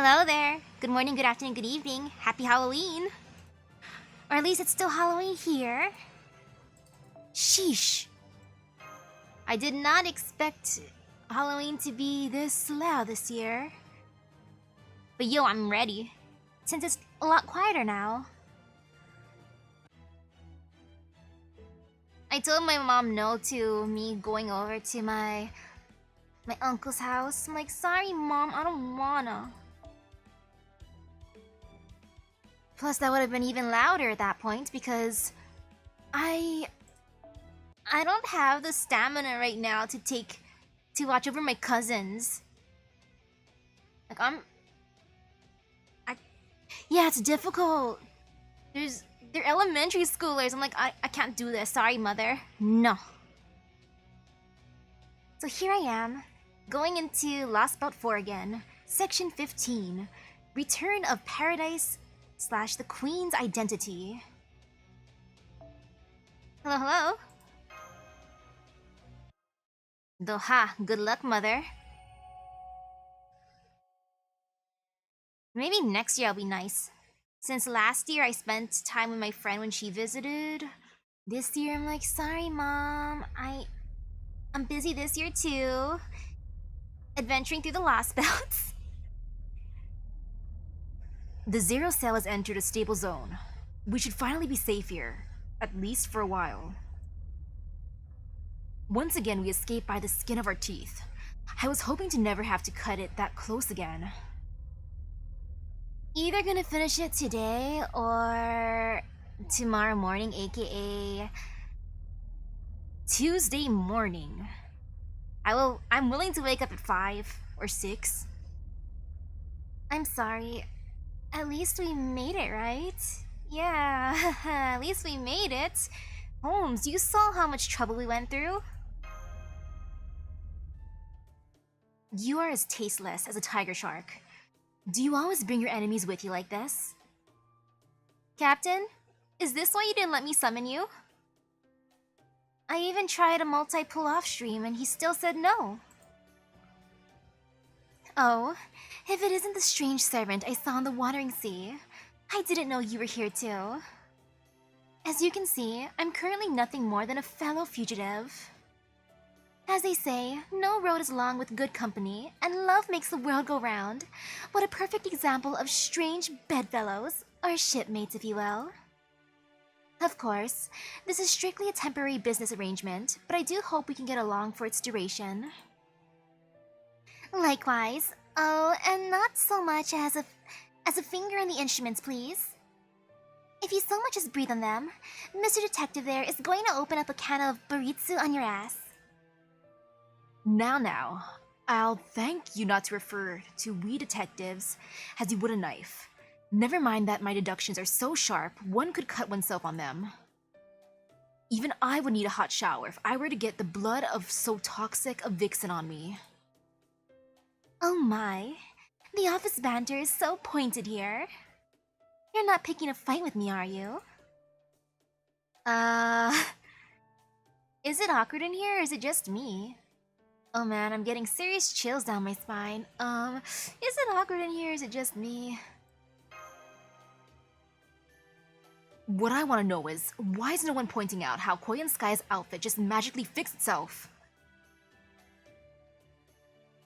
Hello there. Good morning, good afternoon, good evening. Happy Halloween. Or at least it's still Halloween here. Sheesh. I did not expect Halloween to be this loud this year. But yo, I'm ready. Since it's a lot quieter now. I told my mom no to me going over to my uncle's house. I'm like, sorry mom, I don't wanna. Plus that would have been even louder at that point because I don't have the stamina right now to watch over my cousins. Like yeah, it's difficult. They're elementary schoolers. I'm like, I can't do this. Sorry, mother. No. So here I am, going into Lost Belt 4 again, Section 15, Return of Paradise / the Queen's Identity. Hello, hello. Doha, good luck, mother. Maybe next year I'll be nice. Since last year I spent time with my friend when she visited. This year I'm like, sorry mom, I'm busy this year too. Adventuring through the Lost Belts. The Zero Cell has entered a stable zone. We should finally be safe here, at least for a while. Once again we escaped by the skin of our teeth. I was hoping to never have to cut it that close again. Either gonna finish it today or tomorrow morning, aka Tuesday morning. I'm willing to wake up at 5 or 6. I'm sorry. At least we made it, right? Yeah, at least we made it. Holmes, you saw how much trouble we went through. You are as tasteless as a tiger shark. Do you always bring your enemies with you like this? Captain, is this why you didn't let me summon you? I even tried a multi-pull-off stream and he still said no. Oh, if it isn't the strange servant I saw in the Watering Sea, I didn't know you were here too. As you can see, I'm currently nothing more than a fellow fugitive. As they say, no road is long with good company, and love makes the world go round. What a perfect example of strange bedfellows, or shipmates if you will. Of course, this is strictly a temporary business arrangement, but I do hope we can get along for its duration. Likewise. Oh, and not so much as a finger in the instruments, please. If you so much as breathe on them, Mr. Detective there is going to open up a can of baritsu on your ass. Now, I'll thank you not to refer to we detectives as you would a knife. Never mind that my deductions are so sharp, one could cut oneself on them. Even I would need a hot shower if I were to get the blood of so toxic a vixen on me. Oh my, the office banter is so pointed here. You're not picking a fight with me, are you? Is it awkward in here or is it just me? Oh man, I'm getting serious chills down my spine. Is it awkward in here or is it just me? What I want to know is, why is no one pointing out how Koi and Sky's outfit just magically fixed itself?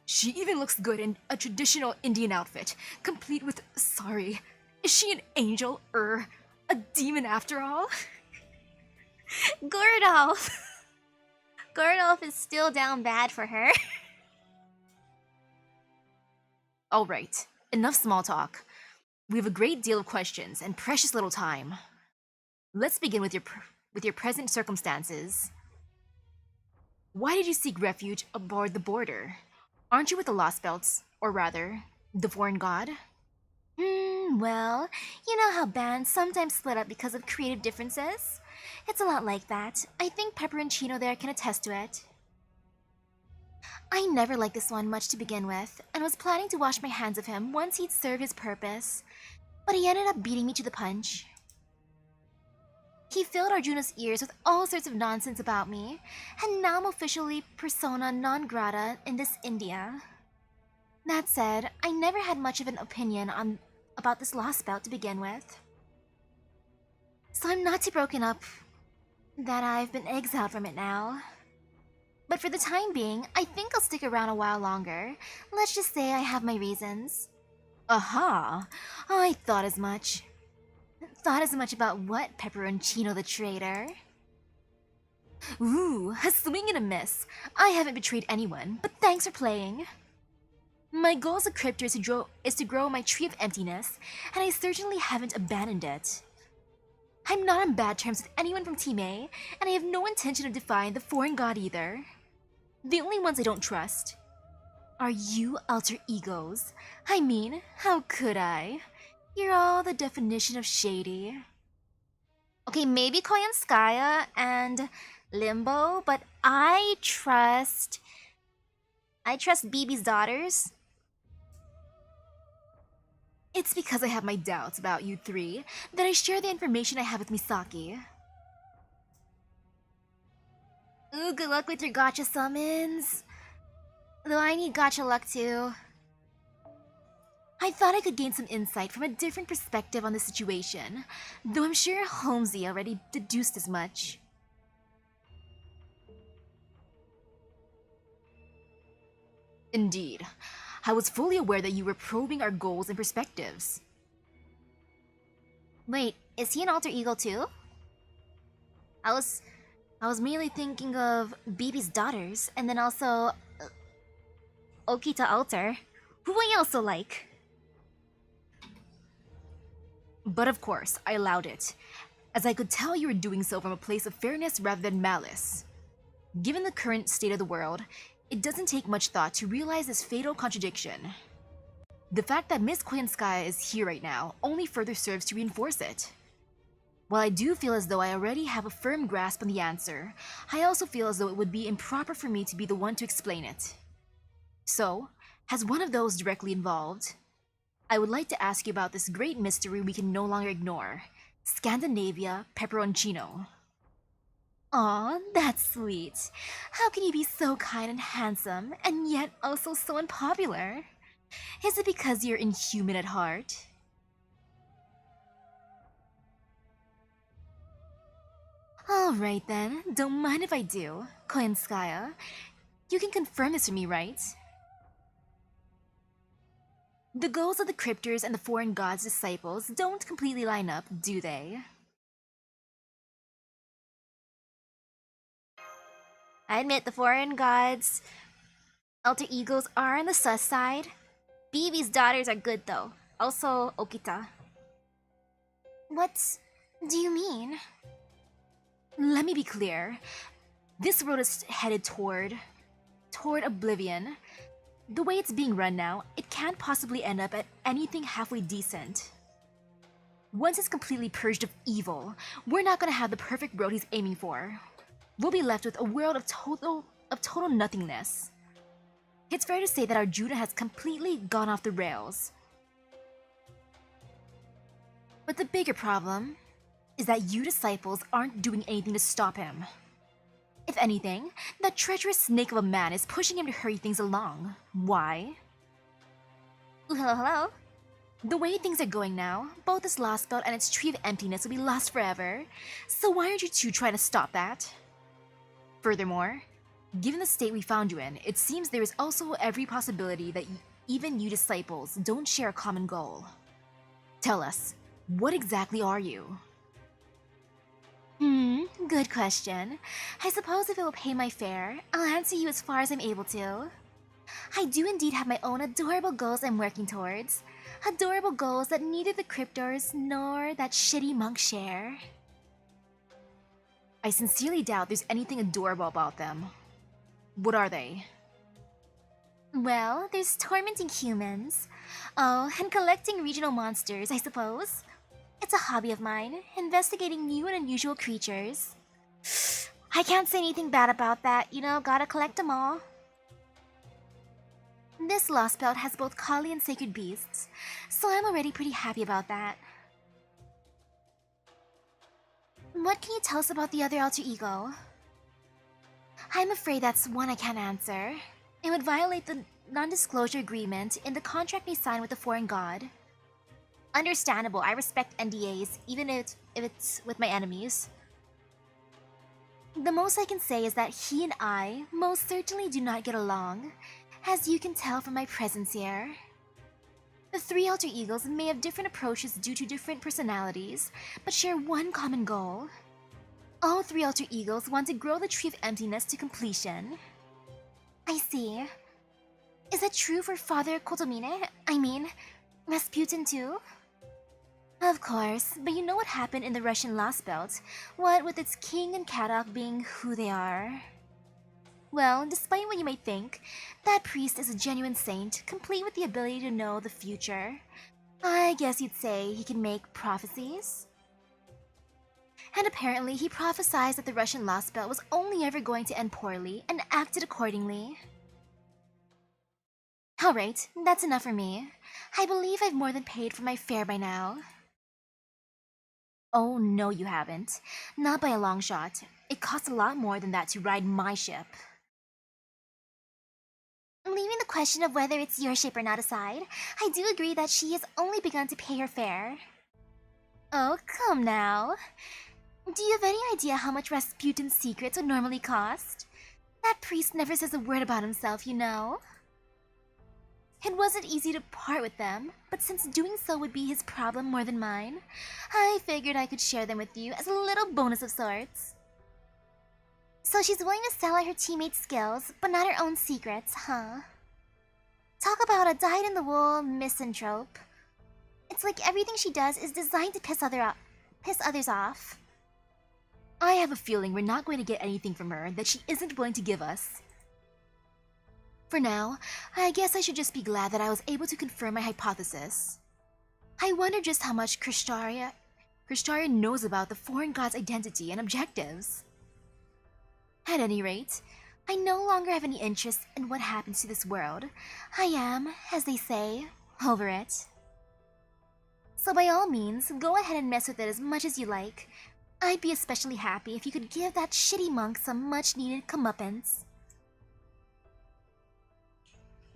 She even looks good in a traditional Indian outfit, complete with, sorry, is she an angel or a demon after all? Gordolf! Gordolf is still down bad for her. Alright, enough small talk. We have a great deal of questions and precious little time. Let's begin with your present circumstances. Why did you seek refuge aboard the border? Aren't you with the Lost Belts, or rather, the foreign god? Well, you know how bands sometimes split up because of creative differences? It's a lot like that. I think Pepperoncino there can attest to it. I never liked this one much to begin with, and was planning to wash my hands of him once he'd served his purpose, but he ended up beating me to the punch. He filled Arjuna's ears with all sorts of nonsense about me, and now I'm officially persona non grata in this India. That said, I never had much of an opinion on about this lost belt to begin with. So I'm not too broken up that I've been exiled from it now. But for the time being, I think I'll stick around a while longer. Let's just say I have my reasons. Aha! I thought as much. Thought as much about what, Pepperoncino the traitor? Ooh, a swing and a miss. I haven't betrayed anyone, but thanks for playing. My goal as a cryptor is to grow my tree of emptiness, and I certainly haven't abandoned it. I'm not on bad terms with anyone from Team A, and I have no intention of defying the foreign god either. The only ones I don't trust are you alter egos. I mean, how could I? You're all the definition of shady. Okay, maybe Koyanskaya and Limbo, but I trust BB's daughters. It's because I have my doubts about you three that I share the information I have with Misaki. Ooh, good luck with your gacha summons. Though I need gacha luck too. I thought I could gain some insight from a different perspective on the situation, though I'm sure Holmesy already deduced as much. Indeed. I was fully aware that you were probing our goals and perspectives. Wait, is he an alter ego too? I was merely thinking of BB's daughters, and then also Okita Alter, who I also like. But of course, I allowed it, as I could tell you were doing so from a place of fairness rather than malice. Given the current state of the world, it doesn't take much thought to realize this fatal contradiction. The fact that Miss Koyanskaya is here right now only further serves to reinforce it. While I do feel as though I already have a firm grasp on the answer, I also feel as though it would be improper for me to be the one to explain it. So, as one of those directly involved, I would like to ask you about this great mystery we can no longer ignore: Scandinavia Pepperoncino. Aw, that's sweet. How can you be so kind and handsome, and yet also so unpopular? Is it because you're inhuman at heart? Alright then, don't mind if I do, Koyanskaya. You can confirm this for me, right? The goals of the cryptors and the foreign god's disciples don't completely line up, do they? I admit the foreign gods' alter egos are on the sus side. BB's daughters are good though. Also Okita. What do you mean? Let me be clear. This road is headed toward oblivion. The way it's being run now, it can't possibly end up at anything halfway decent. Once it's completely purged of evil, we're not gonna have the perfect road he's aiming for. We'll be left with a world of total nothingness. It's fair to say that our Judah has completely gone off the rails. But the bigger problem is that you disciples aren't doing anything to stop him. If anything, that treacherous snake of a man is pushing him to hurry things along. Why? Ooh, hello? The way things are going now, both this lost belt and its tree of emptiness will be lost forever, so why aren't you two trying to stop that? Furthermore, given the state we found you in, it seems there is also every possibility that even you disciples don't share a common goal. Tell us, what exactly are you? Good question. I suppose if it will pay my fare, I'll answer you as far as I'm able to. I do indeed have my own adorable goals I'm working towards. Adorable goals that neither the cryptors nor that shitty monk share. I sincerely doubt there's anything adorable about them. What are they? Well, there's tormenting humans. Oh, and collecting regional monsters, I suppose. It's a hobby of mine, investigating new and unusual creatures. I can't say anything bad about that, you know, gotta collect them all. This lost belt has both Kali and sacred beasts, so I'm already pretty happy about that. What can you tell us about the other alter ego? I'm afraid that's one I can't answer. It would violate the non-disclosure agreement in the contract we signed with the foreign god. Understandable, I respect NDAs, even if it's with my enemies. The most I can say is that he and I most certainly do not get along, as you can tell from my presence here. The three alter egos may have different approaches due to different personalities, but share one common goal. All three alter egos want to grow the Tree of Emptiness to completion. I see. Is that true for Father Kotomine? I mean, Rasputin too? Of course, but you know what happened in the Russian Lost Belt, what with its king and Kadak being who they are. Well, despite what you might think, that priest is a genuine saint, complete with the ability to know the future. I guess you'd say he can make prophecies? And apparently he prophesied that the Russian Lost Belt was only ever going to end poorly, and acted accordingly. Alright, that's enough for me. I believe I've more than paid for my fare by now. Oh no, you haven't. Not by a long shot. It costs a lot more than that to ride my ship. Leaving the question of whether it's your ship or not aside, I do agree that she has only begun to pay her fare. Oh, come now. Do you have any idea how much Rasputin's secrets would normally cost? That priest never says a word about himself, you know. It wasn't easy to part with them, but since doing so would be his problem more than mine, I figured I could share them with you as a little bonus of sorts. So she's willing to sell out her teammates' skills, but not her own secrets, huh? Talk about a dyed-in-the-wool misanthrope. It's like everything she does is designed to piss others off. I have a feeling we're not going to get anything from her that she isn't willing to give us. For now, I guess I should just be glad that I was able to confirm my hypothesis. I wonder just how much Krishtaria knows about the foreign god's identity and objectives. At any rate, I no longer have any interest in what happens to this world. I am, as they say, over it. So by all means, go ahead and mess with it as much as you like. I'd be especially happy if you could give that shitty monk some much-needed comeuppance.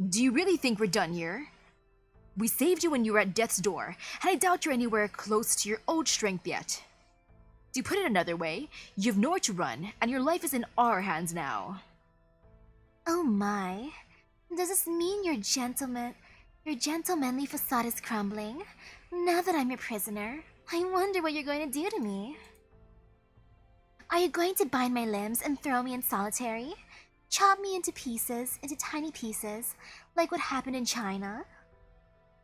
Do you really think we're done here? We saved you when you were at death's door, and I doubt you're anywhere close to your old strength yet. To put it another way, you have nowhere to run, and your life is in our hands now. Oh my. Does this mean your gentlemanly facade is crumbling? Now that I'm your prisoner, I wonder what you're going to do to me. Are you going to bind my limbs and throw me in solitary? Chop me into pieces, into tiny pieces, like what happened in China?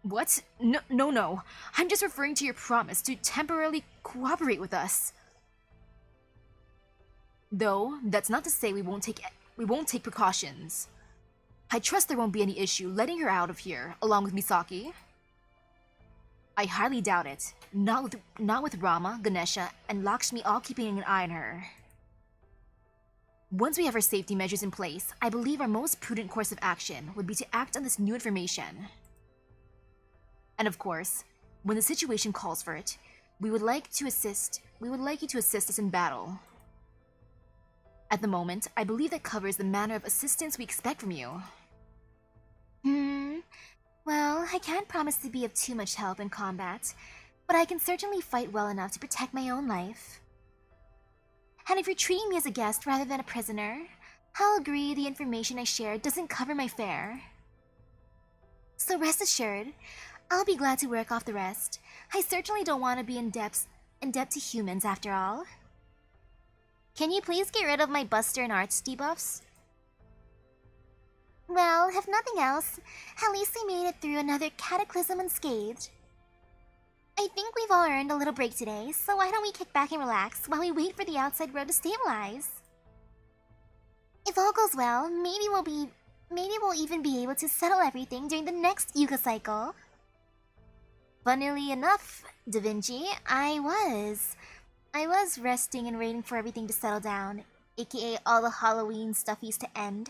What? No. I'm just referring to your promise to temporarily cooperate with us. Though, that's not to say we won't take precautions. I trust there won't be any issue letting her out of here, along with Misaki. I highly doubt it. Not with Rama, Ganesha, and Lakshmi all keeping an eye on her. Once we have our safety measures in place, I believe our most prudent course of action would be to act on this new information. And of course, when the situation calls for it, we would like you to assist us in battle. At the moment, I believe that covers the manner of assistance we expect from you. Well, I can't promise to be of too much help in combat, but I can certainly fight well enough to protect my own life. And if you're treating me as a guest rather than a prisoner, I'll agree the information I shared doesn't cover my fare. So rest assured, I'll be glad to work off the rest. I certainly don't want to be in debt to humans after all. Can you please get rid of my Buster and Arts debuffs? Well, if nothing else, at least we made it through another cataclysm unscathed. I think we've all earned a little break today, so why don't we kick back and relax while we wait for the outside world to stabilize? If all goes well, maybe we'll even be able to settle everything during the next Yuga cycle. Funnily enough, Da Vinci, I was resting and waiting for everything to settle down, aka all the Halloween stuffies to end.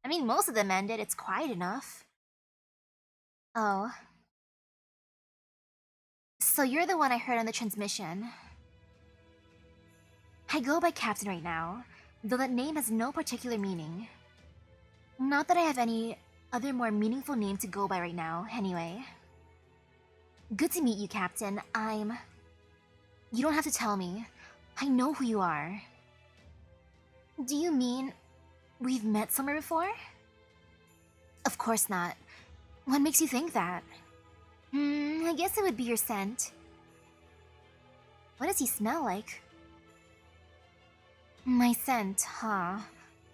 I mean, most of them ended, it's quiet enough. Oh. So you're the one I heard on the transmission. I go by Captain right now, though that name has no particular meaning. Not that I have any other more meaningful name to go by right now, anyway. Good to meet you, Captain. You don't have to tell me. I know who you are. Do you mean we've met somewhere before? Of course not. What makes you think that? I guess it would be your scent. What does he smell like? My scent, huh?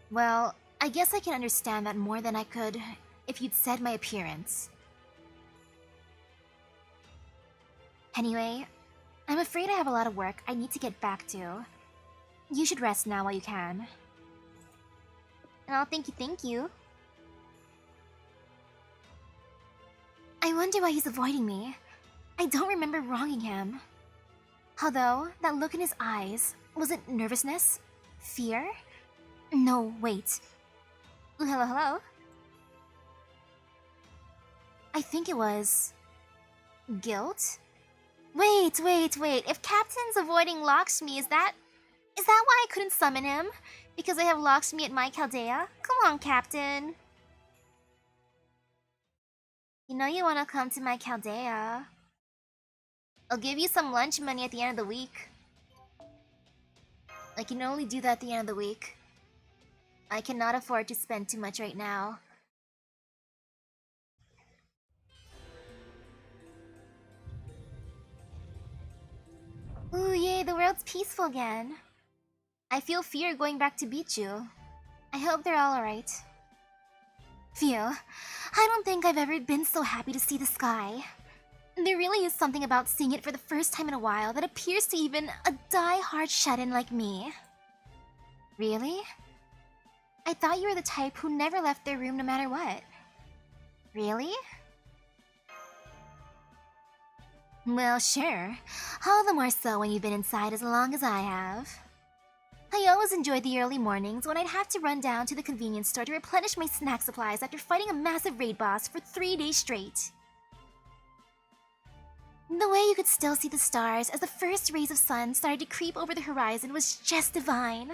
Well, I guess I can understand that more than I could if you'd said my appearance. Anyway, I'm afraid I have a lot of work I need to get back to. You should rest now while you can. Oh, thank you. I wonder why he's avoiding me. I don't remember wronging him. Although, that look in his eyes, was it nervousness? Fear? No, wait. Hello? I think it was... guilt? Wait. If Captain's avoiding Lakshmi, is that why I couldn't summon him? Because I have Lakshmi at my Chaldea? Come on, Captain. You know you want to come to my Chaldea. I'll give you some lunch money at the end of the week. I can only do that at the end of the week. I cannot afford to spend too much right now. Ooh, yay, the world's peaceful again. I feel fear going back to Bichu. I hope they're all alright. Phew, I don't think I've ever been so happy to see the sky. There really is something about seeing it for the first time in a while that appears to even a die-hard shut-in like me. Really? I thought you were the type who never left their room no matter what. Really? Well, sure. All the more so when you've been inside as long as I have. I always enjoyed the early mornings when I'd have to run down to the convenience store to replenish my snack supplies after fighting a massive raid boss for 3 days straight. The way you could still see the stars as the first rays of sun started to creep over the horizon was just divine.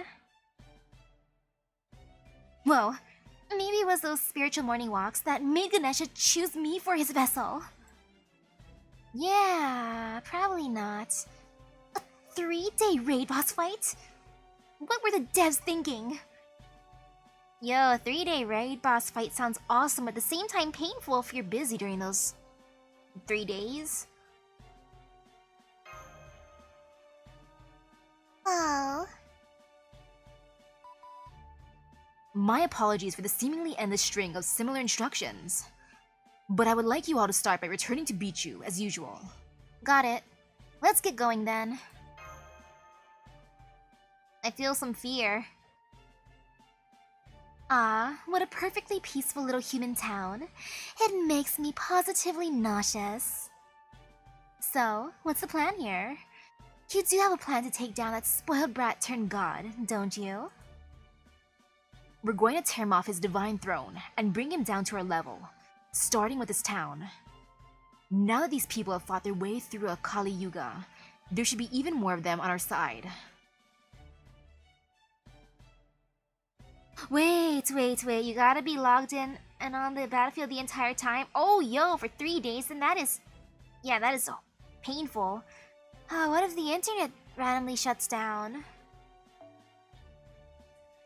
Whoa, maybe it was those spiritual morning walks that made Ganesha choose me for his vessel. Yeah, probably not. A 3-day raid boss fight? What were the devs thinking? Yo, a 3-day raid boss fight sounds awesome, but at the same time painful if you're busy during those 3 days. Oh. My apologies for the seemingly endless string of similar instructions. But I would like you all to start by returning to Bichu, as usual. Got it. Let's get going then. I feel some fear. Ah, what a perfectly peaceful little human town. It makes me positively nauseous. So, what's the plan here? You do have a plan to take down that spoiled brat turned god, don't you? We're going to tear him off his divine throne and bring him down to our level, starting with this town. Now that these people have fought their way through a Kali Yuga, there should be even more of them on our side. Wait, you gotta be logged in and on the battlefield the entire time? Oh, yo, for 3 days, then that is... yeah, that is painful. What if the internet randomly shuts down?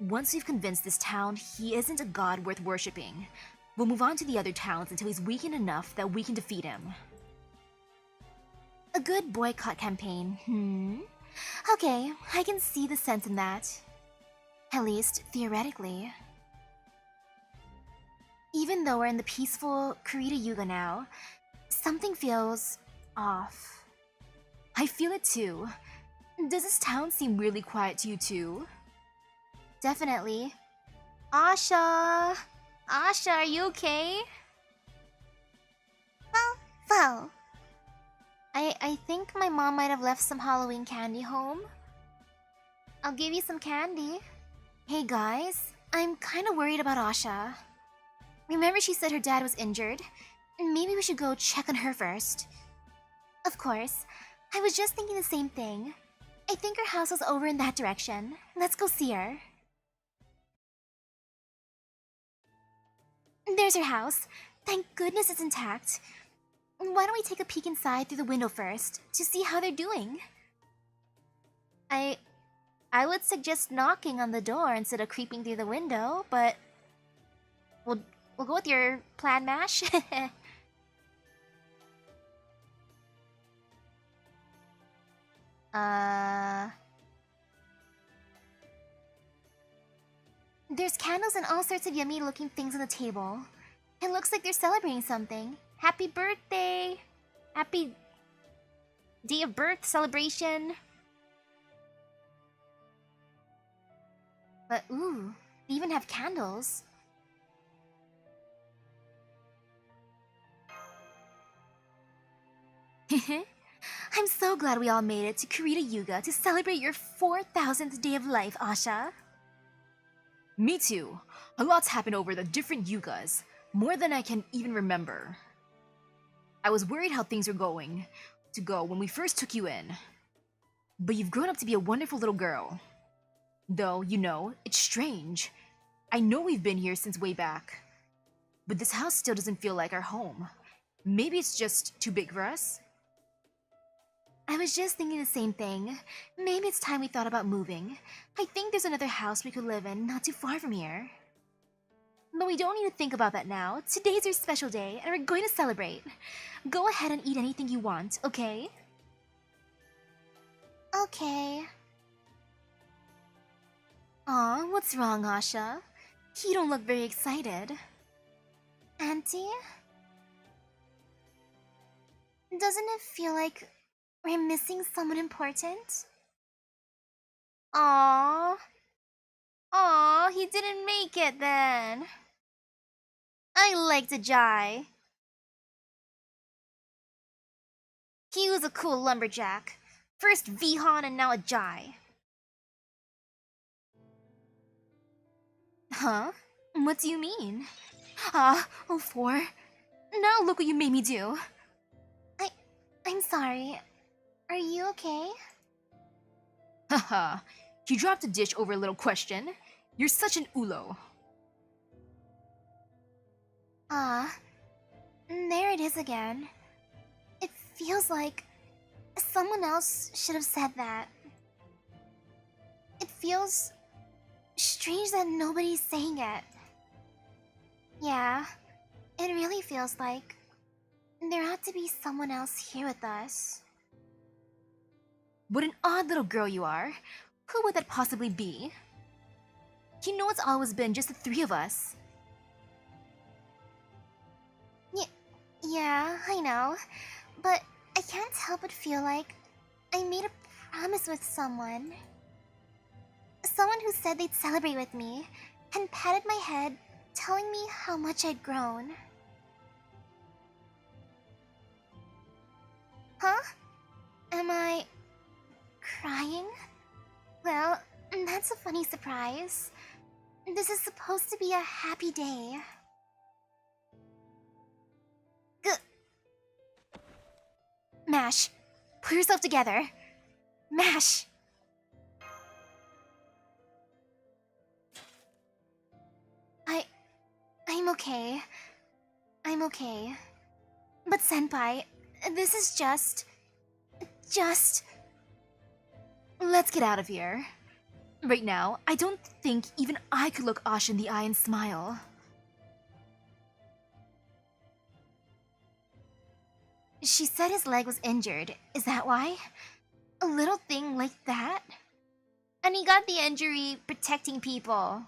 Once we've convinced this town he isn't a god worth worshipping, we'll move on to the other towns until he's weakened enough that we can defeat him. A good boycott campaign, Okay, I can see the sense in that. At least, theoretically. Even though we're in the peaceful Kurita Yuga now, something feels off. I feel it too. Does this town seem really quiet to you too? Definitely. Asha! Asha, are you okay? Well. I think my mom might have left some Halloween candy home. I'll give you some candy. Hey guys, I'm kinda worried about Asha. Remember she said her dad was injured? Maybe we should go check on her first. Of course. I was just thinking the same thing. I think her house was over in that direction. Let's go see her. There's your house. Thank goodness it's intact. Why don't we take a peek inside through the window first, to see how they're doing? I would suggest knocking on the door instead of creeping through the window, but we'll go with your plan, Mash. There's candles and all sorts of yummy looking things on the table. It looks like they're celebrating something. Happy birthday! Happy day of birth celebration. But ooh, they even have candles. I'm so glad we all made it to Kurita Yuga to celebrate your 4,000th day of life, Asha. Me too. A lot's happened over the different Yugas, more than I can even remember. I was worried how things were going to go when we first took you in. But you've grown up to be a wonderful little girl. Though, you know, it's strange. I know we've been here since way back. But this house still doesn't feel like our home. Maybe it's just too big for us? I was just thinking the same thing. Maybe it's time we thought about moving. I think there's another house we could live in not too far from here. But we don't need to think about that now. Today's your special day, and we're going to celebrate. Go ahead and eat anything you want, okay? Okay. Aw, what's wrong, Asha? You don't look very excited. Auntie? Doesn't it feel like we're missing someone important? Aww. Aww, he didn't make it then. I liked Ajay. He was a cool lumberjack. First Vihan and now Ajay. Huh? What do you mean? Oh, 4. Now look what you made me do. I'm sorry. Are you okay? Haha, you dropped a dish over a little question. You're such an ulo. There it is again. It feels like someone else should have said that. It feels strange that nobody's saying it. Yeah, it really feels like there ought to be someone else here with us. What an odd little girl you are. Who would that possibly be? You know it's always been just the 3 of us. Yeah, I know. But I can't help but feel like I made a promise with someone. Someone who said they'd celebrate with me and patted my head, telling me how much I'd grown. Huh? Am I crying? Well, that's a funny surprise. This is supposed to be a happy day. Mash, pull yourself together. Mash! I'm okay. I'm okay. But Senpai, this is just... Let's get out of here. Right now, I don't think even I could look Ash in the eye and smile. She said his leg was injured. Is that why? A little thing like that? And he got the injury protecting people.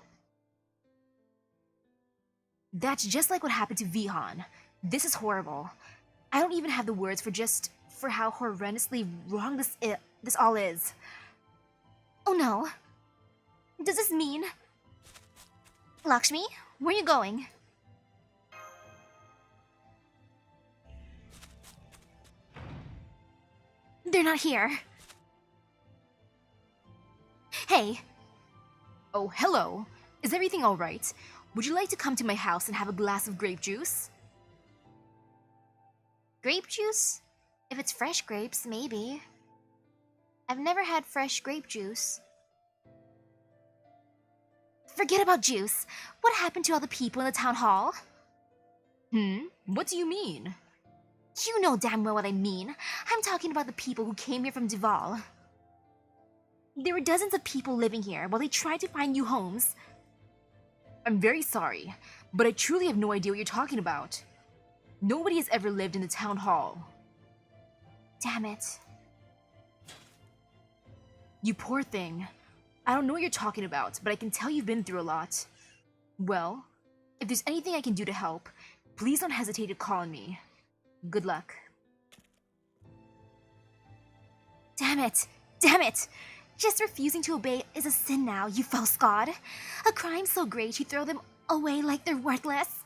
That's just like what happened to Vihan. This is horrible. I don't even have the words for how horrendously wrong this all is. Oh no. Does this mean... Lakshmi, where are you going? They're not here. Hey. Oh, hello. Is everything alright? Would you like to come to my house and have a glass of grape juice? Grape juice? If it's fresh grapes, maybe. I've never had fresh grape juice. Forget about juice. What happened to all the people in the town hall? What do you mean? You know damn well what I mean. I'm talking about the people who came here from Duval. There were dozens of people living here while they tried to find new homes. I'm very sorry, but I truly have no idea what you're talking about. Nobody has ever lived in the town hall. Damn it. You poor thing. I don't know what you're talking about, but I can tell you've been through a lot. Well, if there's anything I can do to help, please don't hesitate to call on me. Good luck. Damn it! Damn it! Just refusing to obey is a sin now, you false god. A crime so great you throw them away like they're worthless.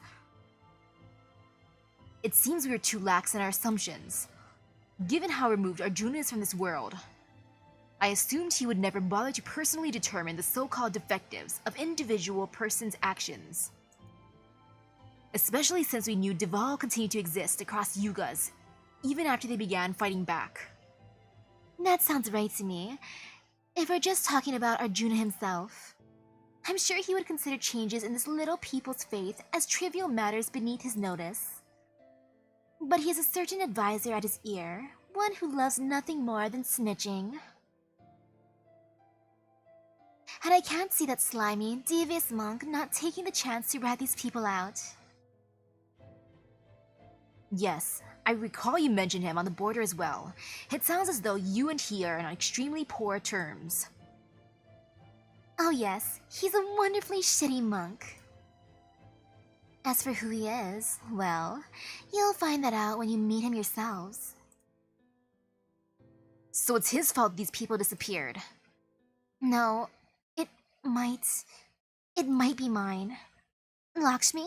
It seems we were too lax in our assumptions. Given how removed Arjuna is from this world, I assumed he would never bother to personally determine the so-called defectives of individual persons' actions. Especially since we knew Deval continued to exist across yugas, even after they began fighting back. That sounds right to me. If we're just talking about Arjuna himself, I'm sure he would consider changes in this little people's faith as trivial matters beneath his notice. But he has a certain advisor at his ear, one who loves nothing more than snitching. And I can't see that slimy, devious monk not taking the chance to rat these people out. Yes, I recall you mentioned him on the border as well. It sounds as though you and he are on extremely poor terms. Oh yes, he's a wonderfully shitty monk. As for who he is, well, you'll find that out when you meet him yourselves. So it's his fault these people disappeared. No, it might be mine. Lakshmi?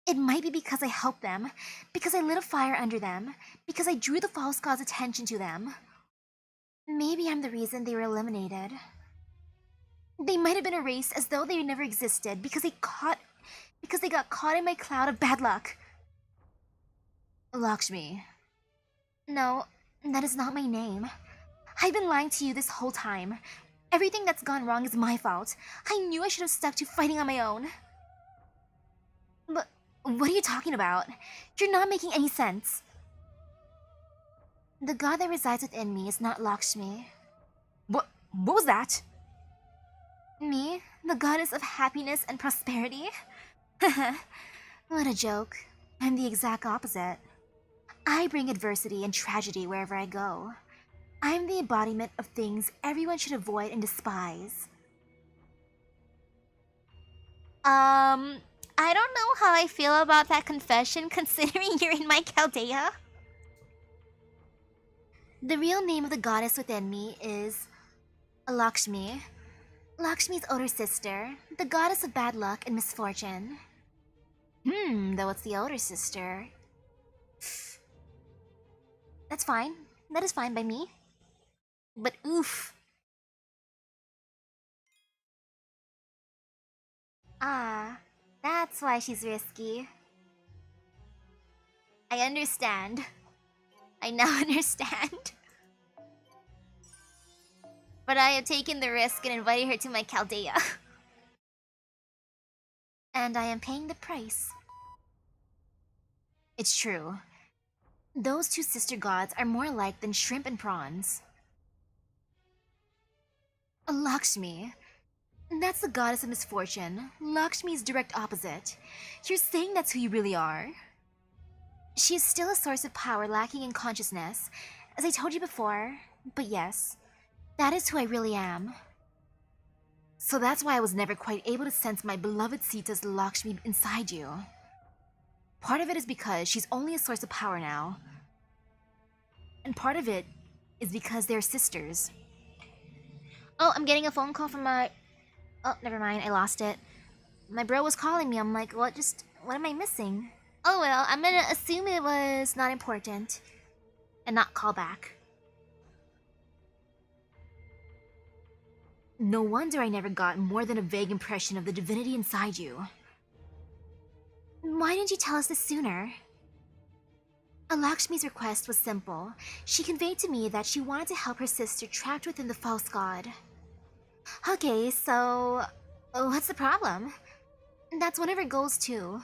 It might be because I helped them, because I lit a fire under them, because I drew the false god's attention to them. Maybe I'm the reason they were eliminated. They might have been erased as though they never existed because they got caught in my cloud of bad luck. Lakshmi. No, that is not my name. I've been lying to you this whole time. Everything that's gone wrong is my fault. I knew I should have stuck to fighting on my own. But what are you talking about? You're not making any sense. The god that resides within me is not Lakshmi. What was that? Me, the goddess of happiness and prosperity? What a joke. I'm the exact opposite. I bring adversity and tragedy wherever I go. I'm the embodiment of things everyone should avoid and despise. I don't know how I feel about that confession considering you're in my Chaldea. The real name of the goddess within me is Lakshmi. Lakshmi's older sister, the goddess of bad luck and misfortune. Though it's the older sister. That's fine. That is fine by me. But oof. Ah, that's why she's risky. I understand. I now understand. But I have taken the risk and invited her to my Chaldea. And I am paying the price. It's true. Those two sister gods are more alike than shrimp and prawns. Lakshmi. That's the goddess of misfortune. Lakshmi's direct opposite. You're saying that's who you really are? She is still a source of power lacking in consciousness, as I told you before, but yes, that is who I really am. So that's why I was never quite able to sense my beloved Sita's Lakshmi inside you. Part of it is because she's only a source of power now. And part of it is because they're sisters. Oh, I'm getting a phone call from my... Oh, never mind, I lost it. My bro was calling me, I'm like, what am I missing? Oh well, I'm gonna assume it was not important. And not call back. No wonder I never got more than a vague impression of the divinity inside you. Why didn't you tell us this sooner? Lakshmi's request was simple. She conveyed to me that she wanted to help her sister trapped within the false god. Okay, so... what's the problem? That's one of her goals too.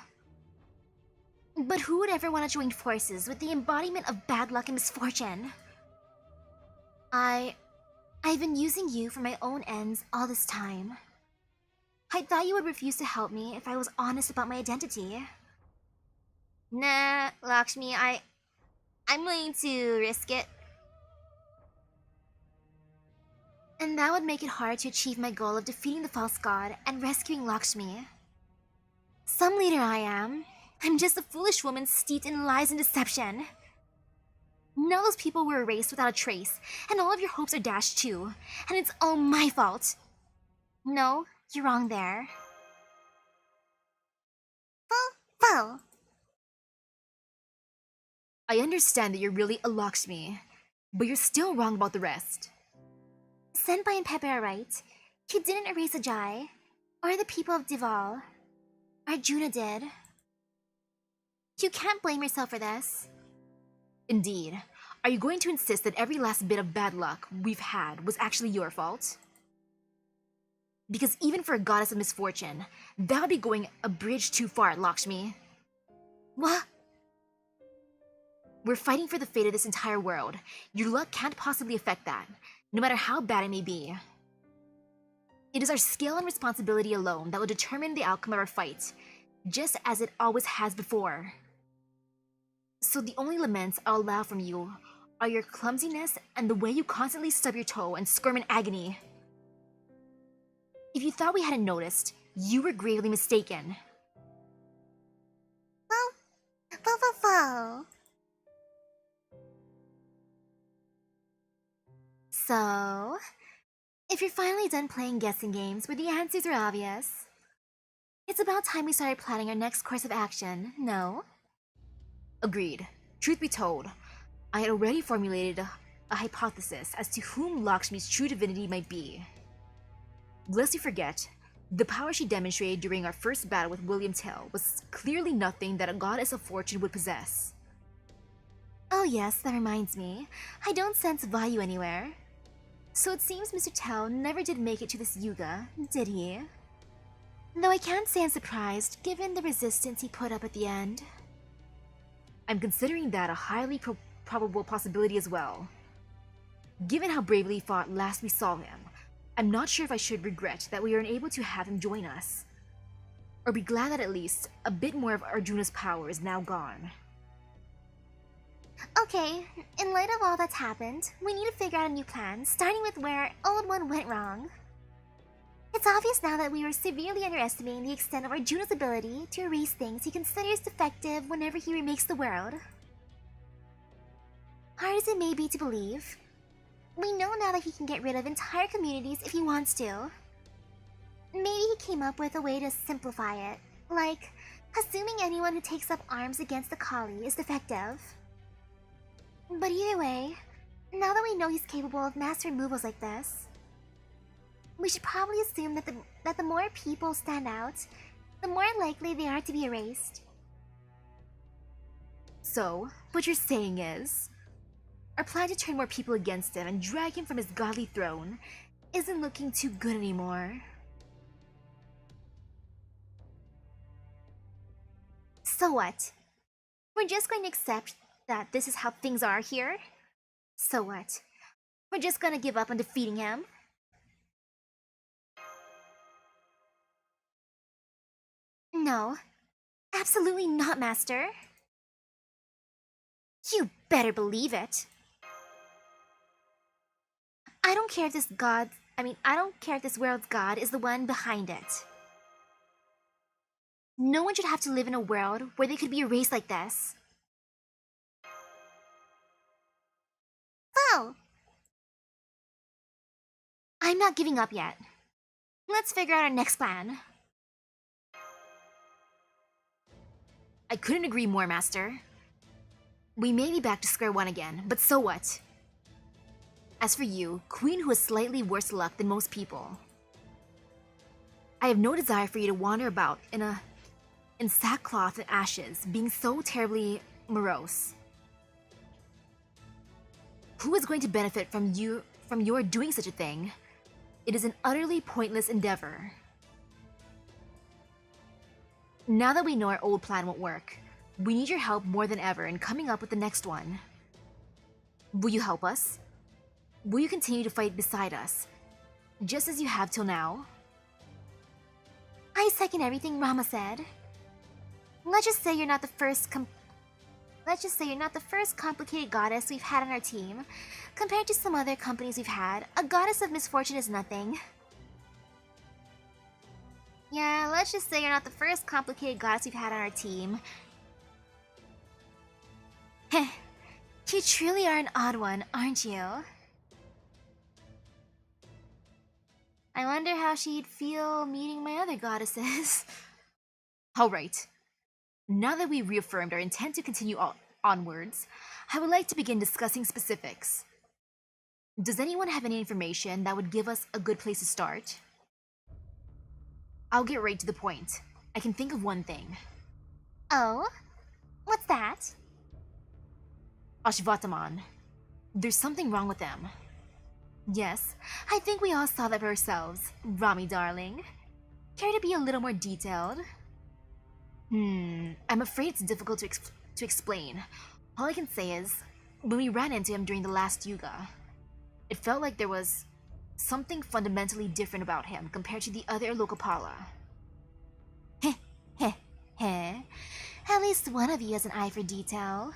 But who would ever want to join forces with the embodiment of bad luck and misfortune? I've been using you for my own ends all this time. I thought you would refuse to help me if I was honest about my identity. Nah, Lakshmi, I'm willing to risk it. And that would make it hard to achieve my goal of defeating the false god and rescuing Lakshmi. Some leader I am. I'm just a foolish woman steeped in lies and deception. Now those people were erased without a trace, and all of your hopes are dashed too. And it's all my fault. No, you're wrong there. Well. I understand that you're really a Lakshmi, but you're still wrong about the rest. Senpai and Pepe are right. You didn't erase Ajay, or the people of Dival. Arjuna did. You can't blame yourself for this. Indeed. Are you going to insist that every last bit of bad luck we've had was actually your fault? Because even for a goddess of misfortune, that would be going a bridge too far, Lakshmi. What? We're fighting for the fate of this entire world. Your luck can't possibly affect that, no matter how bad it may be. It is our skill and responsibility alone that will determine the outcome of our fight, just as it always has before. So the only laments I'll allow from you are your clumsiness and the way you constantly stub your toe and squirm in agony. If you thought we hadn't noticed, you were gravely mistaken. Well. So, if you're finally done playing guessing games where the answers are obvious, it's about time we started planning our next course of action, no? Agreed. Truth be told, I had already formulated a hypothesis as to whom Lakshmi's true divinity might be. Lest you forget, the power she demonstrated during our first battle with William Tell was clearly nothing that a goddess of fortune would possess. Oh yes, that reminds me. I don't sense value anywhere. So it seems Mr. Tell never did make it to this yuga, did he? Though I can't say I'm surprised, given the resistance he put up at the end. I'm considering that a highly probable possibility as well. Given how bravely he fought last we saw him, I'm not sure if I should regret that we were unable to have him join us, or be glad that at least a bit more of Arjuna's power is now gone. Okay, in light of all that's happened, we need to figure out a new plan, starting with where our old one went wrong. It's obvious now that we were severely underestimating the extent of Arjuna's ability to erase things he considers defective whenever he remakes the world. Hard as it may be to believe, we know now that he can get rid of entire communities if he wants to. Maybe he came up with a way to simplify it, like assuming anyone who takes up arms against the Kali is defective. But either way, now that we know he's capable of mass removals like this, we should probably assume that the more people stand out, the more likely they are to be erased. So, what you're saying is, our plan to turn more people against him and drag him from his godly throne isn't looking too good anymore. So what? We're just going to accept that this is how things are here? So what? We're just gonna give up on defeating him? No. Absolutely not, Master. You better believe it. I don't care if this world's god is the one behind it. No one should have to live in a world where they could be erased like this. Oh! I'm not giving up yet. Let's figure out our next plan. I couldn't agree more, Master. We may be back to square one again, but so what? As for you, Queen who has slightly worse luck than most people, I have no desire for you to wander about in sackcloth and ashes, being so terribly morose. Who is going to benefit from your doing such a thing? It is an utterly pointless endeavor. Now that we know our old plan won't work, We need your help more than ever in coming up with the next one. Will you help us? Will you continue to fight beside us, just as you have till now? I second everything Rama said. Let's just say you're not the first complicated goddess we've had on our team. Compared to some other companies we've had, a goddess of misfortune is nothing. Yeah, let's just say you're not the first complicated goddess we've had on our team. Heh, you truly are an odd one, aren't you? I wonder how she'd feel meeting my other goddesses. Alright, now that we've reaffirmed our intent to continue onwards, I would like to begin discussing specifics. Does anyone have any information that would give us a good place to start? I'll get right to the point. I can think of one thing. Oh? What's that? Ashwatthama. There's something wrong with them. Yes, I think we all saw that for ourselves, Rami darling. Care to be a little more detailed? I'm afraid it's difficult to explain. All I can say is, when we ran into him during the last Yuga, it felt like there was something fundamentally different about him compared to the other Lokapala. Heh, heh, heh. At least one of you has an eye for detail.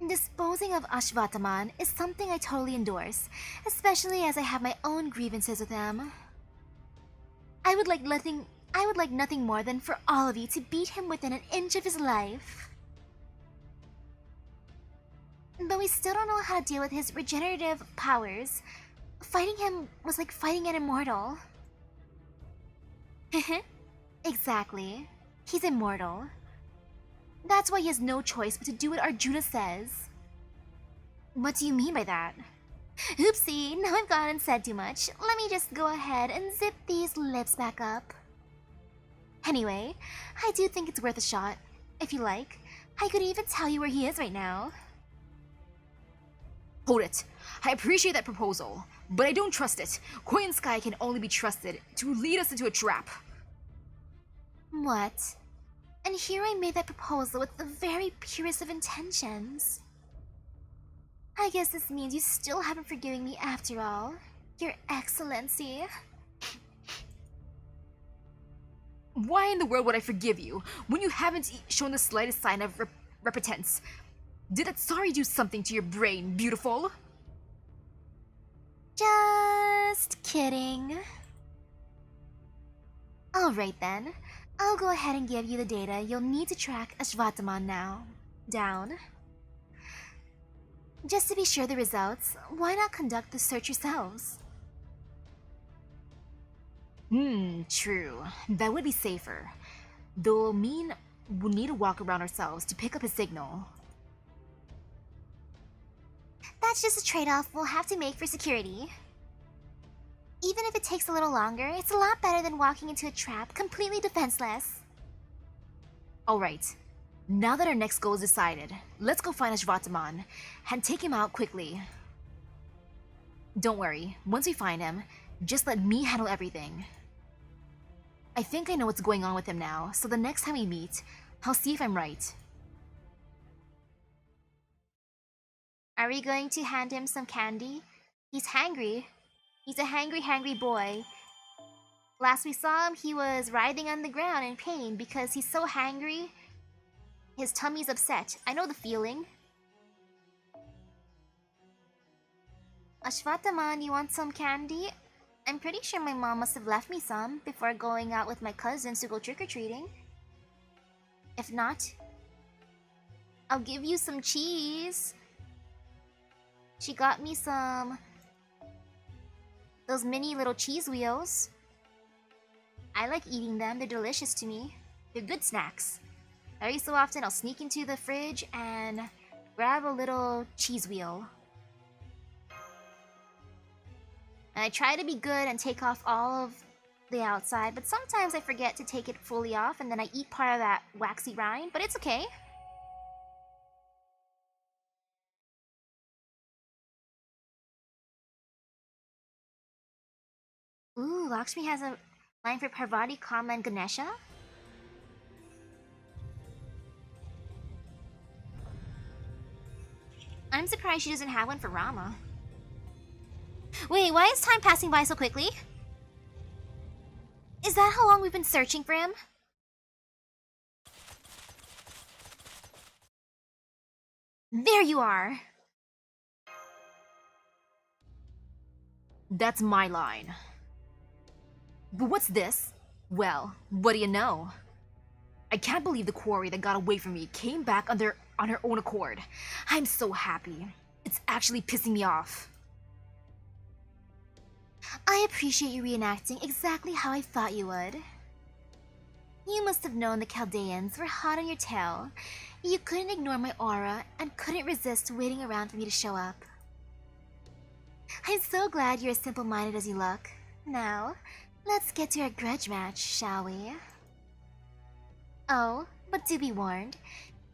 Disposing of Ashwatthama is something I totally endorse, especially as I have my own grievances with him. I would like nothing more than for all of you to beat him within an inch of his life. But we still don't know how to deal with his regenerative powers. Fighting him was like fighting an immortal. Exactly. He's immortal. That's why he has no choice but to do what Arjuna says. What do you mean by that? Oopsie, now I've gone and said too much. Let me just go ahead and zip these lips back up. Anyway, I do think it's worth a shot. If you like, I could even tell you where he is right now. Hold it. I appreciate that proposal, but I don't trust it. Koi and Sky can only be trusted to lead us into a trap. What? And here I made that proposal with the very purest of intentions. I guess this means you still haven't forgiven me after all, Your Excellency. Why in the world would I forgive you when you haven't shown the slightest sign of repentance? Did that sorry do something to your brain, beautiful? Just kidding. Alright then, I'll go ahead and give you the data you'll need to track Ashwatthama now. Down. Just to be sure the results, why not conduct the search yourselves? True. That would be safer. Though mean we'll need to walk around ourselves to pick up his signal. That's just a trade-off we'll have to make for security. Even if it takes a little longer, it's a lot better than walking into a trap completely defenseless. Alright. Now that our next goal is decided, let's go find Ashwatthama and take him out quickly. Don't worry, once we find him, just let me handle everything. I think I know what's going on with him now, so the next time we meet, I'll see if I'm right. Are we going to hand him some candy? He's hangry. He's a hangry boy. Last we saw him, he was writhing on the ground in pain because he's so hangry. His tummy's upset. I know the feeling. Ashwatthama, you want some candy? I'm pretty sure my mom must have left me some before going out with my cousins to go trick-or-treating. If not, I'll give you some cheese. She got me those mini little cheese wheels. I like eating them, they're delicious to me. They're good snacks. Every so often I'll sneak into the fridge and grab a little cheese wheel. And I try to be good and take off all of the outside, but sometimes I forget to take it fully off and then I eat part of that waxy rind, but it's okay. Ooh, Lakshmi has a line for Parvati, Karma, and Ganesha? I'm surprised she doesn't have one for Rama. Wait, why is time passing by so quickly? Is that how long we've been searching for him? There you are! That's my line. But what's this? Well, what do you know? I can't believe the quarry that got away from me came back on her own accord. I'm so happy. It's actually pissing me off. I appreciate you reenacting exactly how I thought you would. You must have known the Chaldeans were hot on your tail. You couldn't ignore my aura and couldn't resist waiting around for me to show up. I'm so glad you're as simple-minded as you look. Now, let's get to our grudge match, shall we? Oh, but do be warned,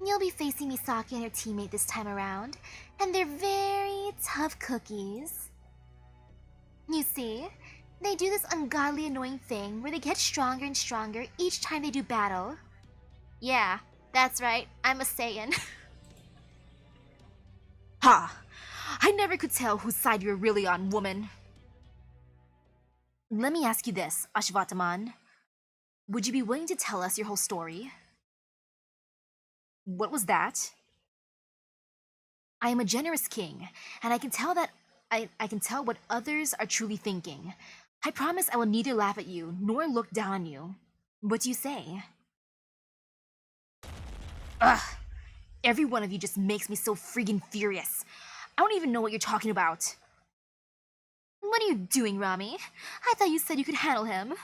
you'll be facing Misaki and her teammate this time around, and they're very tough cookies. You see, they do this ungodly annoying thing where they get stronger and stronger each time they do battle. Yeah, that's right, I'm a Saiyan. Ha! I never could tell whose side you were really on, woman. Let me ask you this, Ashwatthama. Would you be willing to tell us your whole story? What was that? I am a generous king, and I can tell that I can tell what others are truly thinking. I promise I will neither laugh at you nor look down on you. What do you say? Ugh! Every one of you just makes me so friggin' furious. I don't even know what you're talking about. What are you doing, Rami? I thought you said you could handle him.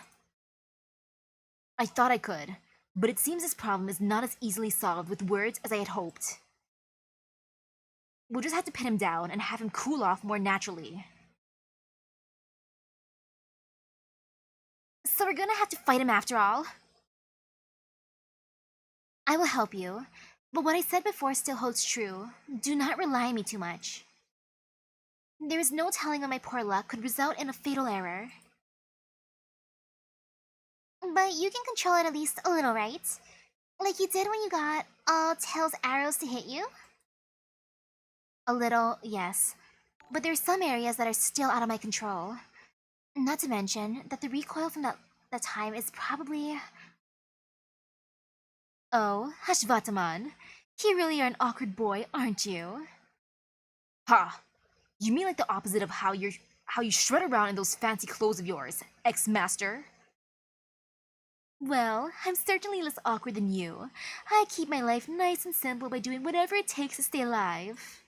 I thought I could, but it seems this problem is not as easily solved with words as I had hoped. We'll just have to pin him down and have him cool off more naturally. So we're gonna have to fight him after all? I will help you, but what I said before still holds true. Do not rely on me too much. There is no telling when my poor luck could result in a fatal error. But you can control it at least a little, right? Like you did when you got all Tails' arrows to hit you? A little, yes. But there are some areas that are still out of my control. Not to mention that the recoil from that time is probably... Oh, Ashwatthama, you really are an awkward boy, aren't you? Ha! You mean like the opposite of how you shred around in those fancy clothes of yours, ex-master? Well, I'm certainly less awkward than you. I keep my life nice and simple by doing whatever it takes to stay alive.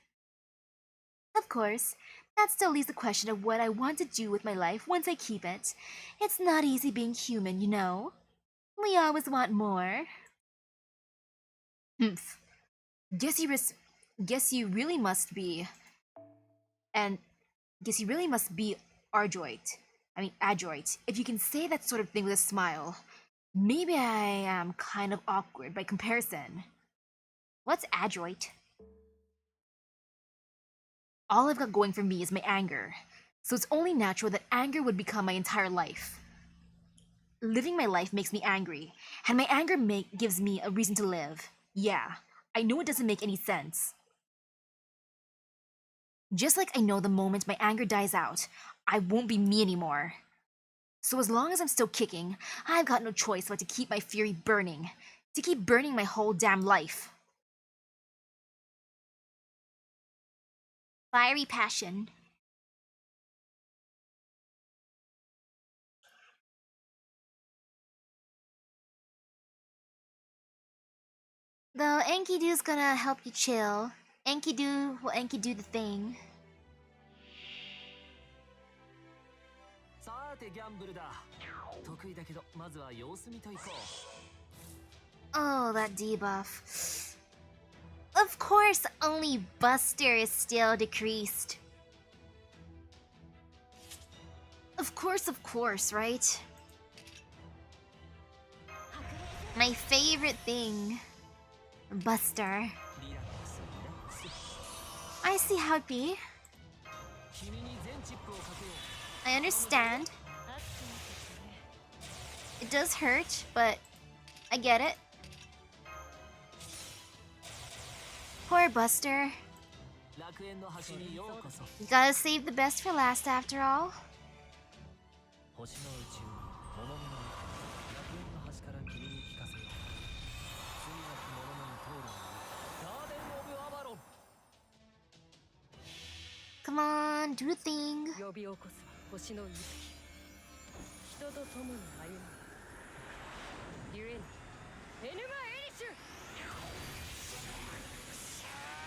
Of course, that still leaves the question of what I want to do with my life once I keep it. It's not easy being human, you know. We always want more. Humph. Guess you really must be... And guess you really must be adroit, if you can say that sort of thing with a smile. Maybe I am kind of awkward by comparison. What's adroit? All I've got going for me is my anger, so it's only natural that anger would become my entire life. Living my life makes me angry, and my anger gives me a reason to live. Yeah, I know it doesn't make any sense. Just like I know the moment my anger dies out, I won't be me anymore. So as long as I'm still kicking, I've got no choice but to keep my fury burning. To keep burning my whole damn life. Fiery passion. Though Enkidu's gonna help you chill. Enkidu will Enkidu the thing. Oh, that debuff. Of course, only Buster is still decreased. Of course, right? My favorite thing. Buster. I see how it be. I understand. It does hurt, but I get it. Poor Buster. You gotta save the best for last after all. Come on, do the thing.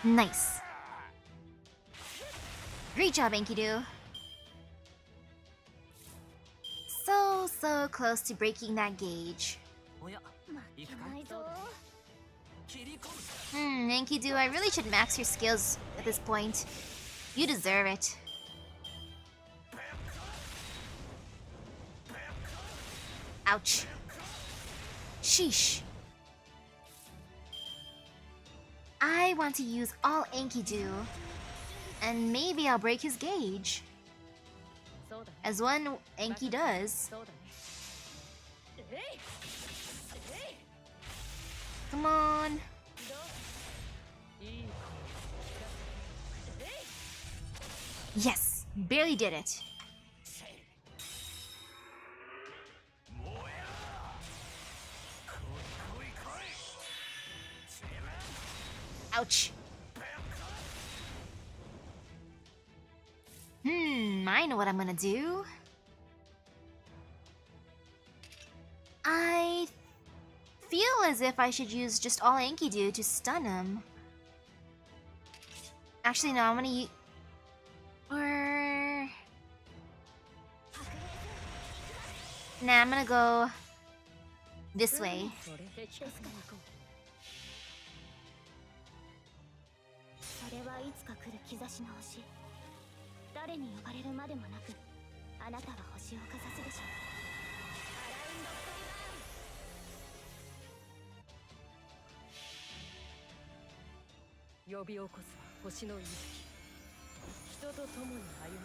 Nice. Great job, Enkidu. So close to breaking that gauge. Enkidu, I really should max your skills at this point. You deserve it. Ouch. Sheesh. I want to use all Enkidu, and maybe I'll break his gauge. As one Enki does. Come on. Yes, barely did it. Ouch. I know what I'm gonna do. I feel as if I should use just all Enkidu to stun him. Actually, no, I'm gonna use... Or... Nah, I'm gonna go this way.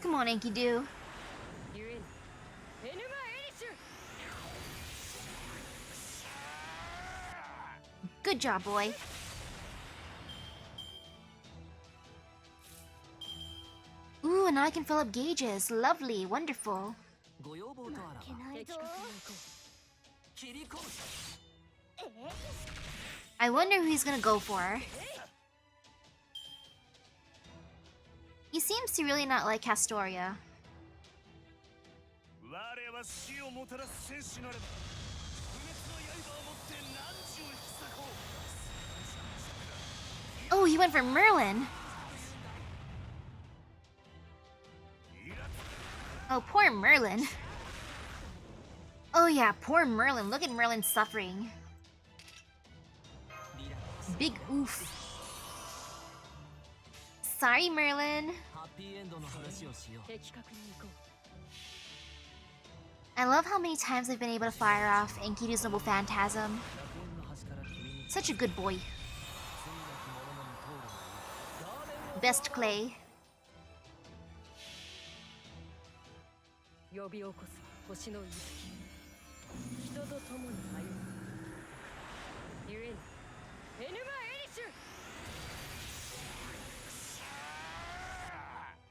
Come on, Enkidu. Good job, boy. Ooh, and now I can fill up gauges. Lovely, wonderful. I wonder who he's gonna go for. He seems to really not like Castoria. Oh, he went for Merlin. Oh, poor Merlin. Oh yeah, poor Merlin. Look at Merlin suffering. Big oof. Sorry, Merlin. I love how many times I've been able to fire off Enkidu's Noble Phantasm. Such a good boy. Best Clay.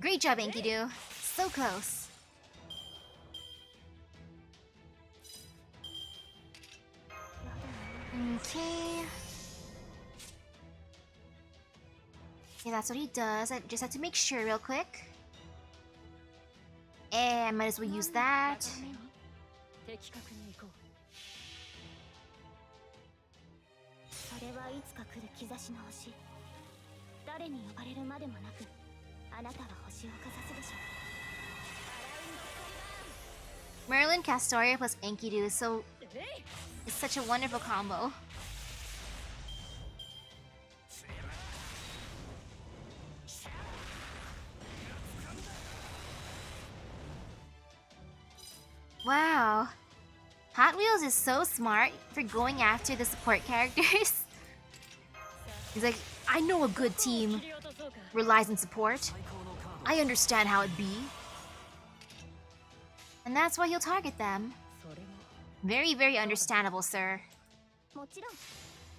Great job, Enkidu. So close. Okay. Yeah, that's what he does. I just have to make sure real quick. I might as well use that. Merlin Castoria plus Enkidu, so it's such a wonderful combo. Wow. Hot Wheels is so smart for going after the support characters. He's like, I know a good team relies on support. I understand how it be. And that's why he'll target them. Very, very understandable, sir.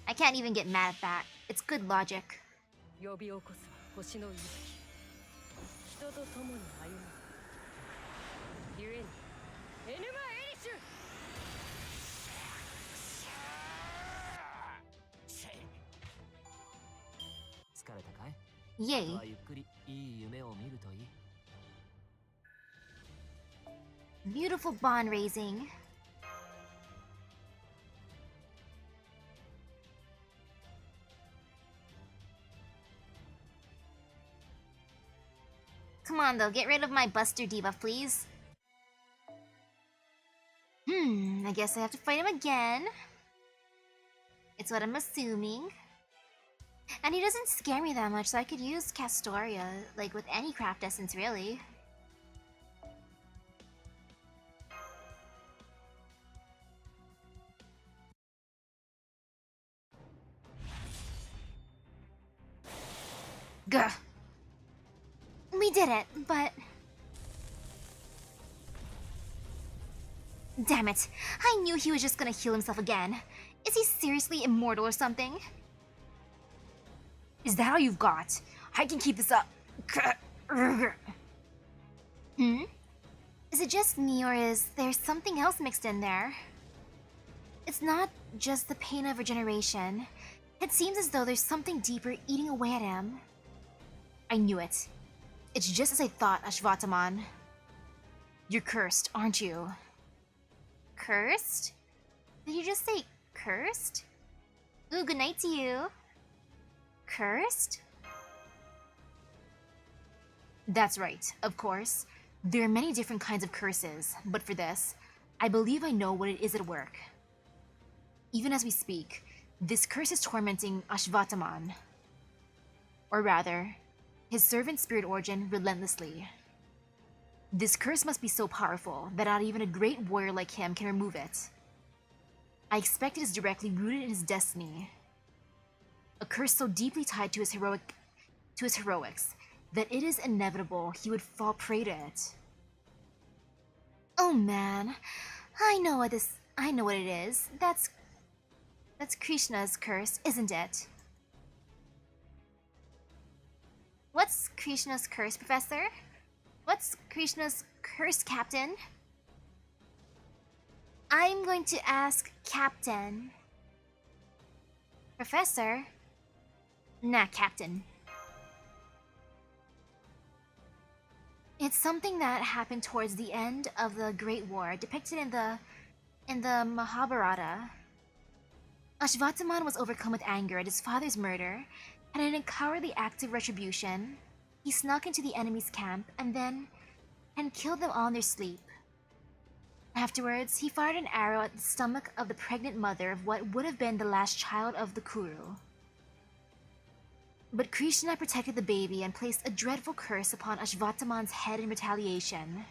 I can't even get mad at that. It's good logic. 星の息吹人と共に歩む故にエヌマ・エリシュ疲れたかい？ Yay. はゆっくりいい夢を見るといい。 Beautiful bond raising. Come on though, get rid of my Buster debuff, please. I guess I have to fight him again. It's what I'm assuming. And he doesn't scare me that much, so I could use Castoria, like with any craft essence, really. Gah! We did it, but... Damn it! I knew he was just gonna heal himself again. Is he seriously immortal or something? Is that all you've got? I can keep this up. Is it just me, or is there something else mixed in there? It's not just the pain of regeneration. It seems as though there's something deeper eating away at him. I knew it. It's just as I thought, Ashwatthama. You're cursed, aren't you? Cursed? Did you just say cursed? Ooh, good night to you. Cursed? That's right, of course. There are many different kinds of curses, but for this, I believe I know what it is at work. Even as we speak, this curse is tormenting Ashwatthama. Or rather, his servant spirit origin relentlessly. This curse must be so powerful that not even a great warrior like him can remove it. I expect it is directly rooted in his destiny. A curse so deeply tied to his heroics that it is inevitable he would fall prey to it. Oh man, I know what it is. That's Krishna's curse, isn't it? What's Krishna's curse, Professor? What's Krishna's curse, Captain? I'm going to ask Captain. Professor? Nah, Captain. It's something that happened towards the end of the Great War, depicted in the Mahabharata. Ashwatthama was overcome with anger at his father's murder, and in a cowardly act of retribution, he snuck into the enemy's camp and killed them all in their sleep. Afterwards, he fired an arrow at the stomach of the pregnant mother of what would have been the last child of the Kuru. But Krishna protected the baby and placed a dreadful curse upon Ashwatthama's head in retaliation.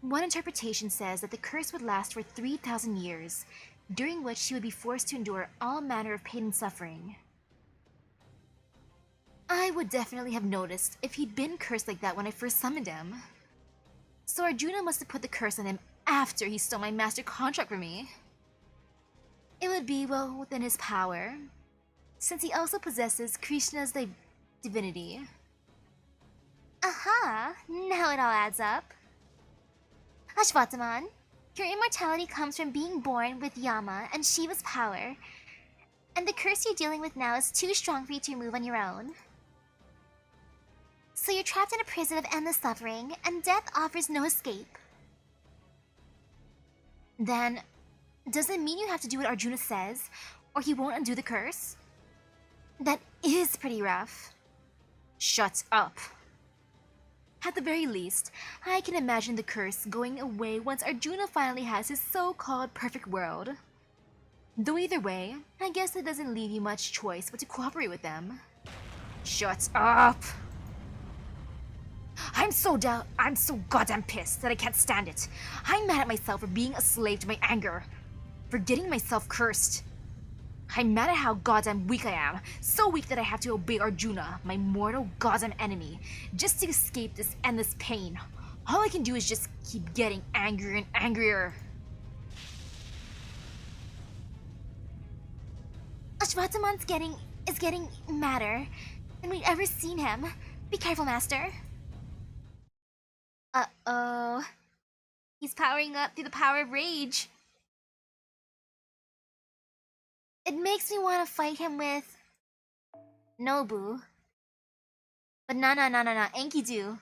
One interpretation says that the curse would last for 3,000 years, during which he would be forced to endure all manner of pain and suffering. I would definitely have noticed if he'd been cursed like that when I first summoned him. So Arjuna must have put the curse on him after he stole my master contract from me. It would be well within his power, since he also possesses Krishna's divinity. Aha! Now it all adds up. Ashwatthama, your immortality comes from being born with Yama and Shiva's power, and the curse you're dealing with now is too strong for you to remove on your own. So you're trapped in a prison of endless suffering, and death offers no escape. Then, does it mean you have to do what Arjuna says, or he won't undo the curse? That is pretty rough. Shut up. At the very least, I can imagine the curse going away once Arjuna finally has his so-called perfect world. Though either way, I guess it doesn't leave you much choice but to cooperate with them. Shut up! I'm so goddamn pissed that I can't stand it. I'm mad at myself for being a slave to my anger, for getting myself cursed. I'm mad at how goddamn weak I am, so weak that I have to obey Arjuna, my mortal goddamn enemy, just to escape this endless pain. All I can do is just keep getting angrier and angrier. Ashwatthama is getting madder. than we'd ever seen him. Be careful, Master. Uh-oh. He's powering up through the power of rage. It makes me want to fight him with Nobu. But no. Enkidu.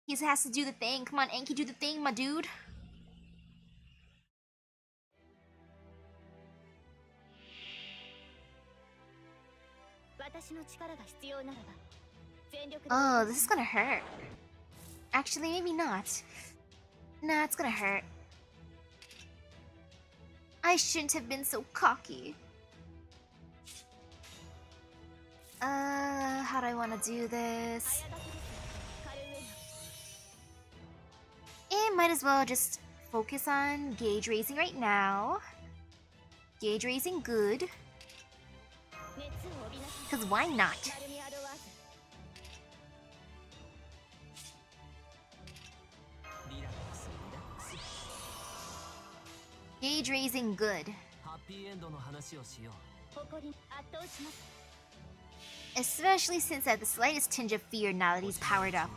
He has to do the thing. Come on, Enki, do the thing, my dude. Oh, this is gonna hurt. Actually, maybe not. Nah, it's gonna hurt. I shouldn't have been so cocky. How do I want to do this? And might as well just focus on gauge raising right now. Gauge raising good. Because why not? Gauge raising good. Especially since I have the slightest tinge of fear now that he's powered up.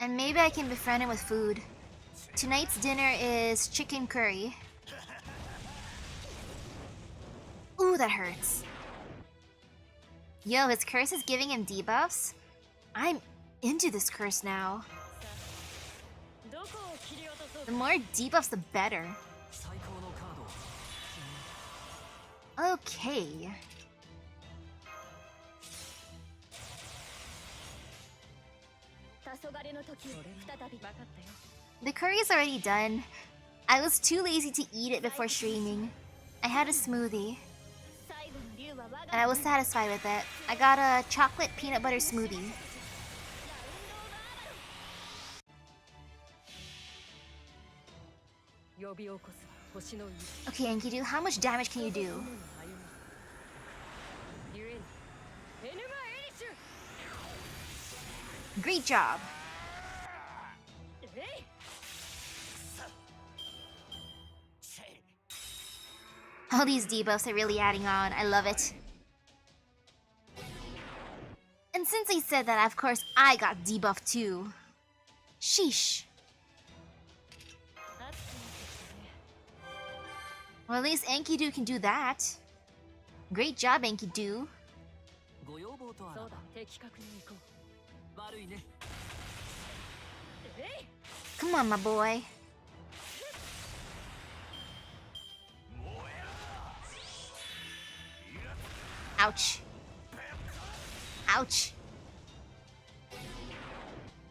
And maybe I can befriend him with food. Tonight's dinner is chicken curry. Ooh, that hurts. Yo, his curse is giving him debuffs? I'm into this curse now. The more debuffs, the better. Okay. The curry's already done. I was too lazy to eat it before streaming. I had a smoothie. And I was satisfied with it. I got a chocolate peanut butter smoothie. Okay, Enkidu, how much damage can you do? Great job! All these debuffs are really adding on. I love it. And since I said that, of course, I got debuffed too. Sheesh. Well, at least Enkidu can do that. Great job, Enkidu. Come on, my boy. Ouch. Ouch.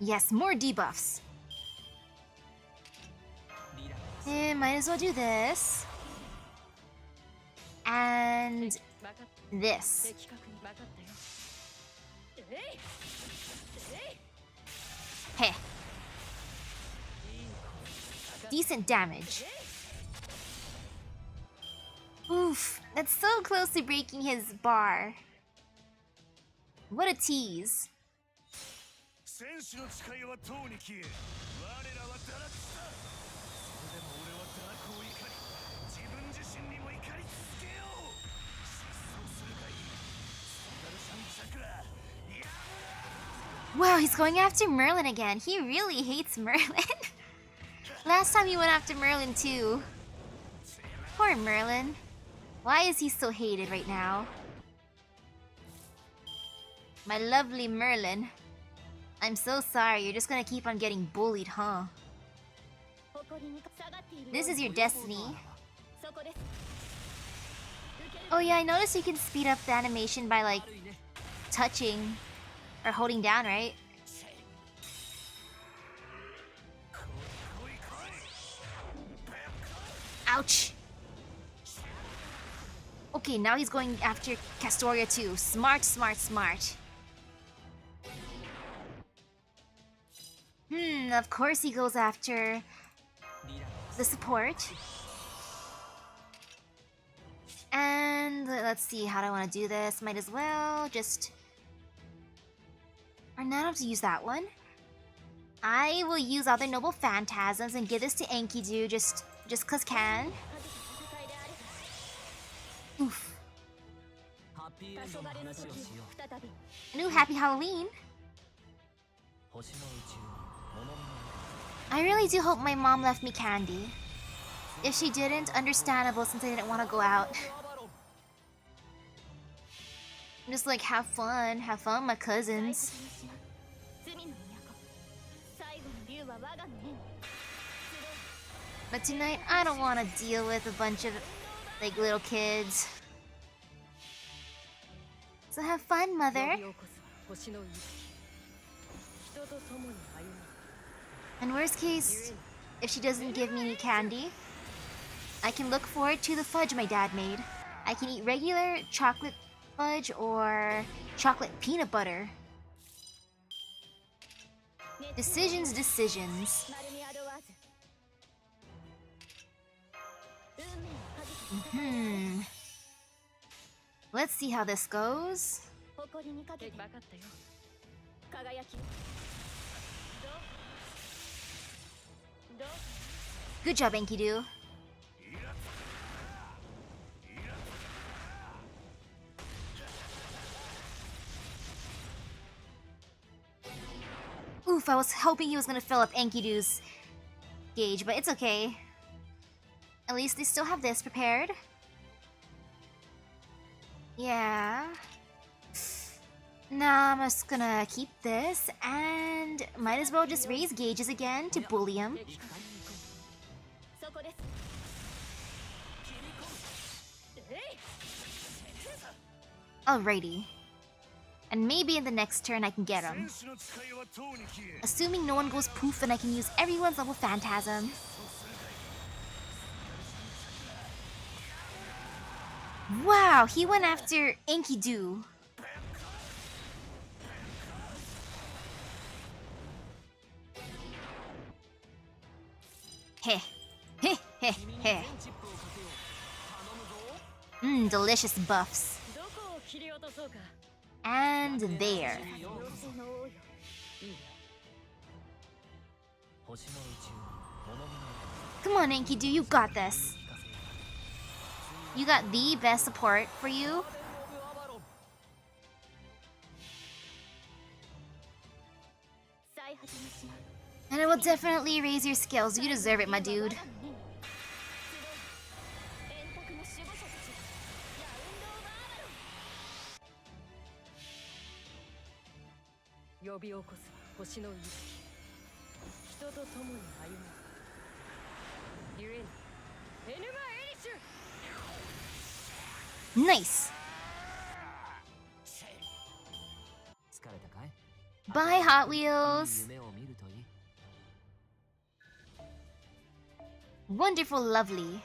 Yes, more debuffs. And might as well do this. And this. Heh. Decent damage. Oof, that's so close to breaking his bar. What a tease. Wow, he's going after Merlin again. He really hates Merlin. Last time he went after Merlin too. Poor Merlin. Why is he so hated right now? My lovely Merlin. I'm so sorry, you're just gonna keep on getting bullied, huh? This is your destiny. Oh yeah, I noticed you can speed up the animation by like touching or holding down, right? Ouch! Okay, now he's going after Castoria too. Smart, smart, smart. Of course he goes after the support. And let's see, how do I want to do this? Might as well just... Or not have to use that one. I will use other noble phantasms and give this to Enkidu just cause can. Oof. ハッピーエンドの話をしよう。再び New happy Halloween. 星の宇宙物見の I really do hope my mom left me candy. If she didn't, understandable since I didn't want to go out. I'm just like, have fun, with my cousins. 罪の都最後の竜は我がの縁 But tonight, I don't want to deal with a bunch of, like, little kids. So have fun, 呼 mother. び起こすは星の息吹人と共に歩む In worst case, if she doesn't give me any candy, I can look forward to the fudge my dad made. I can eat regular chocolate fudge or chocolate peanut butter. Decisions. 丸み惑わず運命を恥じ Hmm. Let's see how this goes. 誇りにかけて分かったよ輝きどう Good job, Enkidu. Oof, I was hoping he was gonna fill up Enkidu's gauge, but it's okay. At least they still have this prepared. Yeah. Nah, I'm just gonna keep this, and might as well just raise gauges again to bully him. そこですえい Alrighty. And maybe in the next turn I can get him. Assuming no one goes poof, then I can use everyone's level phantasm. Wow, he went after Enkidu. Heh. Heh heh heh. チップをかけよう。頼むぞ。 Delicious buffs. どこを切り落とそうか And there. 妖精の王よいいね 星の宇宙物見の Come on, Enkidu, you got this. 聞かせよう。 You got the best support for you. 再始めします And it will definitely raise your skills. You deserve it, my dude. 円卓の守護者たちラウンドオーバー呼び起こすは星の息吹人と共に歩むゆえにエヌマエリシュ Nice. 疲れたかい？ Bye, Hot いい Wheels. 夢を見るといい。 Wonderful, lovely.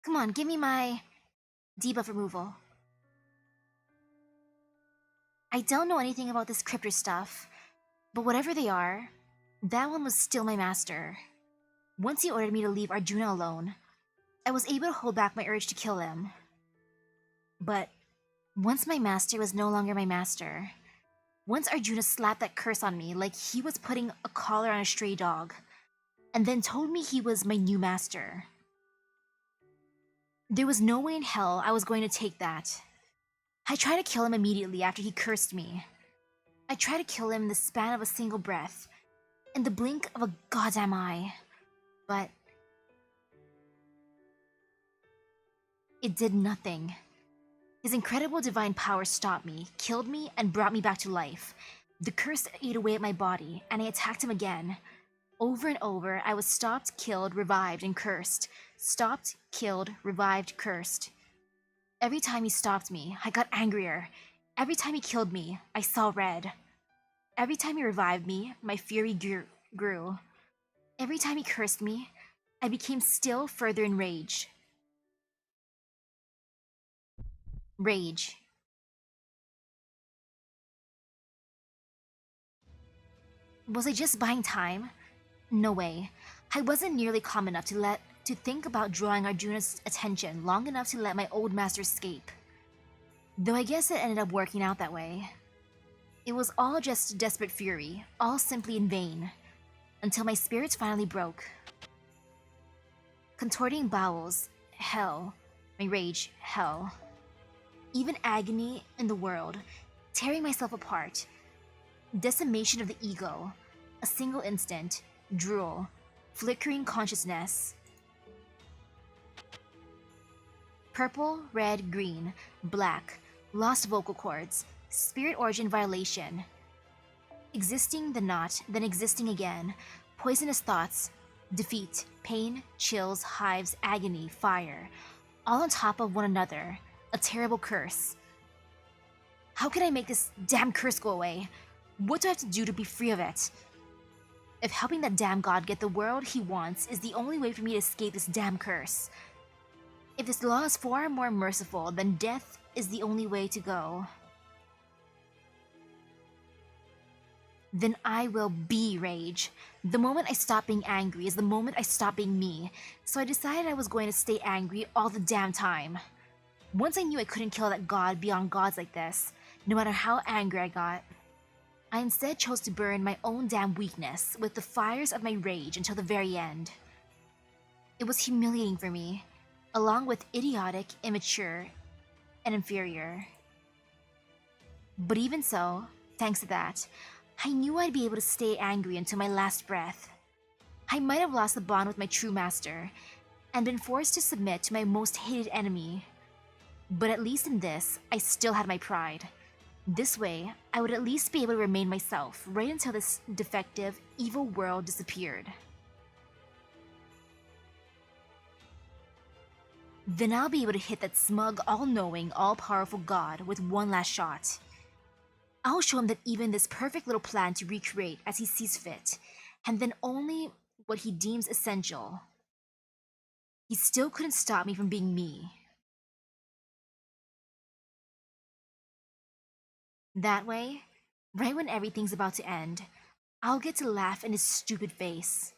Come on, give me my debuff removal. I don't know anything about this cryptor stuff, but whatever they are, that one was still my master. Once he ordered me to leave Arjuna alone, I was able to hold back my urge to kill him. But once my master was no longer my master, once Arjuna slapped that curse on me like he was putting a collar on a stray dog, and then told me he was my new master, there was no way in hell I was going to take that. I tried to kill him immediately after he cursed me. I tried to kill him in the span of a single breath, in the blink of a goddamn eye. But it did nothing. His incredible divine power stopped me, killed me, and brought me back to life. The curse ate away at my body, and I attacked him again. Over and over, I was stopped, killed, revived, and cursed. Stopped, killed, revived, cursed. Every time he stopped me, I got angrier. Every time he killed me, I saw red. Every time he revived me, my fury grew. Every time he cursed me, I became still further enraged. Rage. Was I just buying time? No way. I wasn't nearly calm enough to to think about drawing Arjuna's attention long enough to let my old master escape. Though I guess it ended up working out that way. It was all just desperate fury, all simply in vain, until my spirits finally broke. Contorting bowels, hell. My rage, hell. Even agony in the world, tearing myself apart. Decimation of the ego, a single instant, drool, flickering consciousness. Purple, red, green, black, lost vocal cords, spirit origin violation. Existing then not, then existing again, poisonous thoughts, defeat, pain, chills, hives, agony, fire, all on top of one another, a terrible curse. How can I make this damn curse go away? What do I have to do to be free of it? If helping that damn god get the world he wants is the only way for me to escape this damn curse, if this law is far more merciful, then death is the only way to go. Then I will be rage. The moment I stop being angry is the moment I stop being me, so I decided I was going to stay angry all the damn time. Once I knew I couldn't kill that god beyond gods like this, no matter how angry I got, I instead chose to burn my own damn weakness with the fires of my rage until the very end. It was humiliating for me, along with idiotic, immature, and inferior. But even so, thanks to that, I knew I'd be able to stay angry until my last breath. I might have lost the bond with my true master, and been forced to submit to my most hated enemy. But at least in this, I still had my pride. This way, I would at least be able to remain myself right until this defective, evil world disappeared. Then I'll be able to hit that smug, all-knowing, all-powerful god with one last shot. I'll show him that even this perfect little plan to recreate as he sees fit, and then only what he deems essential, he still couldn't stop me from being me. That way, right when everything's about to end, I'll get to laugh in his stupid face.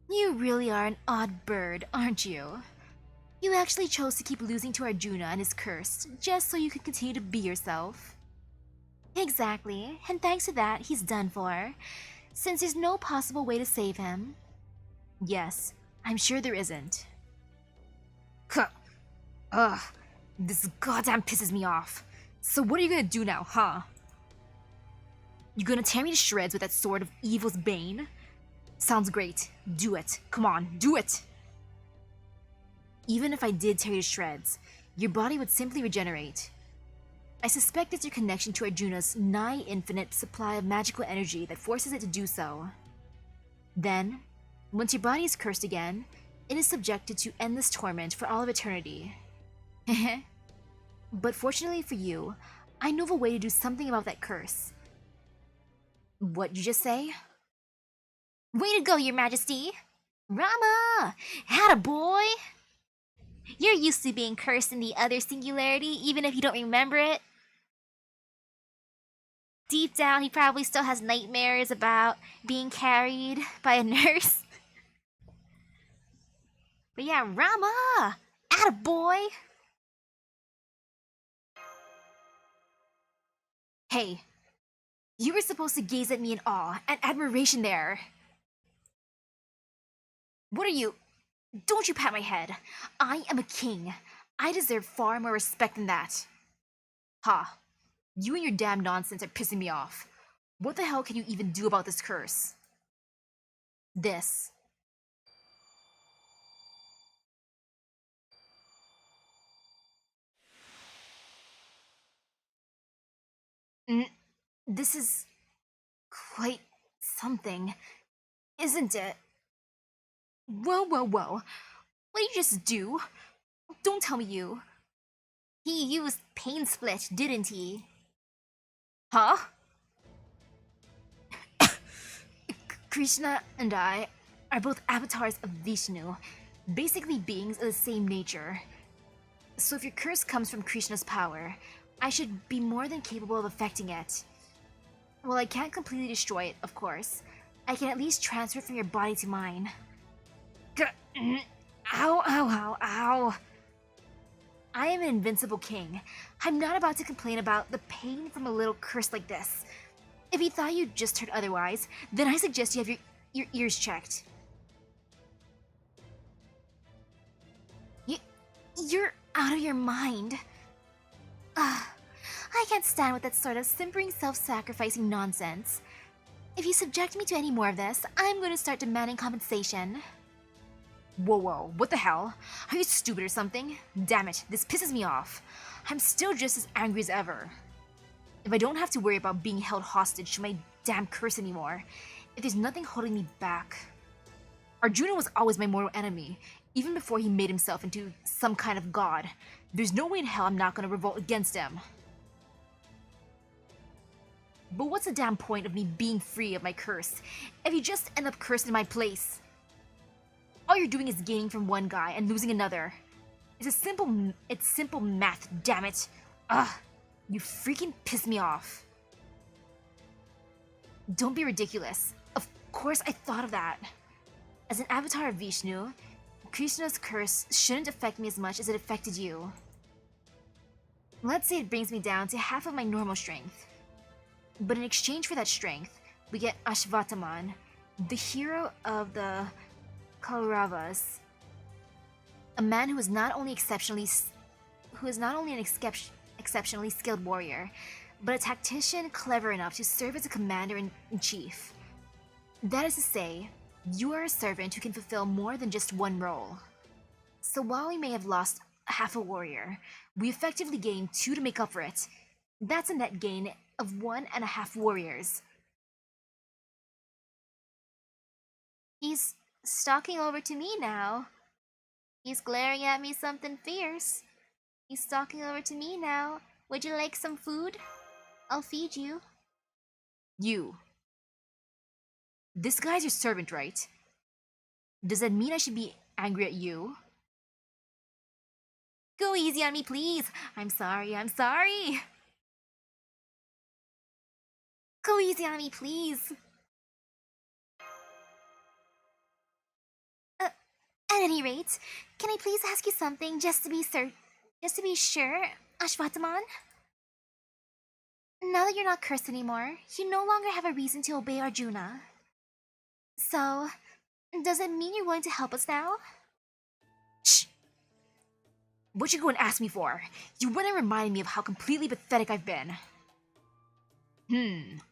You really are an odd bird, aren't you? You actually chose to keep losing to Arjuna and his curse just so you could continue to be yourself. Exactly, and thanks to that, he's done for, since there's no possible way to save him. Yes, I'm sure there isn't. Huh. Ugh, this goddamn pisses me off. So what are you gonna do now, huh? You gonna tear me to shreds with that sword of evil's bane? Sounds great. Do it. Come on, do it! Even if I did tear you to shreds, your body would simply regenerate. I suspect it's your connection to Arjuna's nigh-infinite supply of magical energy that forces it to do so. Then, once your body is cursed again, it is subjected to endless torment for all of eternity. But fortunately for you, I know of a way to do something about that curse. What'd you just say? Way to go, Your Majesty! Rama! Attaboy! You're used to being cursed in the other singularity, even if you don't remember it. Deep down, he probably still has nightmares about being carried by a nurse. But yeah, Rama! Attaboy! Hey, you were supposed to gaze at me in awe and admiration there. What are you? Don't you pat my head. I am a king. I deserve far more respect than that. Ha. You and your damn nonsense are pissing me off. What the hell can you even do about this curse? This. This is quite something, isn't it? Whoa, whoa, whoa. What did you just do? Don't tell me you. He used pain split, didn't he? Huh? Krishna and I are both avatars of Vishnu, basically beings of the same nature. So if your curse comes from Krishna's power, I should be more than capable of affecting it. Well, I can't completely destroy it, of course. I can at least transfer it from your body to mine. Ow, ow, ow, ow. I am an invincible king. I'm not about to complain about the pain from a little curse like this. If you thought you just heard otherwise, then I suggest you have your ears checked. You're out of your mind. I can't stand with that sort of simpering, self-sacrificing nonsense. If you subject me to any more of this, I'm going to start demanding compensation. Whoa, what the hell? Are you stupid or something? Damn it, this pisses me off. I'm still just as angry as ever. If I don't have to worry about being held hostage to my damn curse anymore, if there's nothing holding me back. Arjuna was always my mortal enemy, even before he made himself into some kind of god. There's no way in hell I'm not gonna revolt against him. But what's the damn point of me being free of my curse if you just end up cursed in my place? All you're doing is gaining from one guy and losing another. It's simple math, damn it. Ugh, you freaking piss me off. Don't be ridiculous. Of course I thought of that. As an avatar of Vishnu, Krishna's curse shouldn't affect me as much as it affected you. Let's say it brings me down to half of my normal strength. But in exchange for that strength, we get Ashwatthama, the hero of the Kauravas. A man who is not only an exceptionally skilled warrior, but a tactician clever enough to serve as a commander-in-chief. That is to say, you are a servant who can fulfill more than just one role. So while we may have lost half a warrior, we effectively gained 2 to make up for it. That's a net gain of 1.5 warriors. He's stalking over to me now. He's glaring at me something fierce. He's stalking over to me now. Would you like some food? I'll feed you. You. This guy's your servant, right? Does that mean I should be angry at you? Go easy on me, please. I'm sorry. Go easy on me, please. At any rate, can I please ask you something just to be sure, Ashwatthama? Now that you're not cursed anymore, you no longer have a reason to obey Arjuna. So, does it mean you're going to help us now? Shh! What'd you go and ask me for? You went and reminded me of how completely pathetic I've been.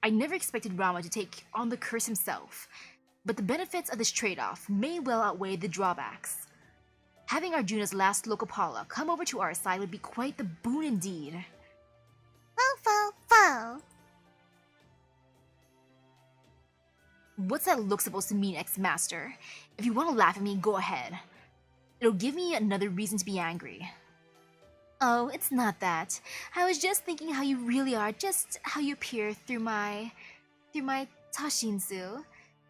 I never expected Rama to take on the curse himself, but the benefits of this trade-off may well outweigh the drawbacks. Having Arjuna's last Lokapala come over to our side would be quite the boon indeed. Fo. What's that look supposed to mean, ex-master? If you want to laugh at me, go ahead. It'll give me another reason to be angry. Oh, it's not that. I was just thinking how you really are, just how you appear through my tashinsu.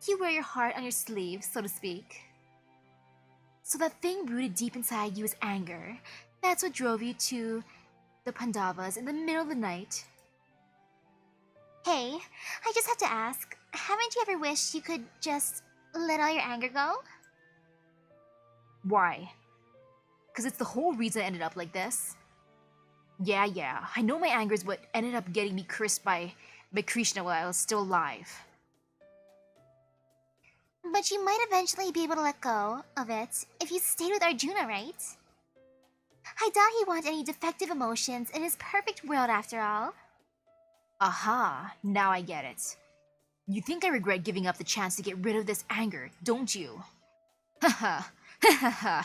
You wear your heart on your sleeve, so to speak. So that thing rooted deep inside you is anger. That's what drove you to the Pandavas in the middle of the night. Hey, I just have to ask, haven't you ever wished you could just let all your anger go? Why? Because it's the whole reason I ended up like this. Yeah, I know my anger is what ended up getting me cursed by Krishna while I was still alive. But you might eventually be able to let go of it if you stayed with Arjuna, right? I doubt he wants any defective emotions in his perfect world after all. Aha, now I get it. You think I regret giving up the chance to get rid of this anger, don't you? Haha,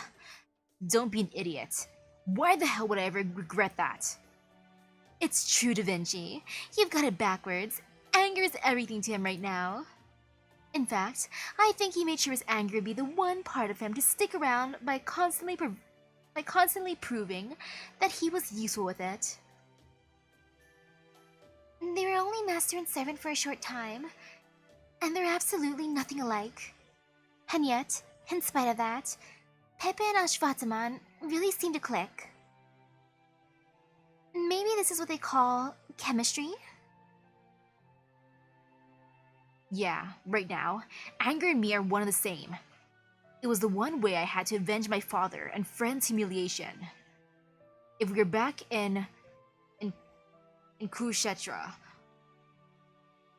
Don't be an idiot. Why the hell would I ever regret that? It's true, Da Vinci. You've got it backwards. Anger is everything to him right now. In fact, I think he made sure his anger would be the one part of him to stick around by constantly proving that he was useful with it. They were only master and servant for a short time, and they're absolutely nothing alike. And yet, in spite of that, Pepe and Ashwatthama really seem to click. Maybe this is what they call chemistry? Yeah, right now, anger and me are one and the same. It was the one way I had to avenge my father and friend's humiliation. If we were back in Kurukshetra,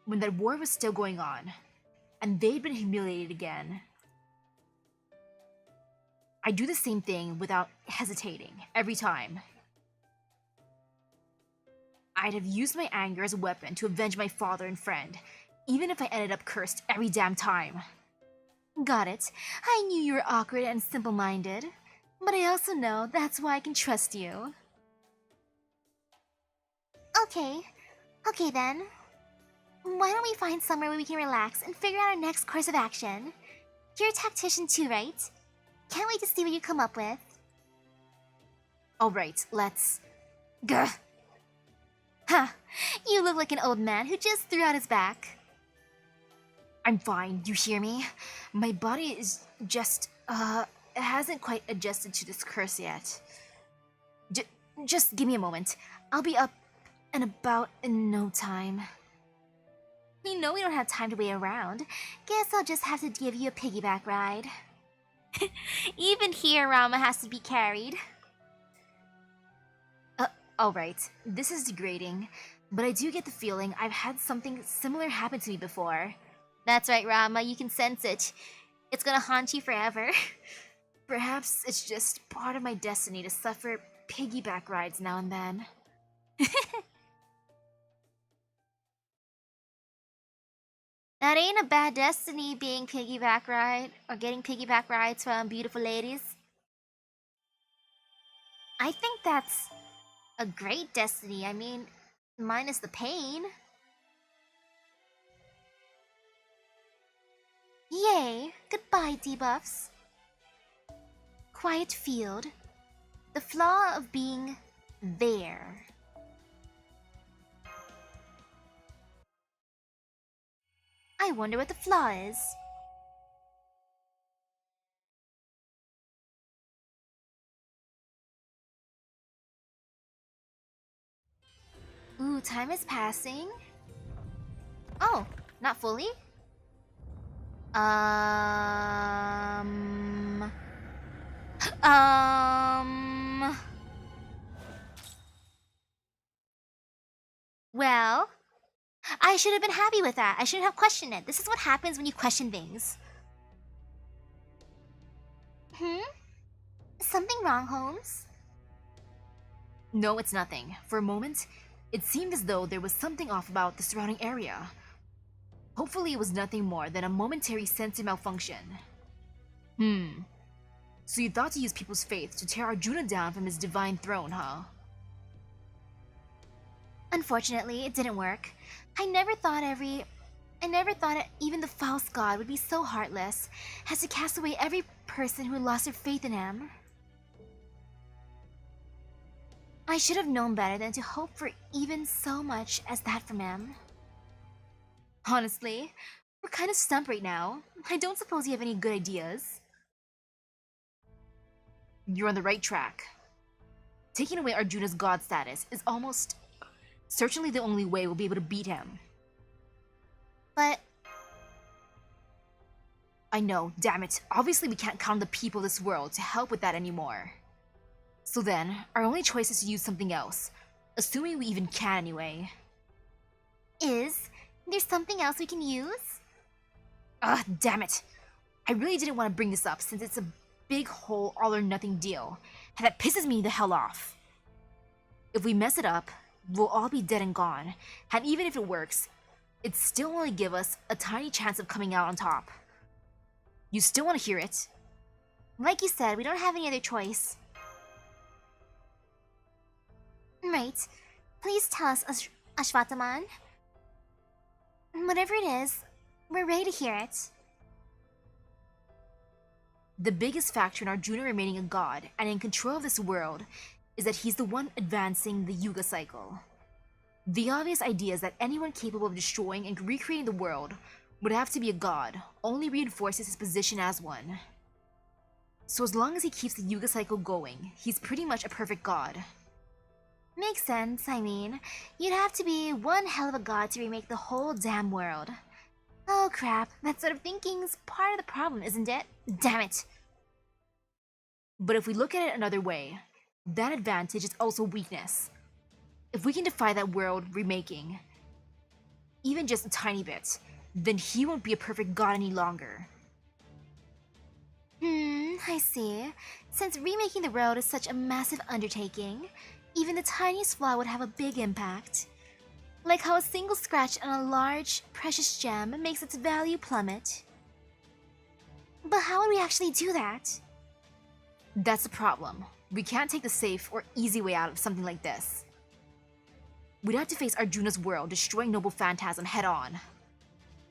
when that war was still going on, and they'd been humiliated again, I'd do the same thing without hesitating, every time. I'd have used my anger as a weapon to avenge my father and friend, even if I ended up cursed every damn time. Got it. I knew you were awkward and simple-minded, but I also know that's why I can trust you. Okay then. Why don't we find somewhere where we can relax and figure out our next course of action? You're a tactician too, right? Can't wait to see what you come up with. Alright, let's... Gah! Ha! You look like an old man who just threw out his back. I'm fine, you hear me? My body is just, it hasn't quite adjusted to this curse yet. Just give me a moment. I'll be up and about in no time. You know we don't have time to wait around. Guess I'll just have to give you a piggyback ride. Even here, Rama has to be carried. Alright, this is degrading, but I do get the feeling I've had something similar happen to me before. That's right, Rama, you can sense it. It's gonna haunt you forever. Perhaps it's just part of my destiny to suffer piggyback rides now and then. That ain't a bad destiny, being piggyback ride, or getting piggyback rides from beautiful ladies. I think that's a great destiny. I mean, minus the pain. Yay! Goodbye, debuffs. Quiet field. The flaw of being there. I wonder what the flaw is. Ooh, time is passing. Oh, not fully? Um... Well, I should have been happy with that. I shouldn't have questioned it. This is what happens when you question things. Something wrong, Holmes? No, it's nothing. For a moment, it seemed as though there was something off about the surrounding area. Hopefully it was nothing more than a momentary sensor malfunction. So you thought to use people's faith to tear Arjuna down from his divine throne, huh? Unfortunately, it didn't work. I never thought even the false god would be so heartless as to cast away every person who lost their faith in him. I should have known better than to hope for even so much as that from him. Honestly, we're kind of stumped right now. I don't suppose you have any good ideas. You're on the right track. Taking away Arjuna's god status is almost certainly the only way we'll be able to beat him. But I know, damn it. Obviously we can't count on the people of this world to help with that anymore. So then, our only choice is to use something else. Assuming we even can anyway. is there something else we can use? Ugh, damn it. I really didn't want to bring this up since it's a big whole all or nothing deal. And that pisses me the hell off. If we mess it up, we'll all be dead and gone. And even if it works, it'd still only give us a tiny chance of coming out on top. You still want to hear it? Like you said, we don't have any other choice. Right. Please tell us, Ashwatthama. Whatever it is, we're ready to hear it. The biggest factor in Arjuna remaining a god and in control of this world is that he's the one advancing the Yuga cycle. The obvious idea is that anyone capable of destroying and recreating the world would have to be a god, only reinforces his position as one. So as long as he keeps the Yuga cycle going, he's pretty much a perfect god. Makes sense, I mean. You'd have to be one hell of a god to remake the whole damn world. Oh crap, that sort of thinking's part of the problem, isn't it? Damn it! But if we look at it another way, that advantage is also weakness. If we can defy that world remaking, even just a tiny bit, then he won't be a perfect god any longer. I see. Since remaking the world is such a massive undertaking, even the tiniest flaw would have a big impact. Like how a single scratch on a large, precious gem makes its value plummet. But how would we actually do that? That's the problem. We can't take the safe or easy way out of something like this. We'd have to face Arjuna's world destroying Noble Phantasm head-on,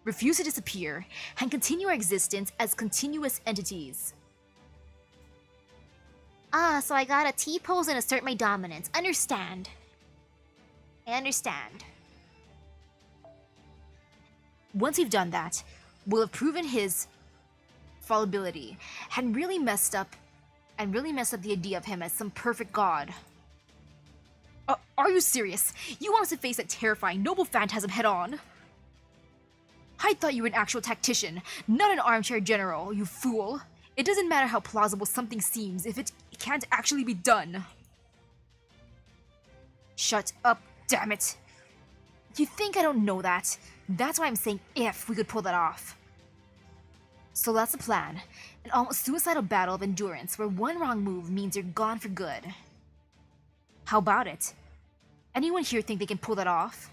refuse to disappear, and continue our existence as continuous entities. Ah, so I gotta T-pose and assert my dominance. Understand. I understand. Once we've done that, we'll have proven his fallibility and really messed up the idea of him as some perfect god. Are you serious? You want us to face that terrifying Noble Phantasm head-on? I thought you were an actual tactician, not an armchair general, you fool. It doesn't matter how plausible something seems if it can't actually be done. Shut up, damn it. You think I don't know that? That's why I'm saying if we could pull that off. So that's the plan. An almost suicidal battle of endurance where one wrong move means you're gone for good. How about it? Anyone here think they can pull that off?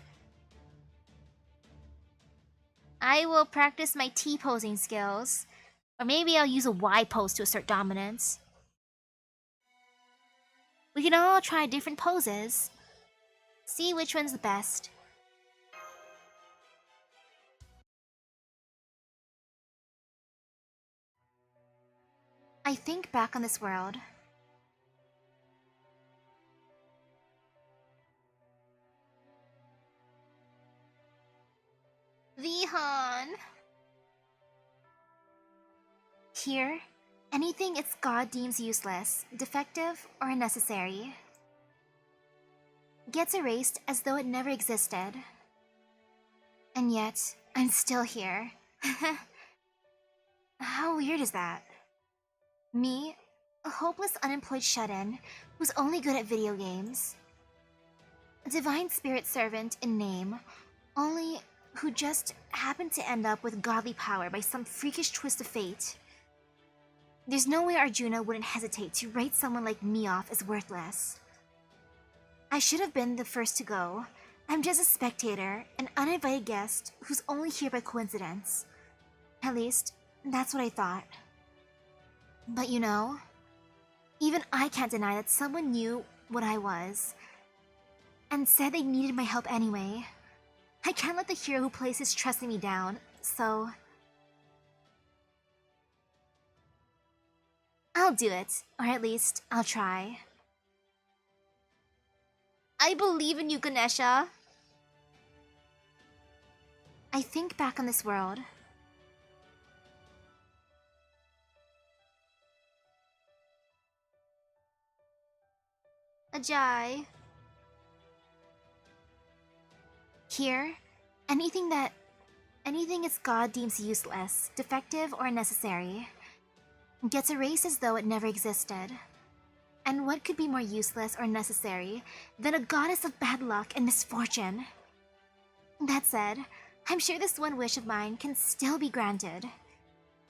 I will practice my T-posing skills. Or maybe I'll use a Y pose to assert dominance. We can all try different poses. See which one's the best. I think back on this world. Vihan. Here, anything its god deems useless, defective, or unnecessary gets erased as though it never existed. And yet, I'm still here. How weird is that? Me, a hopeless unemployed shut-in who's only good at video games. A divine spirit servant in name, only who just happened to end up with godly power by some freakish twist of fate. There's no way Arjuna wouldn't hesitate to write someone like me off as worthless. I should have been the first to go. I'm just a spectator, an uninvited guest who's only here by coincidence. At least, that's what I thought. But you know, even I can't deny that someone knew what I was and said they needed my help anyway. I can't let the hero who places his trust in me down, so I'll do it, or at least I'll try. I believe in you, Ganesha. I think back on this world. Ajay. Here, anything its god deems useless, defective, or unnecessary gets erased as though it never existed. And what could be more useless or necessary than a goddess of bad luck and misfortune? That said, I'm sure this one wish of mine can still be granted.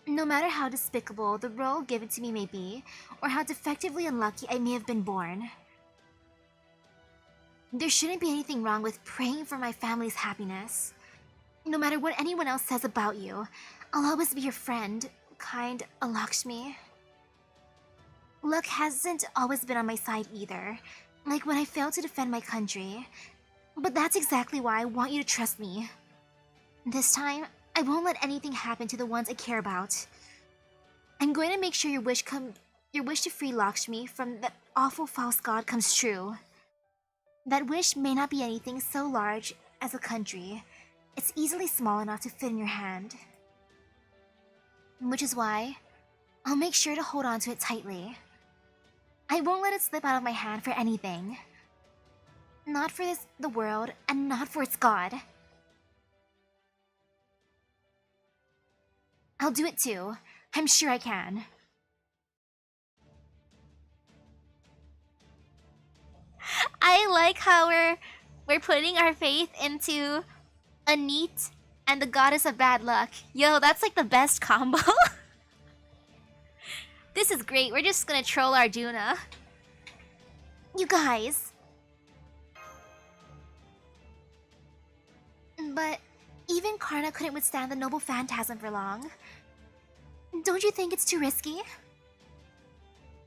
No matter how despicable the role given to me may be, or how defectively unlucky I may have been born. There shouldn't be anything wrong with praying for my family's happiness. No matter what anyone else says about you, I'll always be your friend, kind Lakshmi. Luck hasn't always been on my side either, like when I failed to defend my country. But that's exactly why I want you to trust me. This time, I won't let anything happen to the ones I care about. I'm going to make sure your wish to free Lakshmi from that awful false god comes true. That wish may not be anything so large as a country. It's easily small enough to fit in your hand. Which is why I'll make sure to hold on to it tightly. I won't let it slip out of my hand for anything. Not for the world, and not for its god. I'll do it too. I'm sure I can. I like how we're putting our faith into a neat and the goddess of bad luck. Yo, that's like the best combo. This is great. We're just gonna troll Arjuna. You guys. But even Karna couldn't withstand the noble phantasm for long. Don't you think it's too risky?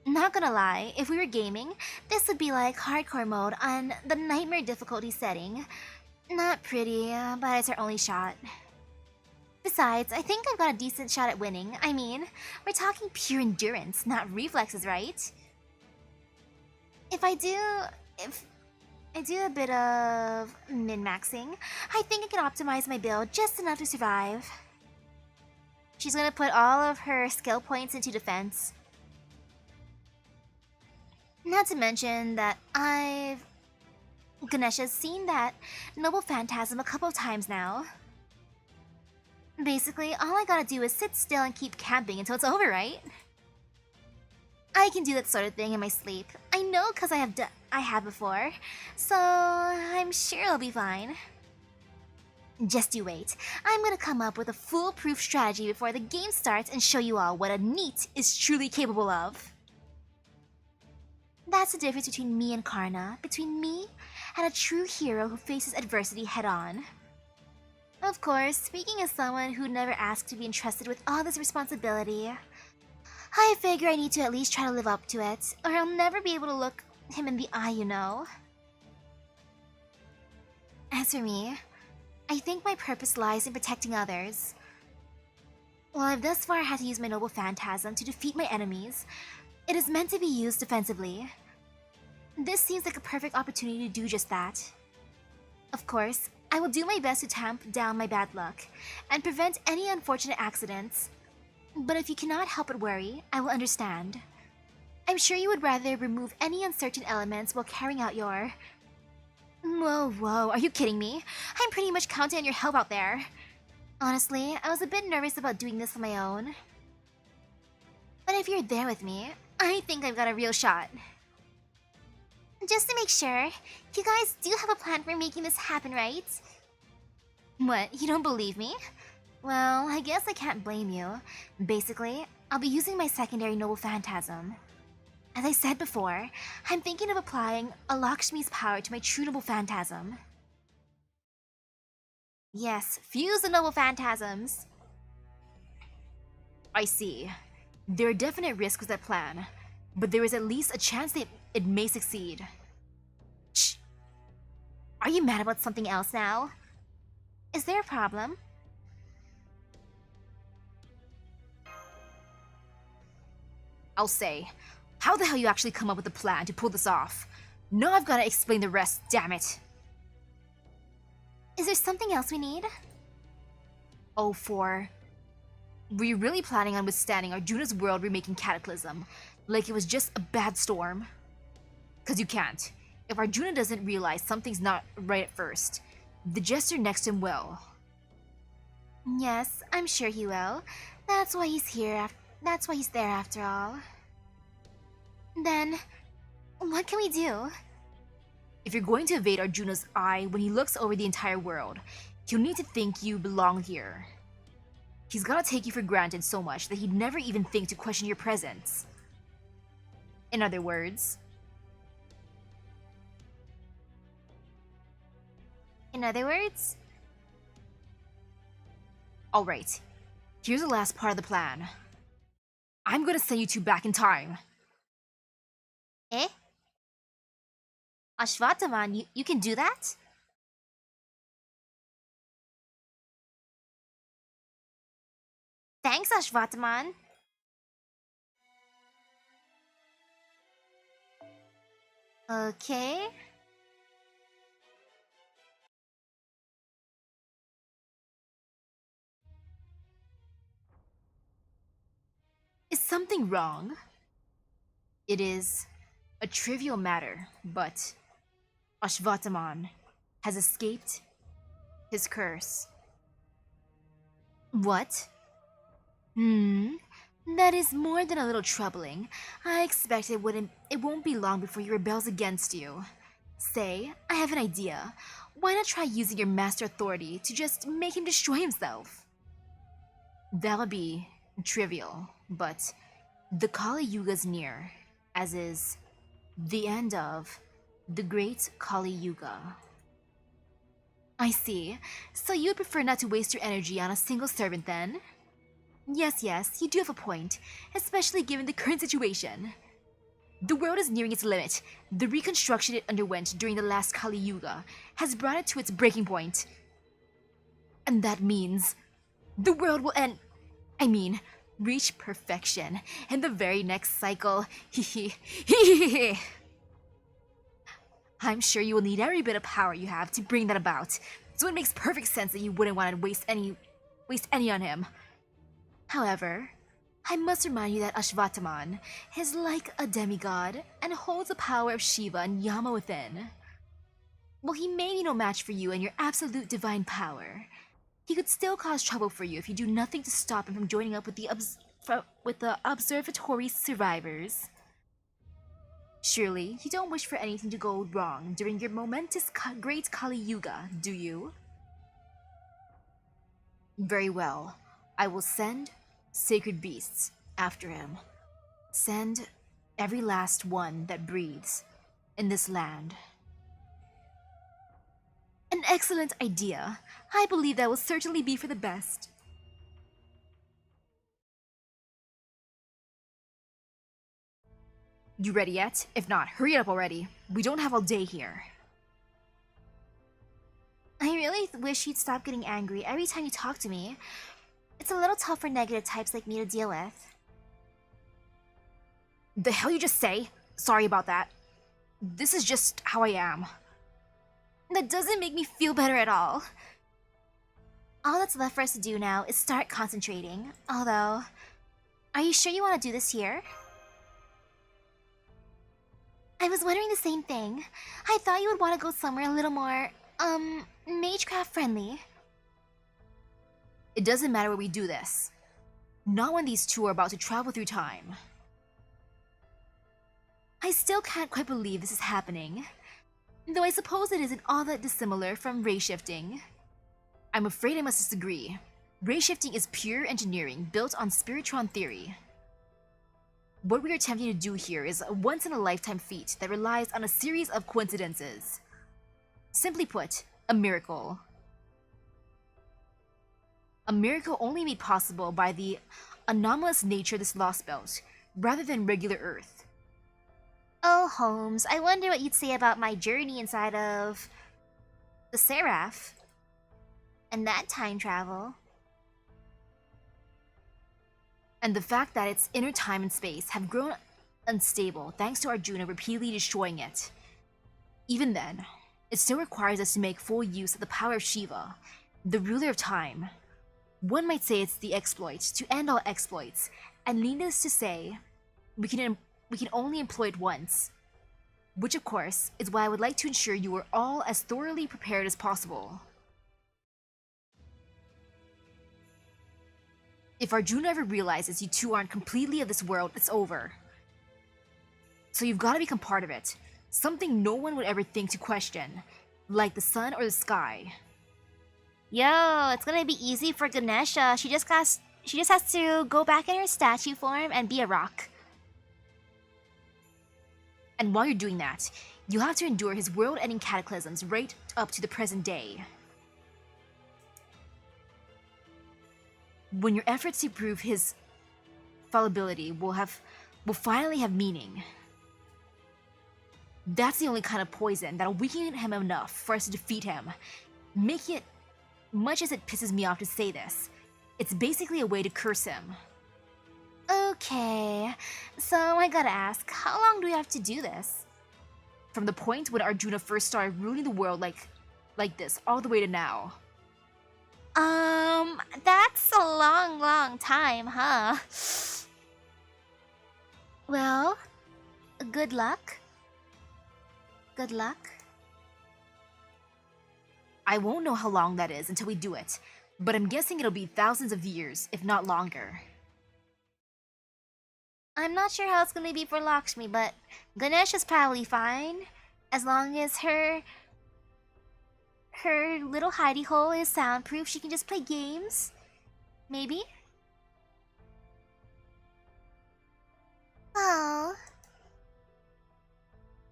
Not gonna lie, if we were gaming, this would be like hardcore mode on the nightmare difficulty setting. Not pretty, but it's our only shot. Besides, I think I've got a decent shot at winning. I mean, we're talking pure endurance, not reflexes, right? If I do a bit of min-maxing, I think I can optimize my build just enough to survive. She's gonna put all of her skill points into defense. Not to mention that Ganesha's seen that noble phantasm a couple of times now. Basically, all I gotta do is sit still and keep camping until it's over, right? I can do that sort of thing in my sleep. I know because I have before, so I'm sure it'll be fine. Just you wait. I'm gonna come up with a foolproof strategy before the game starts and show you all what a NEET is truly capable of. That's the difference between me and Karna, between me and a true hero who faces adversity head-on. Of course, speaking as someone who never asked to be entrusted with all this responsibility, I figure I need to at least try to live up to it, or I'll never be able to look him in the eye, you know. As for me, I think my purpose lies in protecting others. While I've thus far had to use my noble phantasm to defeat my enemies, it is meant to be used defensively. This seems like a perfect opportunity to do just that. Of course, I will do my best to tamp down my bad luck and prevent any unfortunate accidents. But if you cannot help but worry, I will understand. I'm sure you would rather remove any uncertain elements while carrying out your... Whoa, are you kidding me? I'm pretty much counting on your help out there. Honestly, I was a bit nervous about doing this on my own. But if you're there with me, I think I've got a real shot. Just to make sure, you guys do have a plan for making this happen, right? What, you don't believe me? Well, I guess I can't blame you. Basically, I'll be using my secondary noble phantasm. As I said before, I'm thinking of applying a Lakshmi's power to my true noble phantasm. Yes, fuse the noble phantasms. I see. There are definite risks with that plan, but there is at least a chance that it may succeed. Shh. Are you mad about something else now? Is there a problem? I'll say. How the hell you actually come up with a plan to pull this off? Now I've gotta explain the rest, damn it! Is there something else we need? Oh, were you really planning on withstanding Arjuna's world remaking cataclysm, like it was just a bad storm? Cause you can't. If Arjuna doesn't realize something's not right at first, the jester next to him will. Yes, I'm sure he will. That's why he's here. That's why he's there after all. Then, what can we do? If you're going to evade Arjuna's eye when he looks over the entire world, he'll need to think you belong here. He's gotta take you for granted so much that he'd never even think to question your presence. In other words... Alright, here's the last part of the plan. I'm gonna send you two back in time. Eh? Ashwatthama, you can do that? Thanks, Ashwatthama. Okay. Is something wrong? It is a trivial matter, but Ashwatthama has escaped his curse. What? That is more than a little troubling. I expect it won't be long before he rebels against you. Say, I have an idea. Why not try using your master authority to just make him destroy himself? That would be trivial, but the Kali Yuga's near, as is the end of the Great Kali Yuga. I see. So you'd prefer not to waste your energy on a single servant then? Yes, you do have a point, especially given the current situation. The world is nearing its limit. The reconstruction it underwent during the last Kali Yuga has brought it to its breaking point. And that means the world will end. Reach perfection in the very next cycle. I'm sure you will need every bit of power you have to bring that about, so it makes perfect sense that you wouldn't want to waste any on him. However, I must remind you that Ashwatthama is like a demigod and holds the power of Shiva and Yama within. While he may be no match for you and your absolute divine power, he could still cause trouble for you if you do nothing to stop him from joining up with the observatory survivors. Surely, you don't wish for anything to go wrong during your momentous Great Kali Yuga, do you? Very well. I will send sacred beasts after him. Send every last one that breathes in this land. An excellent idea. I believe that will certainly be for the best. You ready yet? If not, hurry up already. We don't have all day here. I really wish you'd stop getting angry every time you talk to me. It's a little tough for negative types like me to deal with. The hell you just say? Sorry about that. This is just how I am. That doesn't make me feel better at all. All that's left for us to do now is start concentrating. Although, are you sure you want to do this here? I was wondering the same thing. I thought you would want to go somewhere a little more, magecraft friendly. It doesn't matter where we do this. Not when these two are about to travel through time. I still can't quite believe this is happening. Though I suppose it isn't all that dissimilar from ray shifting. I'm afraid I must disagree. Ray shifting is pure engineering built on spiritron theory. What we are attempting to do here is a once-in-a-lifetime feat that relies on a series of coincidences. Simply put, a miracle. A miracle only made possible by the anomalous nature of this lost belt, rather than regular Earth. Oh, Holmes, I wonder what you'd say about my journey inside of the Seraph. And that time travel. And the fact that its inner time and space have grown unstable thanks to Arjuna repeatedly destroying it. Even then, it still requires us to make full use of the power of Shiva, the ruler of time. One might say it's the exploit to end all exploits, and needless to say, we can only employ it once. Which of course, is why I would like to ensure you are all as thoroughly prepared as possible. If Arjuna ever realizes you two aren't completely of this world, it's over. So you've got to become part of it. Something no one would ever think to question, like the sun or the sky. Yo, it's gonna be easy for Ganesha. She just has to go back in her statue form and be a rock. And while you're doing that, you'll have to endure his world-ending cataclysms right up to the present day. When your efforts to prove his fallibility will finally have meaning. That's the only kind of poison that'll weaken him enough for us to defeat him. Make it, much as it pisses me off to say this, it's basically a way to curse him. Okay, so I gotta ask, how long do we have to do this? From the point when Arjuna first started ruling the world like this, all the way to now. That's a long time, huh? Well, good luck. Good luck. I won't know how long that is until we do it, but I'm guessing it'll be thousands of years, if not longer. I'm not sure how it's gonna be for Lakshmi, but Ganesh is probably fine. As long as her little hidey hole is soundproof, she can just play games. Maybe? Oh.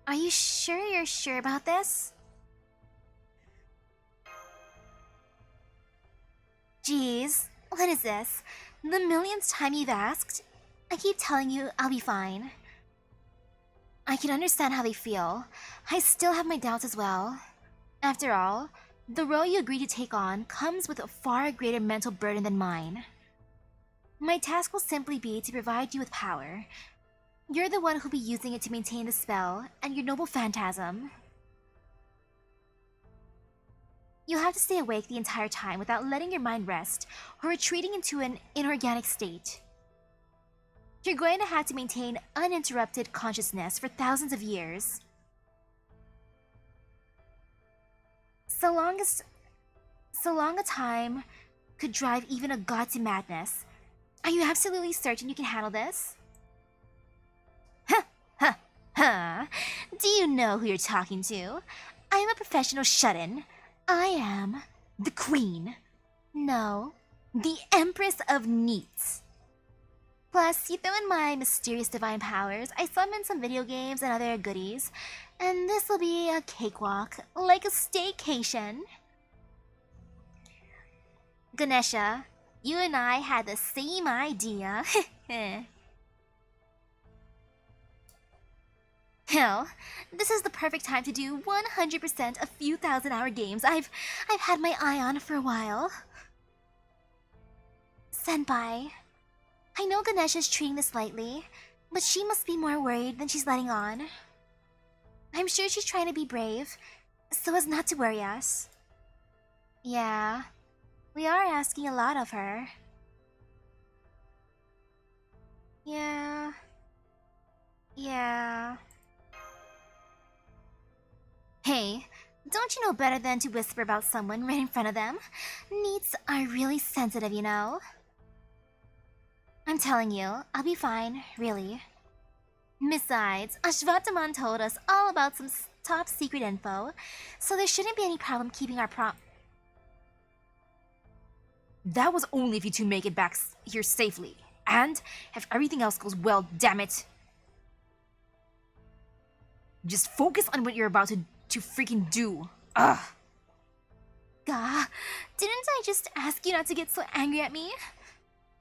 Are you sure you're sure about this? Jeez, what is this? The millionth time you've asked? I keep telling you I'll be fine. I can understand how they feel. I still have my doubts as well. After all, the role you agreed to take on comes with a far greater mental burden than mine. My task will simply be to provide you with power. You're the one who'll be using it to maintain the spell and your noble phantasm. You'll have to stay awake the entire time without letting your mind rest or retreating into an inorganic state. You're going to have to maintain uninterrupted consciousness for thousands of years. So long a time could drive even a god to madness. Are you absolutely certain you can handle this? Huh. Do you know who you're talking to? I am a professional shut-in. I am the Queen. No, the Empress of Neats. Plus, you throw in my mysterious divine powers, I summon some video games and other goodies, and this will be a cakewalk, like a staycation. Ganesha, you and I had the same idea. Hell, this is the perfect time to do 100% a few thousand-hour games I've had my eye on for a while. Senpai, I know Ganesha's treating this lightly, but she must be more worried than she's letting on. I'm sure she's trying to be brave, so as not to worry us. Yeah, we are asking a lot of her. Yeah. Hey, don't you know better than to whisper about someone right in front of them? Neats are really sensitive, you know. I'm telling you, I'll be fine, really. Besides, Ashwatthama told us all about some top secret info, so there shouldn't be any problem keeping our That was only if you two make it back here safely. And if everything else goes well, damn it. Just focus on what you're about to freaking do. Ugh. Gah, didn't I just ask you not to get so angry at me?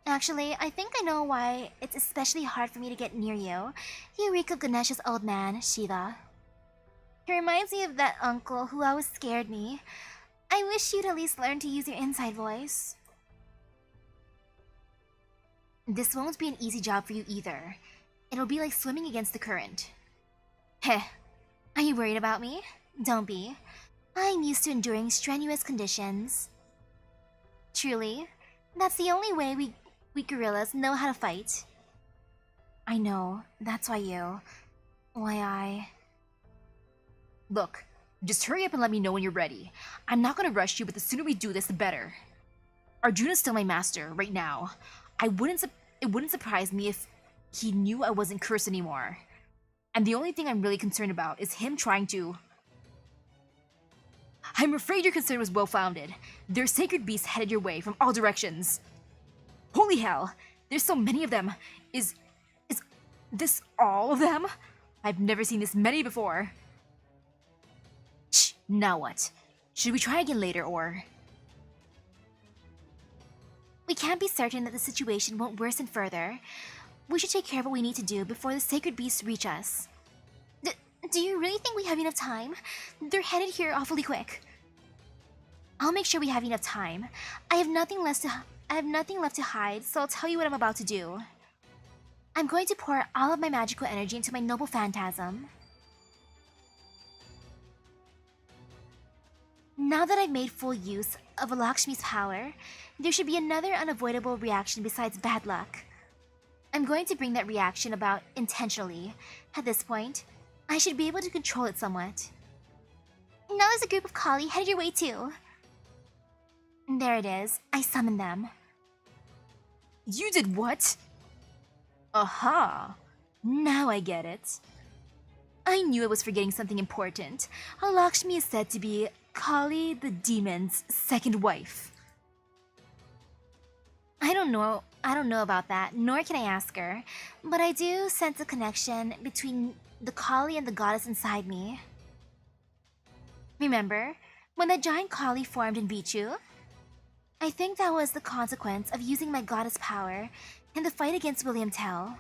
Actually, I think I know why it's especially hard for me to get near you. You reek of Ganesha's old man, Shiva. He reminds me of that uncle who always scared me. I wish you'd at least learn to use your inside voice. This won't be an easy job for you either. It'll be like swimming against the current. Heh. Are you worried about me? Don't be. I'm used to enduring strenuous conditions. Truly, that's the only way we gorillas know how to fight. I know. That's why I... Look, just hurry up and let me know when you're ready. I'm not gonna rush you, but the sooner we do this, the better. Arjuna's still my master, right now. It wouldn't surprise me if he knew I wasn't cursed anymore. And the only thing I'm really concerned about is him trying to... I'm afraid your concern was well-founded. There's sacred beasts headed your way from all directions. Holy hell! There's so many of them. Is this all of them? I've never seen this many before. Shh, now what? Should we try again later, or... We can't be certain that the situation won't worsen further. We should take care of what we need to do before the sacred beasts reach us. Do you really think we have enough time? They're headed here awfully quick. I'll make sure we have enough time. I have nothing left to hide, so I'll tell you what I'm about to do. I'm going to pour all of my magical energy into my noble phantasm. Now that I've made full use of Lakshmi's power, there should be another unavoidable reaction besides bad luck. I'm going to bring that reaction about intentionally. At this point, I should be able to control it somewhat. Now there's a group of Kali headed your way too. There it is. I summoned them. You did what? Aha! Now I get it. I knew I was forgetting something important. Lakshmi is said to be Kali the demon's second wife. I don't know about that, nor can I ask her. But I do sense a connection between the Kali and the goddess inside me. Remember, when the giant Kali formed in Bichu? I think that was the consequence of using my goddess power in the fight against William Tell.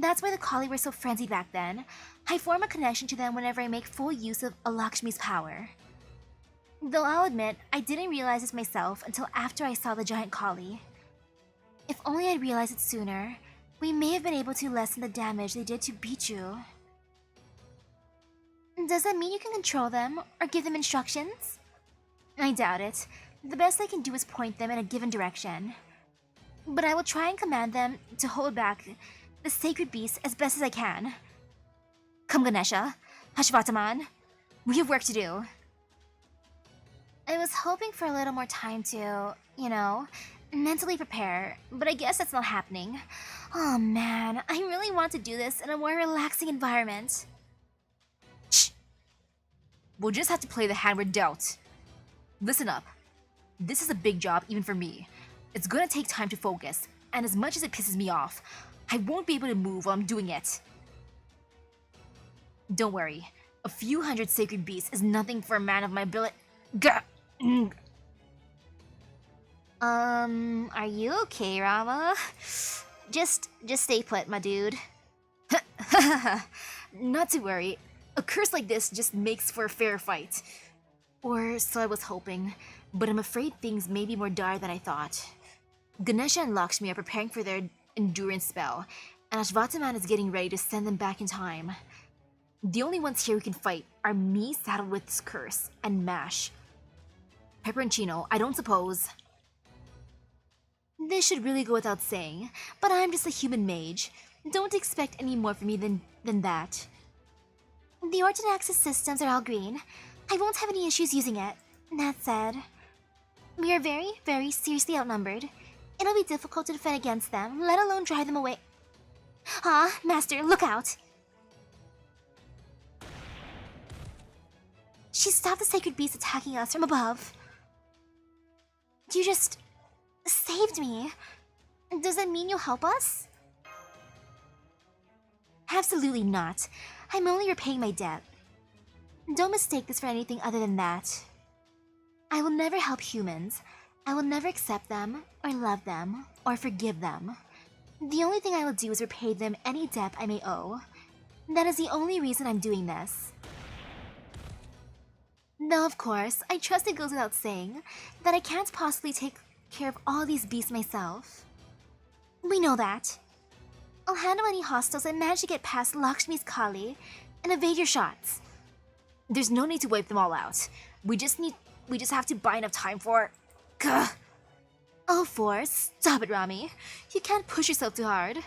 That's why the Kali were so frenzied back then. I form a connection to them whenever I make full use of Lakshmi's power. Though I'll admit, I didn't realize this myself until after I saw the giant Kali. If only I'd realized it sooner, we may have been able to lessen the damage they did to Bichu. Does that mean you can control them or give them instructions? I doubt it. The best I can do is point them in a given direction. But I will try and command them to hold back the sacred beast as best as I can. Come, Ganesha, Ashwatthama, we have work to do. I was hoping for a little more time to, mentally prepare, but I guess that's not happening. Oh man, I really want to do this in a more relaxing environment. Shh! We'll just have to play the hand we're dealt. Listen up. This is a big job even for me. It's gonna take time to focus, and as much as it pisses me off, I won't be able to move while I'm doing it. Don't worry. A few hundred sacred beasts is nothing for a man of my ability. Are you okay, Rama? Just stay put, my dude. Not to worry. A curse like this just makes for a fair fight. Or so I was hoping, but I'm afraid things may be more dire than I thought. Ganesha and Lakshmi are preparing for their endurance spell, and Ashwatthama is getting ready to send them back in time. The only ones here who can fight are me saddled with this curse, and Mash. Pepperoncino, I don't suppose. This should really go without saying, but I'm just a human mage. Don't expect any more from me than that. The Ortonax's systems are all green. I won't have any issues using it. That said, we are very, very seriously outnumbered. It'll be difficult to defend against them, let alone drive them away. Ah, Master, look out! She stopped the sacred beast attacking us from above. You just saved me. Does that mean you'll help us? Absolutely not. I'm only repaying my debt. Don't mistake this for anything other than that. I will never help humans. I will never accept them, or love them, or forgive them. The only thing I will do is repay them any debt I may owe. That is the only reason I'm doing this. Though, of course, I trust it goes without saying that I can't possibly take care of all these beasts myself. We know that. I'll handle any hostiles that manage to get past Lakshmi's Kali and evade your shots. There's no need to wipe them all out. We just have to buy enough time for... Gah! Oh, Force, stop it, Rami. You can't push yourself too hard.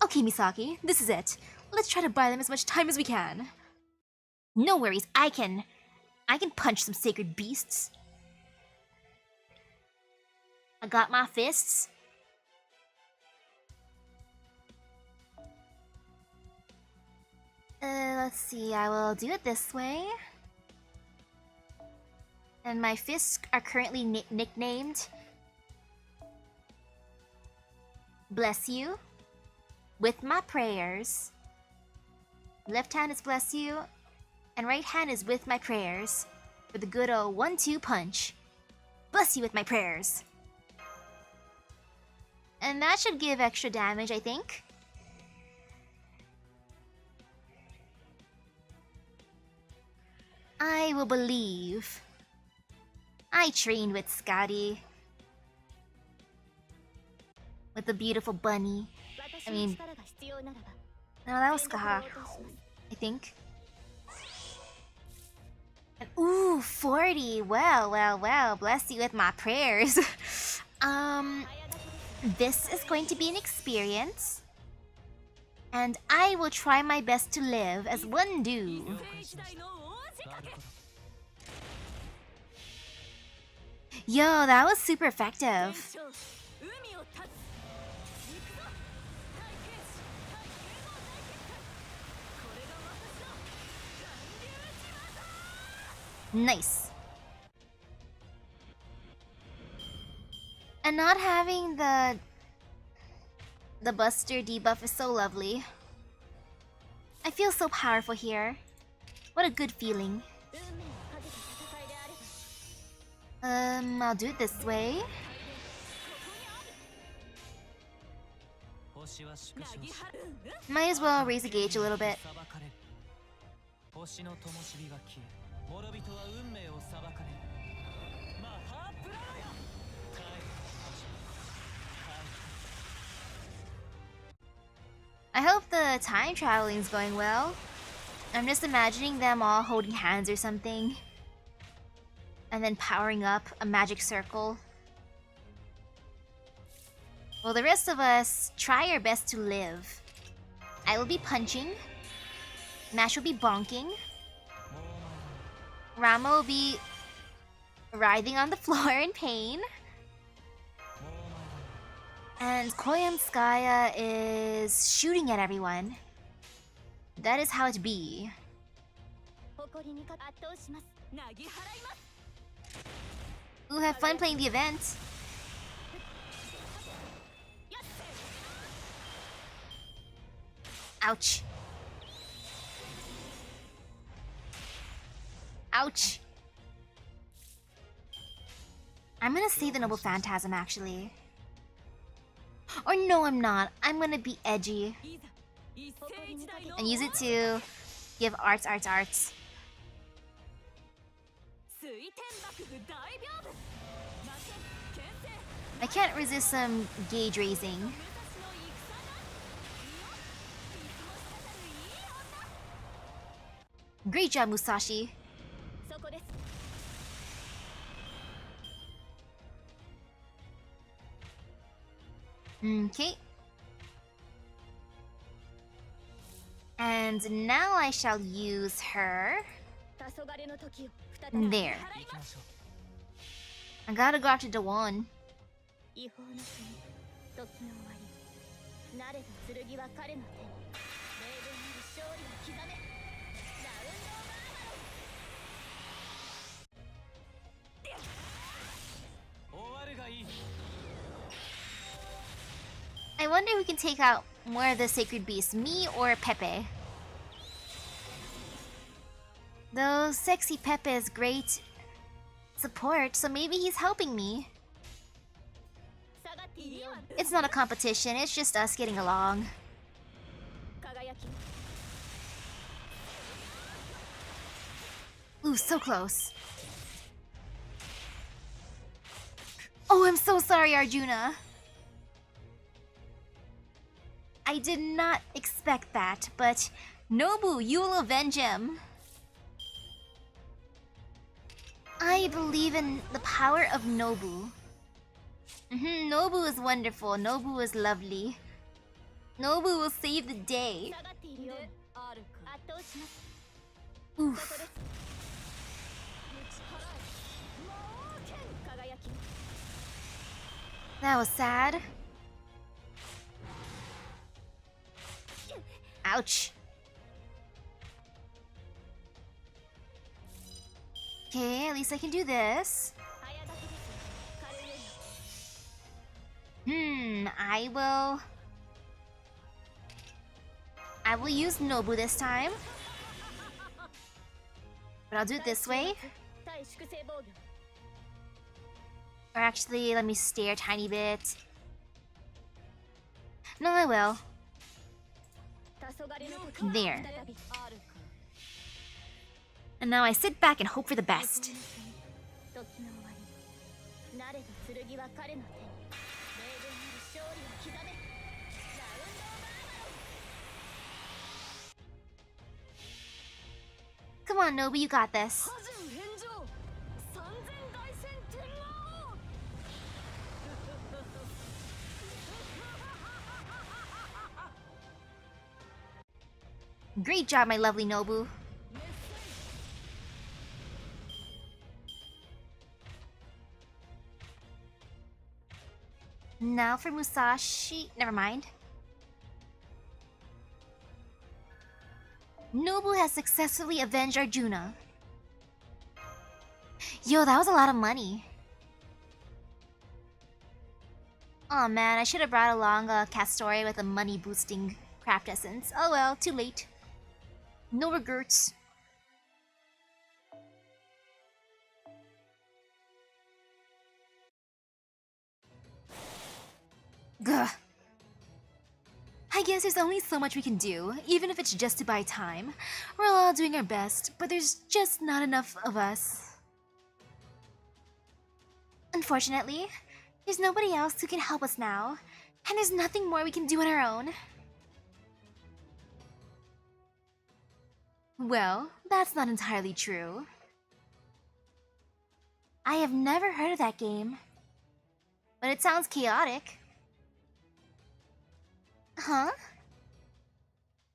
Okay, Misaki, this is it. Let's try to buy them as much time as we can. No worries, I can punch some sacred beasts. I got my fists. Let's see, I will do it this way. And my fists are currently nicknamed Bless You with my prayers. Left hand is bless you, and right hand is with my prayers. For the good old 1-2 punch. Bless you with my prayers. And that should give extra damage, I think. I will believe. I trained with Scotty. With the beautiful bunny. I mean... No, that was Skaha, I think. And, ooh, 40. Well. Bless you with my prayers. This is going to be an experience. And I will try my best to live as one do. Yo, that was super effective. 海を立つ行くぞ対剣士対芸能大決戦これが私の巌流島 Nice. And not having the Buster debuff is so lovely. I feel so powerful here. What a good feeling. 運命をかけた戦いであれば I'll do it this way. 星は縮小し Might as well raise the gauge a little bit. 裁かれる星の灯火が消え諸人は運命を裁かれるマハープラウヤ帰る I hope the time traveling is going well. I'm just imagining them all holding hands or something. And then powering up a magic circle. Well, the rest of us try our best to live. I will be punching. Mash will be bonking. Rama will be writhing on the floor in pain. And Koyamskaya is shooting at everyone. That is how it be. 誇りにか圧倒しますなぎ払います Ooh, have fun playing the event. Ouch. Ouch. I'm gonna see the Noble Phantasm actually. Or no, I'm not. I'm gonna be edgy いざ一世一代の and use it to give arts. 水天幕府大屏風負け牽制 I can't resist some gauge raising. 武蔵の戦がいやいつも滴るいい女 Great job, Musashi. そこです Okay. And now I shall use her. 黄昏の時を再び There. 払い 行き ま ますしょう I gotta go after the one. 違法の国時の終わり慣れた剣は彼の手に命令なる勝利を刻めラウンド終わるがいい I wonder who can take out more of the sacred beasts, me or Pepe. Though sexy Pepe is great support, so maybe he's helping me. 下がっているように It's not a competition, it's just us getting along. 輝き Ooh, so close. Oh, I'm so sorry, Arjuna. I did not expect that, but Nobu, you will avenge him. I believe in the power of Nobu. Nobu is wonderful. Nobu is lovely. Nobu will save the day. 下がっているようにあるか圧倒します Oof. ここです打ち払え魔王剣輝き That was sad. Ouch. Okay, at least I can do this. 早がけです軽いよ I will use Nobu this time. But I'll do it this way. 対粛清防御 Or actually, let me stay a tiny bit. No, I will. 黄昏の時を There. 再びあるか And now I sit back and hope for the best. 時の終わり慣れた剣は彼の手に命令なる勝利を刻めラウンド Come on, Nobu, you got this. 波順返上三千大戦天王 Great job, my lovely Nobu. Now for Musashi. Never mind. Nobu has successfully avenged Arjuna. Yo, that was a lot of money. Oh man, I should have brought along a Castore with a money boosting craft essence. Oh well, too late. No regrets. Gah. I guess there's only so much we can do, even if it's just to buy time. We're all doing our best, but there's just not enough of us. Unfortunately, there's nobody else who can help us now, and there's nothing more we can do on our own. Well, that's not entirely true. I have never heard of that game, but it sounds chaotic. Huh?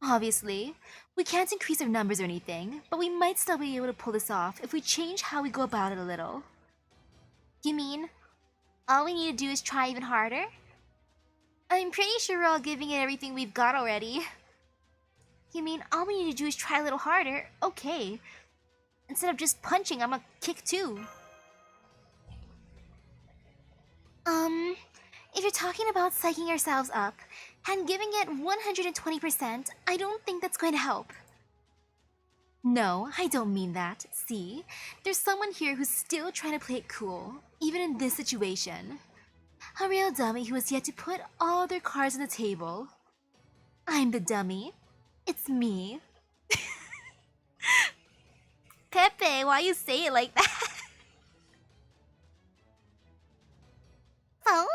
Obviously, we can't increase our numbers or anything, but we might still be able to pull this off if we change how we go about it a little. You mean, all we need to do is try even harder? I'm pretty sure we're all giving it everything we've got already. You mean, all we need to do is try a little harder? Okay. Instead of just punching, I'm gonna kick too. If you're talking about psyching ourselves up and giving it 120%, I don't think that's going to help. No, I don't mean that. See, there's someone here who's still trying to play it cool, even in this situation. A real dummy who has yet to put all their cards on the table. I'm the dummy. It's me. Pepe, why you say it like that? Oh?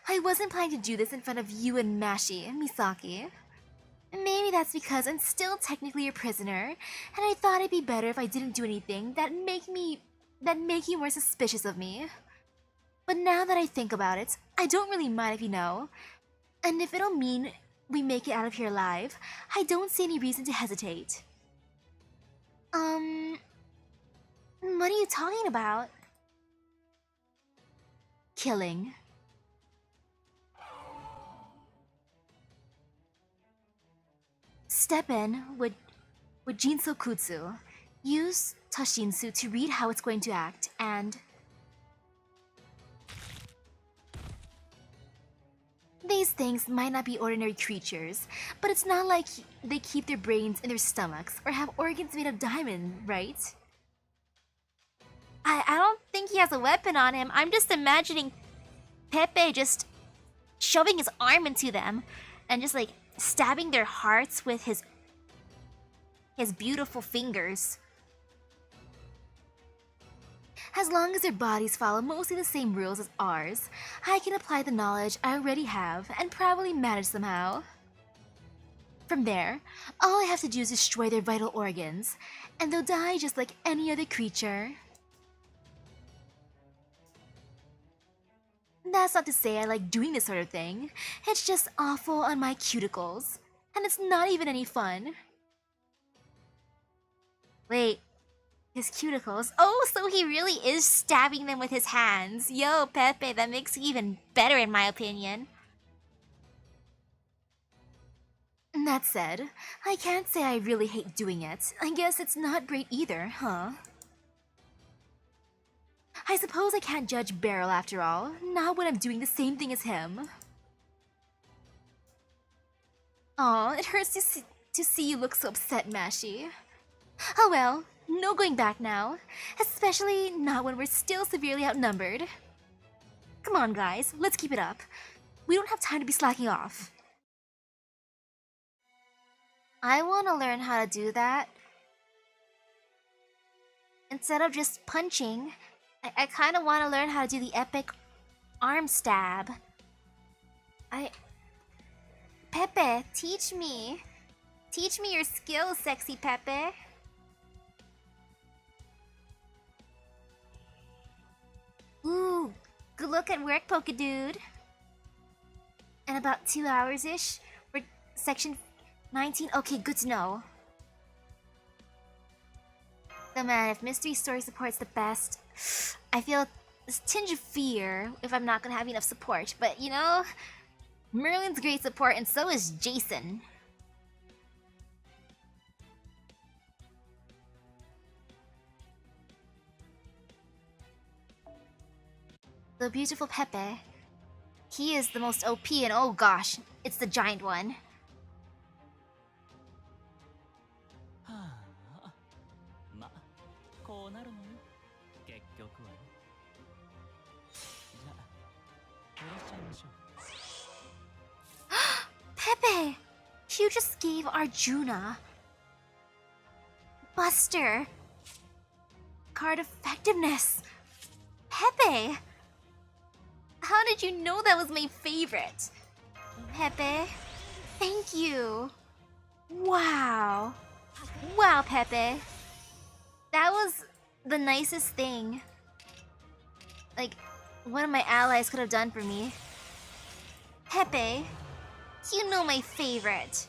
I wasn't planning to do this in front of you and Mashi, Misaki. Maybe that's because I'm still technically a prisoner, and I thought it'd be better if I didn't do anything that make you more suspicious of me. But now that I think about it, I don't really mind if you know. And if it'll mean we make it out of here alive, I don't see any reason to hesitate. What are you talking about? Killing. Step in with Jinso Kutsu. Use Toshinsu to read how it's going to act, and these things might not be ordinary creatures, but it's not like they keep their brains in their stomachs or have organs made of diamond, right? I don't think he has a weapon on him. I'm just imagining Pepe just shoving his arm into them and just like stabbing their hearts with his beautiful fingers. As long as their bodies follow mostly the same rules as ours, I can apply the knowledge I already have and probably manage somehow. From there, all I have to do is destroy their vital organs, and they'll die just like any other creature. That's not to say I like doing this sort of thing. It's just awful on my cuticles, and it's not even any fun. Wait, his cuticles? Oh, so he really is stabbing them with his hands. Yo, Pepe, that makes it even better in my opinion. That said, I can't say I really hate doing it. I guess it's not great either, huh? I suppose I can't judge Beryl after all, not when I'm doing the same thing as him. Aw, it hurts to see you look so upset, Mashi. Oh well, no going back now. Especially not when we're still severely outnumbered. Come on, guys, let's keep it up. We don't have time to be slacking off. I want to learn how to do that. Instead of just punching, I kind of want to learn how to do the epic arm stab. Pepe, teach me. Teach me your skills, sexy Pepe. Ooh, good look at work, Poke Dude. In about 2 hours-ish, for section 19. Okay, good to know. Though man, if Mystery Story supports the best, I feel this tinge of fear if I'm not gonna have enough support. But you know, Merlin's great support, and so is Jason. The beautiful Pepe. He is the most OP, and oh gosh, it's the giant one. はあまこうなるのよ結局はねじゃあ殺しちゃいましょう Pepe! You just gave Arjuna Buster card effectiveness. Pepe! How did you know that was my favorite? Pepe, thank you. Wow. Wow, Pepe. That was the nicest thing. Like, one of my allies could have done for me. Pepe, you know my favorite.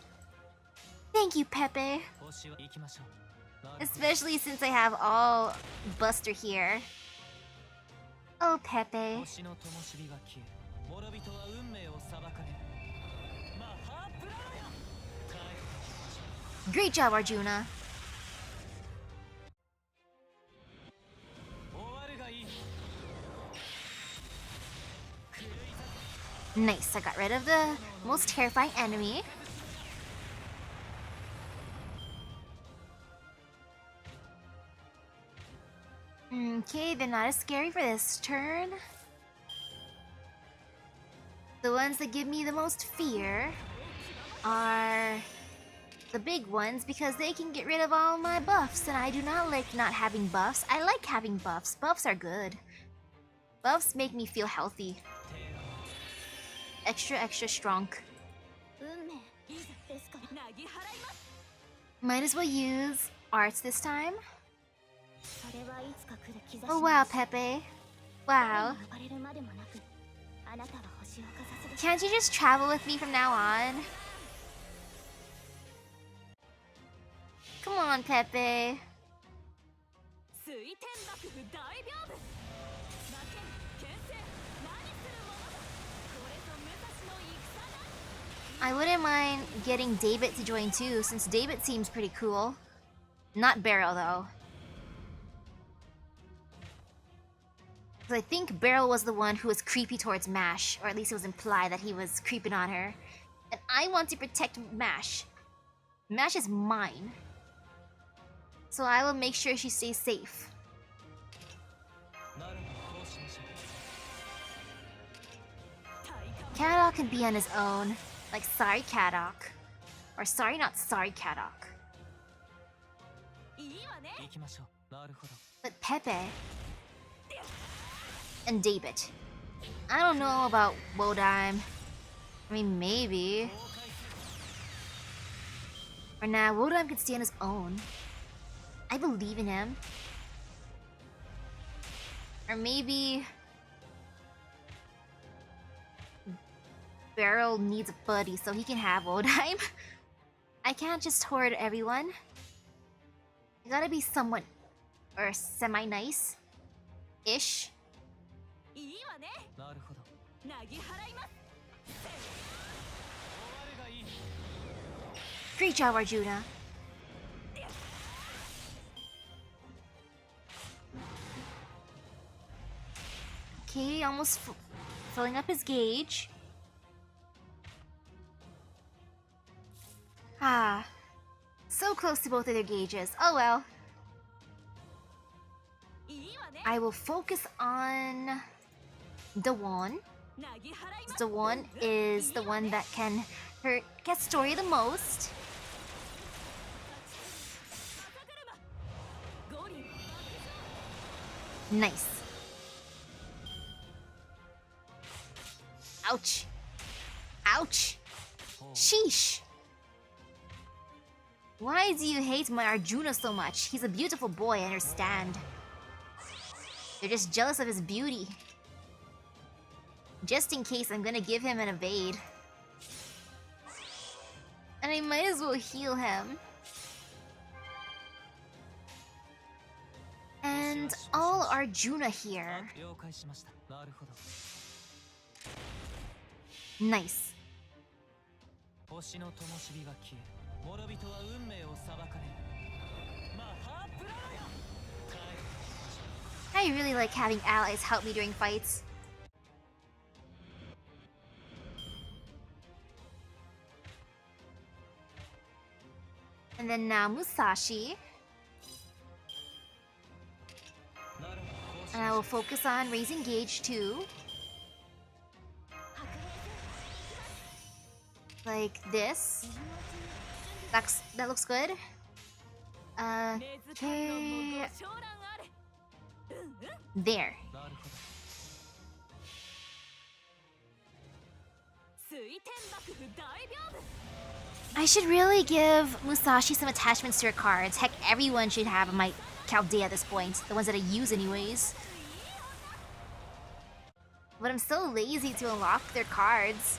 Thank you, Pepe. 星は行きましょうなるほど Especially since I have all Buster here. Oh, Pepe. 星の灯火が消え諸人は運命を裁かれるマハプラロよ帰って Great job, Arjuna. 終わるがいい Nice, I got rid of the most terrifying enemy. Okay, they're not as scary for this turn. The ones that give me the most fear are the big ones because they can get rid of all my buffs, and I do not like not having buffs. I like having buffs. Buffs are good. Buffs make me feel healthy. Extra, extra strong. 運命ですからなぎ払います Might as well use arts this time. それはいつか来る兆し Oh wow, Pepe. Wow. 呼ばれるまでもなくあなたは星をかざすで Can't you just travel with me from now on? Come on, Pepe. 水天幕府大屏風魔剣剣聖何するものだこれぞ武蔵の戦だ I wouldn't mind getting David to join too, since David seems pretty cool. Not Beryl though. 'Cause I think Beryl was the one who was creepy towards Mash, or at least it was implied that he was creeping on her. And I want to protect Mash. Mash is mine. So I will make sure she stays safe. なるほどこうしましょう Kadok can be on his own. Like, sorry, Kadok. Or sorry, not sorry, Kadok. いいわね行きましょうなるほど But Pepe and David. I don't know about Wodime. I mean, maybe. Or nah, Wodime can stay on his own. I believe in him. Or maybe Beryl needs a buddy so he can have Wodime. I can't just hoard everyone. I gotta be somewhat or semi-nice ish. いいわねなるほどなぎ払います 終わるがいい Great job, Arjuna. Okay, almost filling up his gauge. Ah, so close to both of their gauges. Oh well. いいわね I will focus on the one. なぎ払います The one is the one that can hurt get story the most. ゴリ Nice. Ouch. Ouch. Sheesh. Why do you hate my Arjuna so much? He's a beautiful boy, I understand. You're just jealous of his beauty. Just in case, I'm gonna give him an evade. And I might as well heal him. And And all Arjuna here. 了解しました。なるほど。 Nice. 星の灯火が消え、諸人は運命を裁かれる。マハプラーヤ。 I really like having allies help me during fights. And then now Musashi. And I will focus on raising gauge too. Like this. That looks good. Okay. There. なるほど。 水天幕府大屏風 I should really give Musashi some attachments to her cards. Heck, everyone should have my Chaldea at this point. The ones that I use anyways. But I'm so lazy to unlock their cards.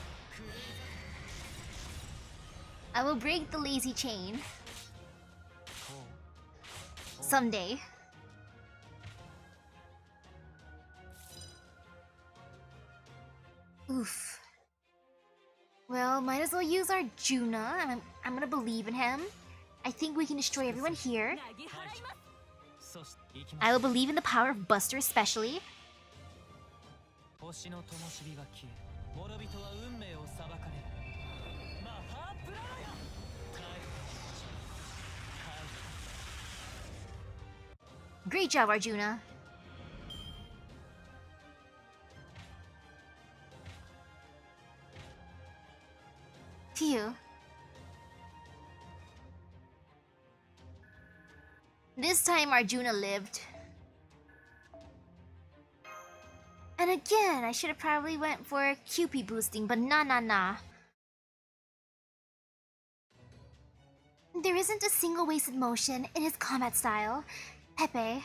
I will break the lazy chain. Someday. Oof. Well, might as well use Arjuna. I'm gonna believe in him. I think we can destroy everyone here. なぎ払います そして行きま I す。 will believe in the power of Buster especially. 星の灯火が消え、諸人は運命を裁かれる。マハプラーヤ。 Great job, Arjuna. Phew. This time Arjuna lived. And again, I should have probably went for QP boosting, but nah. There isn't a single wasted motion in his combat style. Pepe.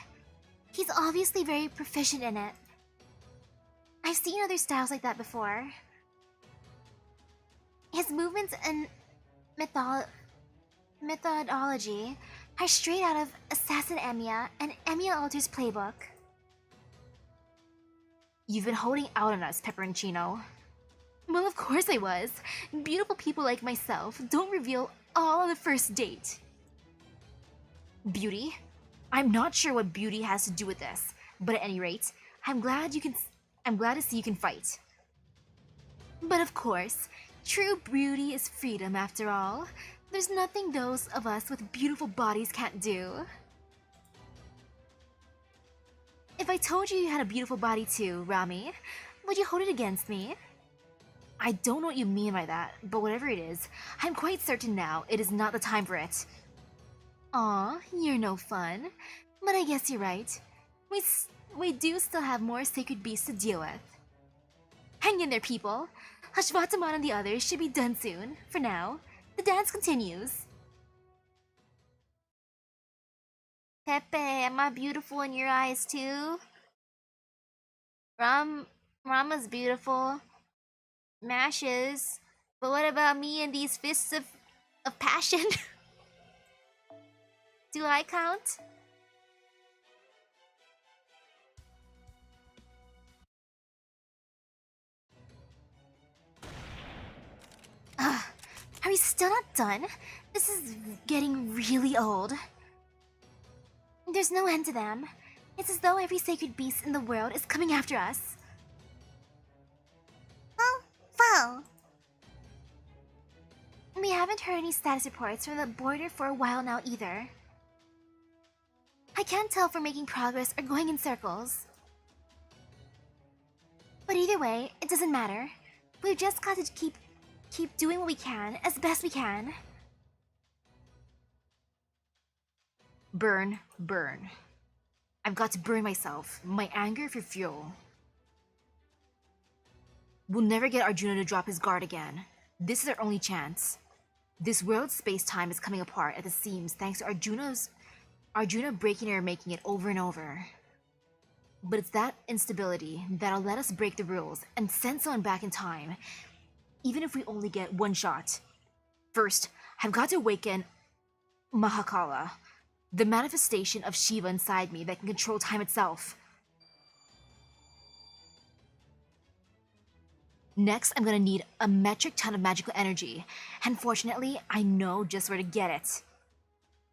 He's obviously very proficient in it. I've seen other styles like that before. His movements and methodology are straight out of Assassin Emiya and Emiya Alter's playbook. You've been holding out on us, Pepperoncino. Well, of course I was. Beautiful people like myself don't reveal all on the first date. Beauty? I'm not sure what beauty has to do with this, but at any rate, I'm glad to see you can fight. But of course, true beauty is freedom after all. There's nothing those of us with beautiful bodies can't do. If I told you you had a beautiful body too, Rami, would you hold it against me? I don't know what you mean by that, but whatever it is, I'm quite certain now it is not the time for it. Aw, you're no fun. But I guess you're right. We do still have more sacred beasts to deal with. Hang in there, people. Ashwatthama and the others should be done soon. For now, the dance continues. Pepe, am I beautiful in your eyes too? Rama's beautiful. Mash is. But what about me and these fists of passion? Do I count? Are we still not done? This is getting really old. There's no end to them. It's as though every sacred beast in the world is coming after us. Well. We haven't heard any status reports from the border for a while now either. I can't tell if we're making progress or going in circles. But either way, it doesn't matter. We've just got to keep doing what we can as best we can. Burn. I've got to burn myself, my anger for fuel. We'll never get Arjuna to drop his guard again. This is our only chance. This world's space-time is coming apart at the seams thanks to Arjuna breaking or making it over and over. But it's that instability that'll let us break the rules and send someone back in time, even if we only get one shot. First, I've got to awaken Mahakala. The manifestation of Shiva inside me that can control time itself. Next, I'm gonna need a metric ton of magical energy, and fortunately, I know just where to get it.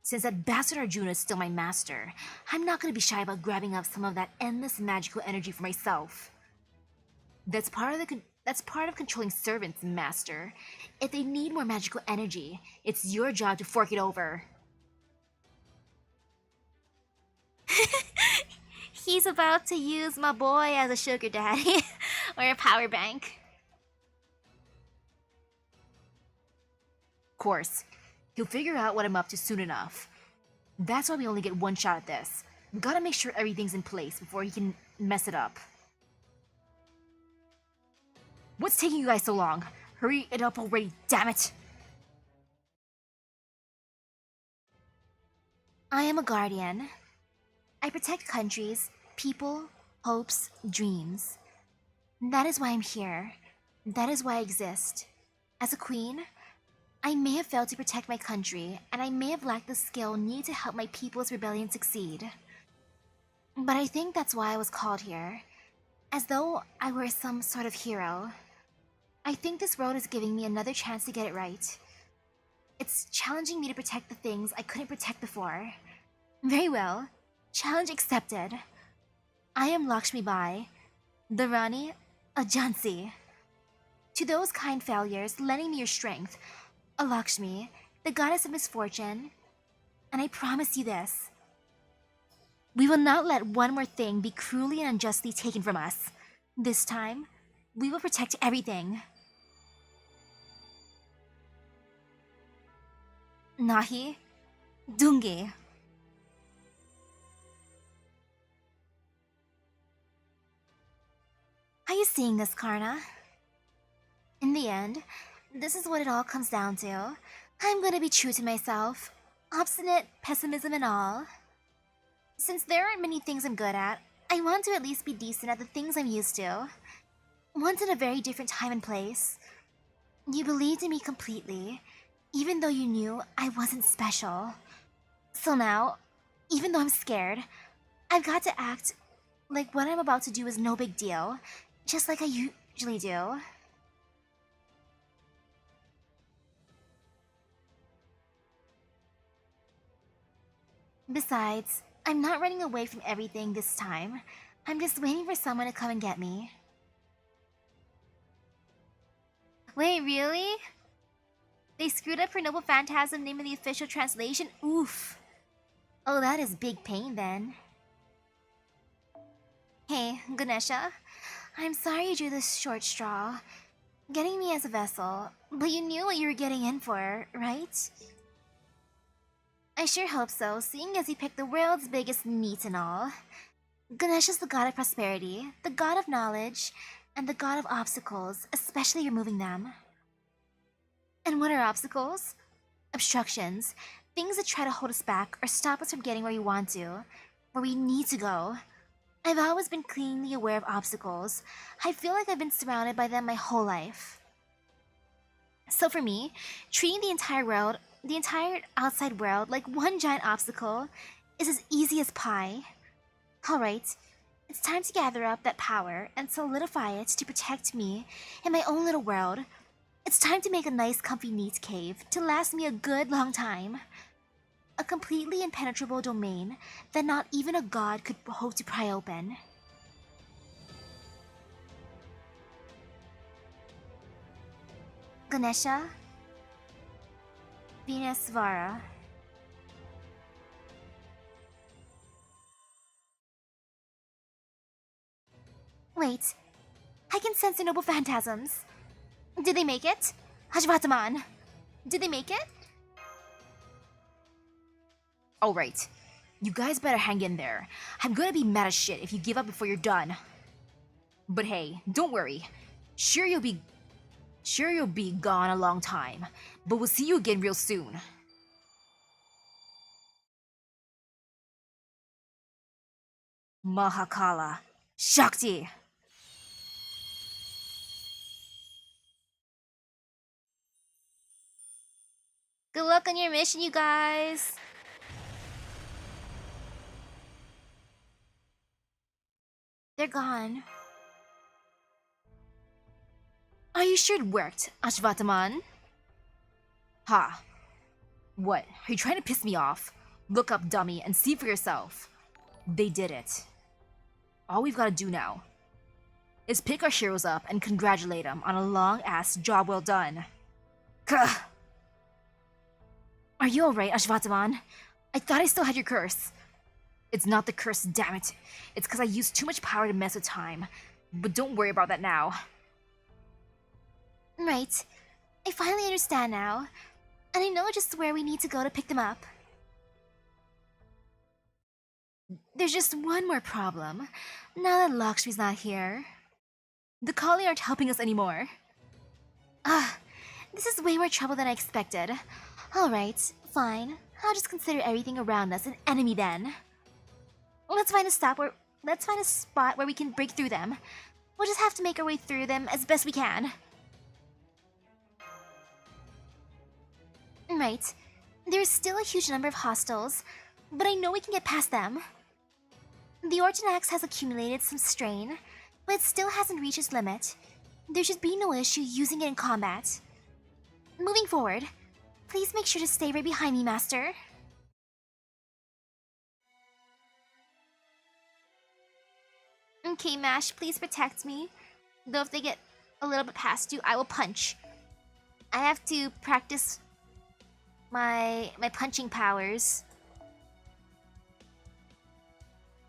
Since that bastard Arjuna is still my master, I'm not gonna be shy about grabbing up some of that endless magical energy for myself. That's part of controlling servants, master. If they need more magical energy, it's your job to fork it over. He's about to use my boy as a sugar daddy or a power bank. Of course, he'll figure out what I'm up to soon enough. That's why we only get one shot at this. We gotta make sure everything's in place before he can mess it up. What's taking you guys so long? Hurry it up already, damn it! I am a guardian. I protect countries, people, hopes, dreams. That is why I'm here. That is why I exist. As a queen, I may have failed to protect my country, and I may have lacked the skill needed to help my people's rebellion succeed. But I think that's why I was called here, as though I were some sort of hero. I think this world is giving me another chance to get it right. It's challenging me to protect the things I couldn't protect before. Very well. Challenge accepted. I am Lakshmi Bai, the Rani of Jhansi. To those kind failures lending me your strength, a Lakshmi, the goddess of misfortune, and I promise you this. We will not let one more thing be cruelly and unjustly taken from us. This time, we will protect everything. Nahi, Dungi. Are you seeing this, Karna? In the end, this is what it all comes down to. I'm gonna be true to myself. Obstinate, pessimism and all. Since there aren't many things I'm good at, I want to at least be decent at the things I'm used to. Once in a very different time and place. You believed in me completely, even though you knew I wasn't special. So now, even though I'm scared, I've got to act like what I'm about to do is no big deal, just like I usually do. Besides, I'm not running away from everything this time. I'm just waiting for someone to come and get me. Wait, really? They screwed up her Noble Phantasm name in the official translation? Oof. Oh, that is big pain then. Hey, Ganesha. I'm sorry you drew this short straw. Getting me as a vessel, but you knew what you were getting in for, right? I sure hope so, seeing as you picked the world's biggest meat and all. Ganesha's the god of prosperity, the god of knowledge, and the god of obstacles, especially removing them. And what are obstacles? Obstructions, things that try to hold us back or stop us from getting where we want to, where we need to go. I've always been keenly aware of obstacles. I feel like I've been surrounded by them my whole life. So for me, treating the entire outside world like one giant obstacle is as easy as pie. Alright, it's time to gather up that power and solidify it to protect me in my own little world. It's time to make a nice comfy neat cave to last me a good long time. A completely impenetrable domain that not even a god could hope to pry open. Ganesha, Venusvara. Wait, I can sense the noble phantasms. Did they make it? Ashwatthama, did they make it? Alright, you guys better hang in there. I'm gonna be mad as shit if you give up before you're done. But hey, don't worry. Sure you'll be gone a long time, but we'll see you again real soon. Mahakala. Shakti! Good luck on your mission, you guys! They're gone. Are you sure it worked, Ashwatthama? Ha. What? Are you trying to piss me off? Look up, dummy, and see for yourself. They did it. All we've got to do now is pick our heroes up and congratulate them on a long-ass job well done. Gah. Are you alright, Ashwatthama? I thought I still had your curse. It's not the curse, damn it. It's because I used too much power to mess with time. But don't worry about that now. Right. I finally understand now. And I know just where we need to go to pick them up. There's just one more problem. Now that Lakshmi's not here, the Kali aren't helping us anymore. This is way more trouble than I expected. Alright, fine. I'll just consider everything around us an enemy then. Let's find a spot where we can break through them. We'll just have to make our way through them as best we can. Right. There's still a huge number of hostiles, but I know we can get past them. The Orton Axe has accumulated some strain, but it still hasn't reached its limit. There should be no issue using it in combat. Moving forward, please make sure to stay right behind me, Master. Okay, Mash, please protect me. Though if they get a little bit past you, I will punch. I have to practice my punching powers.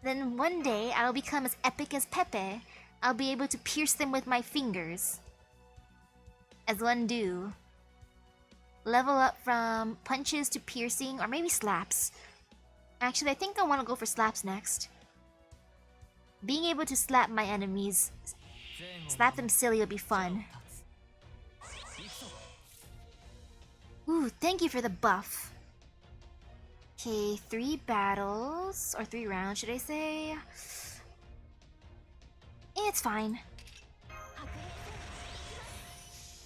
Then one day, I'll become as epic as Pepe. I'll be able to pierce them with my fingers. As one do. Level up from punches to piercing, or maybe slaps. Actually, I think I want to go for slaps next. Being able to slap my enemies, slap them silly would be fun. Ooh, thank you for the buff. Okay, 3 battles, or 3 rounds, should I say? It's fine.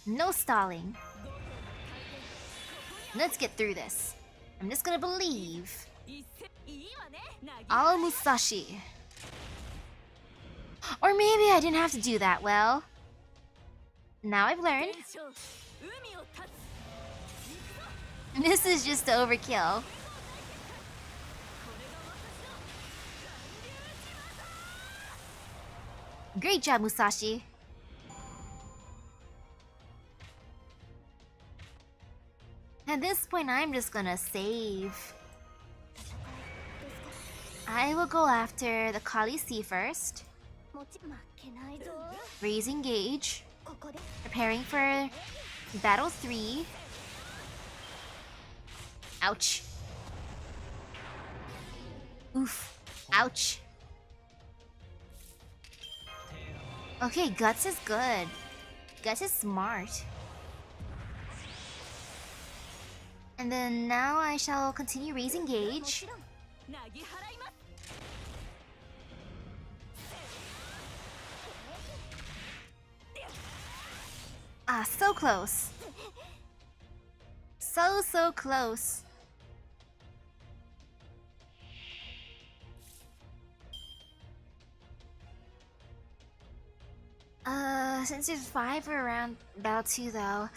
No stalling. Let's get through this. I'm just gonna believe. All Musashi. Or maybe I didn't have to do that, well. Now I've learned. This is just overkill. Great job, Musashi. At this point, I'm just gonna save. I will go after the Kali C first. Raising gauge. Preparing for battle 3. Ouch. Oof. Ouch. Okay, Guts is good. Guts is smart. And then now I shall continue raising gauge. Ah, so close. So close. Since there's 5 around battle 2 though,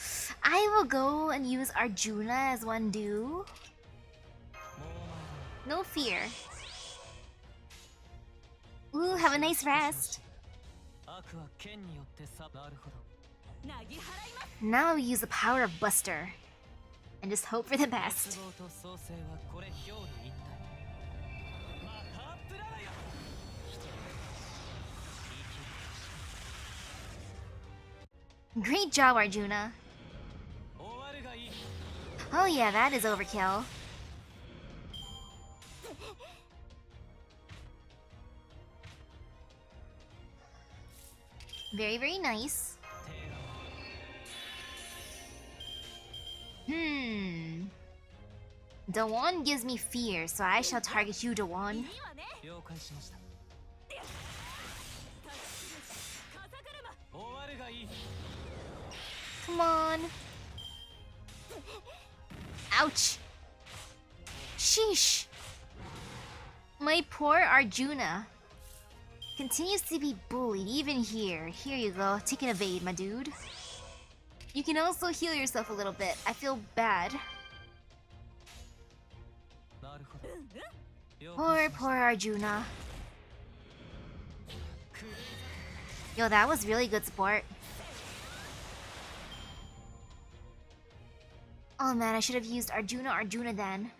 I will go and use Arjuna as one do. No fear. Ooh, have a nice rest. Now I'll use the power of Buster. And just hope for the best. Great job, Arjuna. Oh yeah, that is overkill. Very, very nice. Dawan gives me fear, so I shall target you, Dawan. Come on. Ouch. Sheesh. My poor Arjuna. continues to be bullied even here. Here you go, take an evade, my dude. You can also heal yourself a little bit. I feel bad. なるほど。了解 Poor, しました poor Arjuna. Yo, that was really good support. Oh man, I should have used Arjuna then.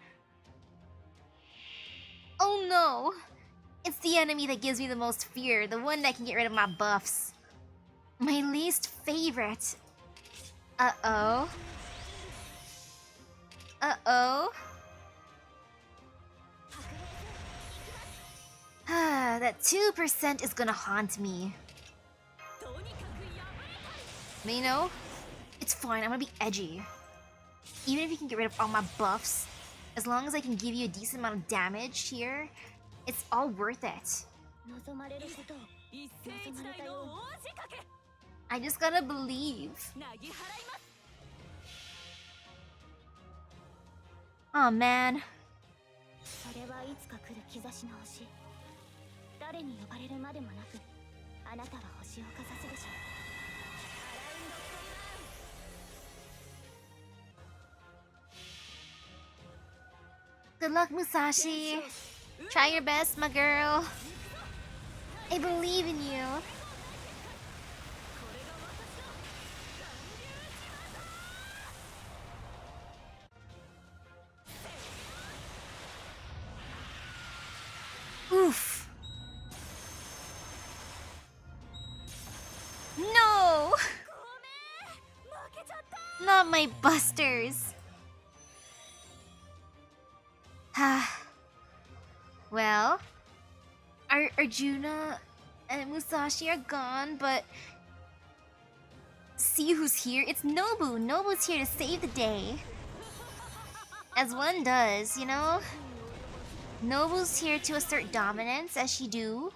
Oh no! It's the enemy that gives me the most fear, the one that can get rid of my buffs. My least favorite. Uh-oh. Uh-oh. That 2% is gonna haunt me. But you know, it's fine, I'm gonna be edgy. Even if you can get rid of all my buffs, as long as I can give you a decent amount of damage here, it's all worth it. 望まれることを一世一代の大仕掛け I just gotta believe. なぎ払います Oh man. それはいつか来る兆しの星誰に呼ばれるまでもなくあなたは星をかざすでしょう Good luck, Musashi. Try your best, my girl. I believe in you. Oof. No! Not my busters. Well, Arjuna and Musashi are gone, but see who's here? It's Nobu. Nobu's here to save the day. As one does, you know? Nobu's here to assert dominance, as she do.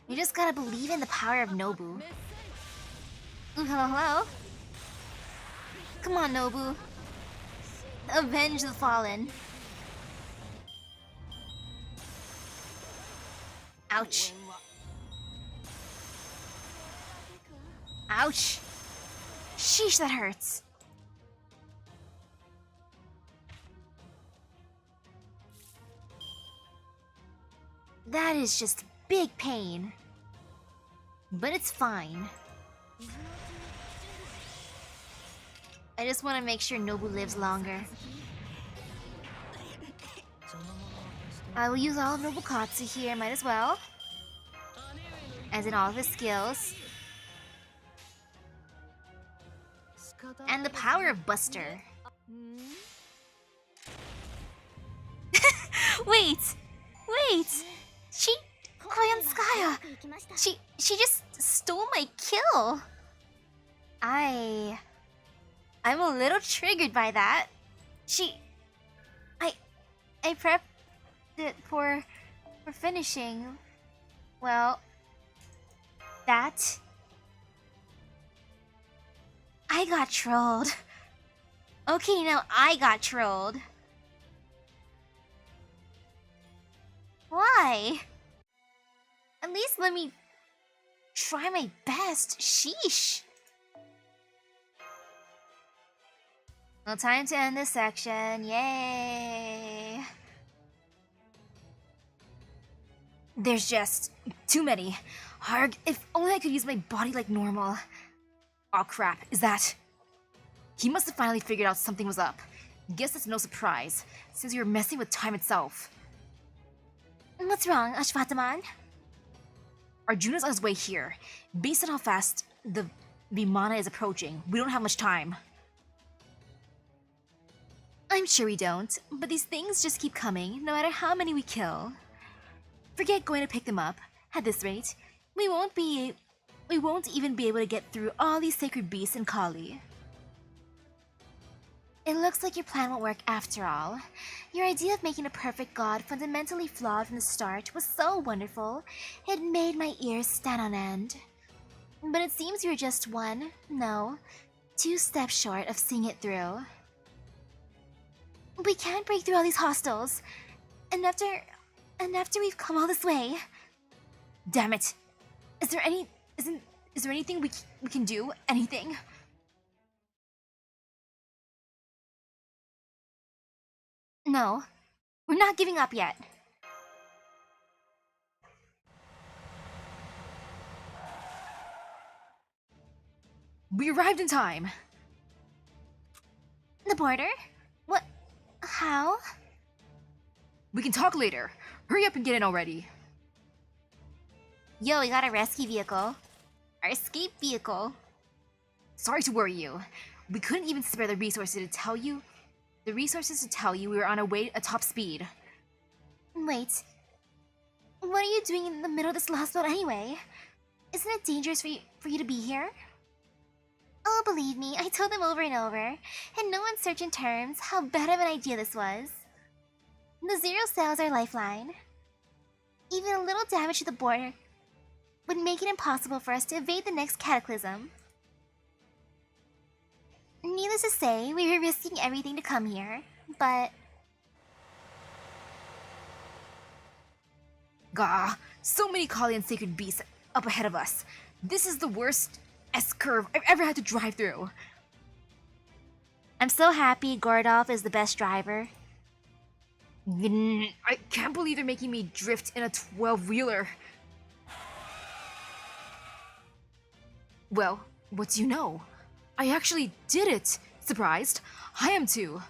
You just gotta believe in the power of Nobu. Ooh, hello, hello. Come on, Nobu. Avenge the fallen. Ouch. Ouch. Sheesh, that hurts. That is just big pain. But it's fine. I just want to make sure Nobu lives longer. I will use all of Nobukatsu here, might as well. As in all of his skills. And the power of Buster. Wait! Wait! Koyanskaya! She just stole my kill! I'm a little triggered by that. I prepped it for finishing. Well, that I got trolled. Okay, now I got trolled. Why? At least let me try my best. Sheesh. Well, time to end this section. Yay. There's just too many. Harg, if only I could use my body like normal. Aw, crap, is that? He must have finally figured out something was up. Guess it's no surprise, since you were messing with time itself. What's wrong, Ashwatthama? Arjuna's on his way here. Based on how fast the Vimana is approaching, we don't have much time. I'm sure we don't, but these things just keep coming, no matter how many we kill. Forget going to pick them up. At this rate, we won't even be able to get through all these sacred beasts in Kali. It looks like your plan won't work after all. Your idea of making a perfect god fundamentally flawed from the start was so wonderful, it made my ears stand on end. But it seems you're just two steps short of seeing it through. We can't break through all these hostels, and after And after we've come all this way... Damn it! Is there anything we can do? Anything? No, we're not giving up yet. We arrived in time. The border? What? How? We can talk later. Hurry up and get in already. Yo, we got a rescue vehicle. Our escape vehicle. Sorry to worry you. We couldn't even spare the resources to tell you we were on our way at top speed. Wait. What are you doing in the middle of this lost boat anyway? Isn't it dangerous for you to be here? Oh, believe me, I told them over and over, in no uncertain terms, how bad of an idea this was. The zero cells are lifeline. Even a little damage to the border would make it impossible for us to evade the next cataclysm. Needless to say, we were risking everything to come here, but... Gah, so many Kali and sacred beasts up ahead of us. This is the worst S-curve I've ever had to drive through. I'm so happy Gordolf is the best driver. I can't believe they're making me drift in a 12-wheeler. Well, what do you know? I actually did it! Surprised? I am too.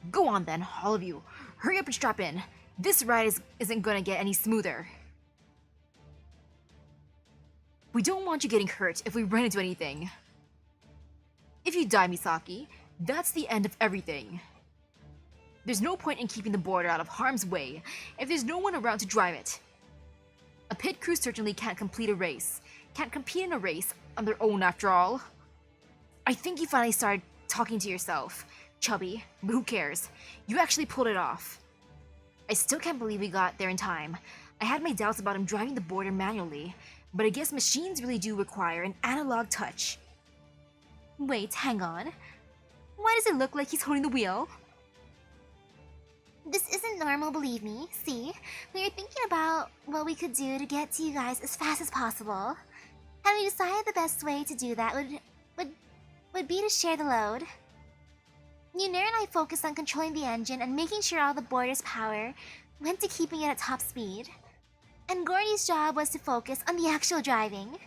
Go on then, all of you. Hurry up and strap in. This ride isn't gonna get any smoother. We don't want you getting hurt if we run into anything. If you die, Misaki, that's the end of everything. There's no point in keeping the border out of harm's way if there's no one around to drive it. A pit crew certainly can't compete in a race on their own after all. I think you finally started talking to yourself, chubby, but who cares? You actually pulled it off. I still can't believe we got there in time. I had my doubts about him driving the border manually, but I guess machines really do require an analog touch. Wait, hang on. Why does it look like he's holding the wheel? This isn't normal, believe me. See, we were thinking about what we could do to get to you guys as fast as possible. And we decided the best way to do that would be to share the load. Yunir and I focused on controlling the engine and making sure all the border's power went to keeping it at top speed. And Gordy's job was to focus on the actual driving.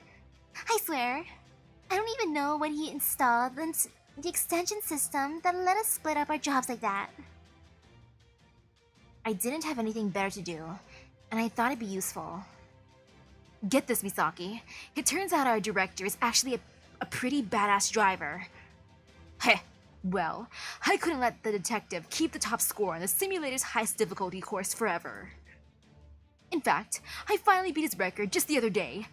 I swear, I don't even know when he installed the extension system that let us split up our jobs like that. I didn't have anything better to do, and I thought it'd be useful. Get this, Misaki. It turns out our director is actually a pretty badass driver. Heh. Well, I couldn't let the detective keep the top score on the simulator's highest difficulty course forever. In fact, I finally beat his record just the other day.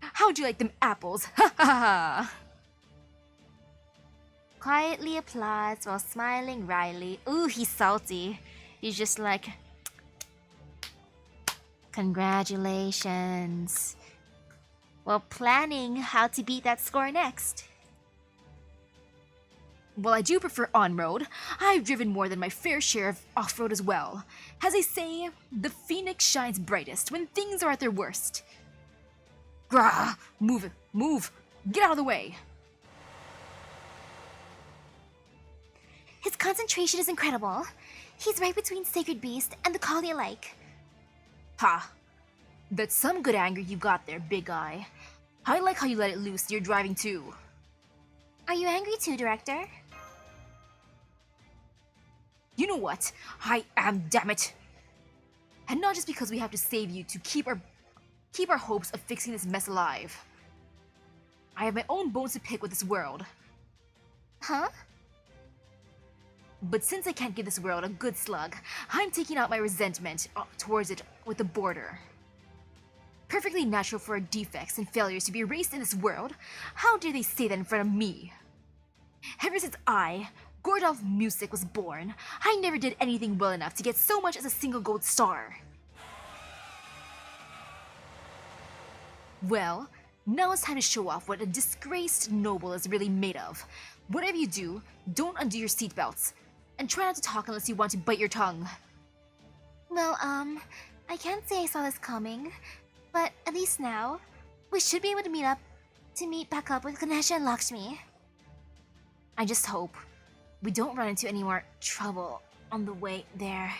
How'd you like them apples? Ha ha ha! Quietly applauds while smiling wryly. Ooh, he's salty. He's just like... Congratulations. Well, planning how to beat that score next. While I do prefer on-road, I've driven more than my fair share of off-road as well. As they say, the phoenix shines brightest when things are at their worst. Grah! Move it! Move! Get out of the way! His concentration is incredible. He's right between Sacred Beast and the Collie alike. Ha! That's some good anger you got there, Big Eye. I like how you let it loose in your driving too. Are you angry too, Director? You know what? I am, damn it! And not just because we have to save you to keep our hopes of fixing this mess alive. I have my own bones to pick with this world. Huh? But since I can't give this world a good slug, I'm taking out my resentment towards it with the border. Perfectly natural for our defects and failures to be erased in this world. How dare they say that in front of me? Ever since Gordolf Music was born, I never did anything well enough to get so much as a single gold star. Well, now it's time to show off what a disgraced noble is really made of. Whatever you do, don't undo your seatbelts. And try not to talk unless you want to bite your tongue. Well, I can't say I saw this coming, but at least now, we should be able to meet back up with Ganesha and Lakshmi. I just hope we don't run into any more trouble on the way there.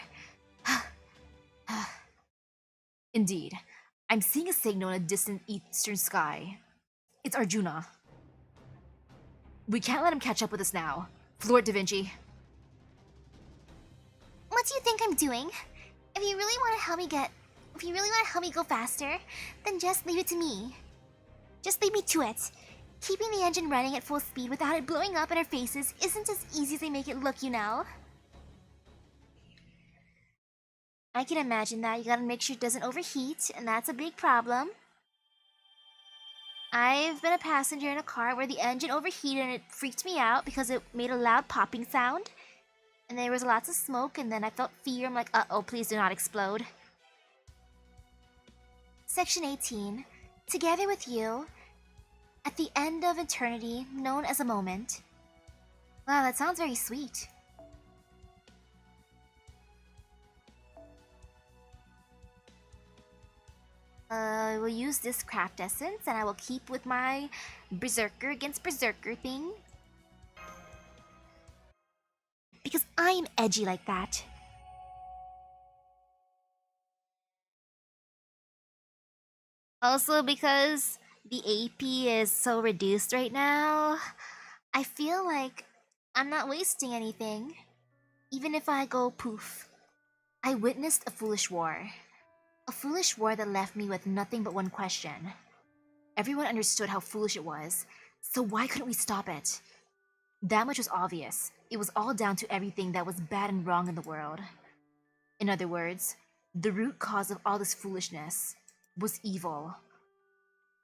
Indeed, I'm seeing a signal in a distant eastern sky. It's Arjuna. We can't let him catch up with us now. Floor it, Da Vinci. What do you think I'm doing? If you really want to help me go faster, then just leave it to me. Just leave me to it. Keeping the engine running at full speed without it blowing up in our faces isn't as easy as they make it look, you know. I can imagine that. You gotta make sure it doesn't overheat, and that's a big problem. I've been a passenger in a car where the engine overheated and it freaked me out because it made a loud popping sound. And there was lots of smoke, and then I felt fear. I'm like, uh-oh, please do not explode. Section 18. Together with you, at the end of eternity, known as a moment. Wow, that sounds very sweet. I will use this craft essence, and I will keep with my berserker against berserker thing. Because I'm edgy like that. Also because the AP is so reduced right now, I feel like I'm not wasting anything, even if I go poof. I witnessed a foolish war. A foolish war that left me with nothing but one question. Everyone understood how foolish it was, so why couldn't we stop it? That much was obvious. It was all down to everything that was bad and wrong in the world. In other words, the root cause of all this foolishness was evil.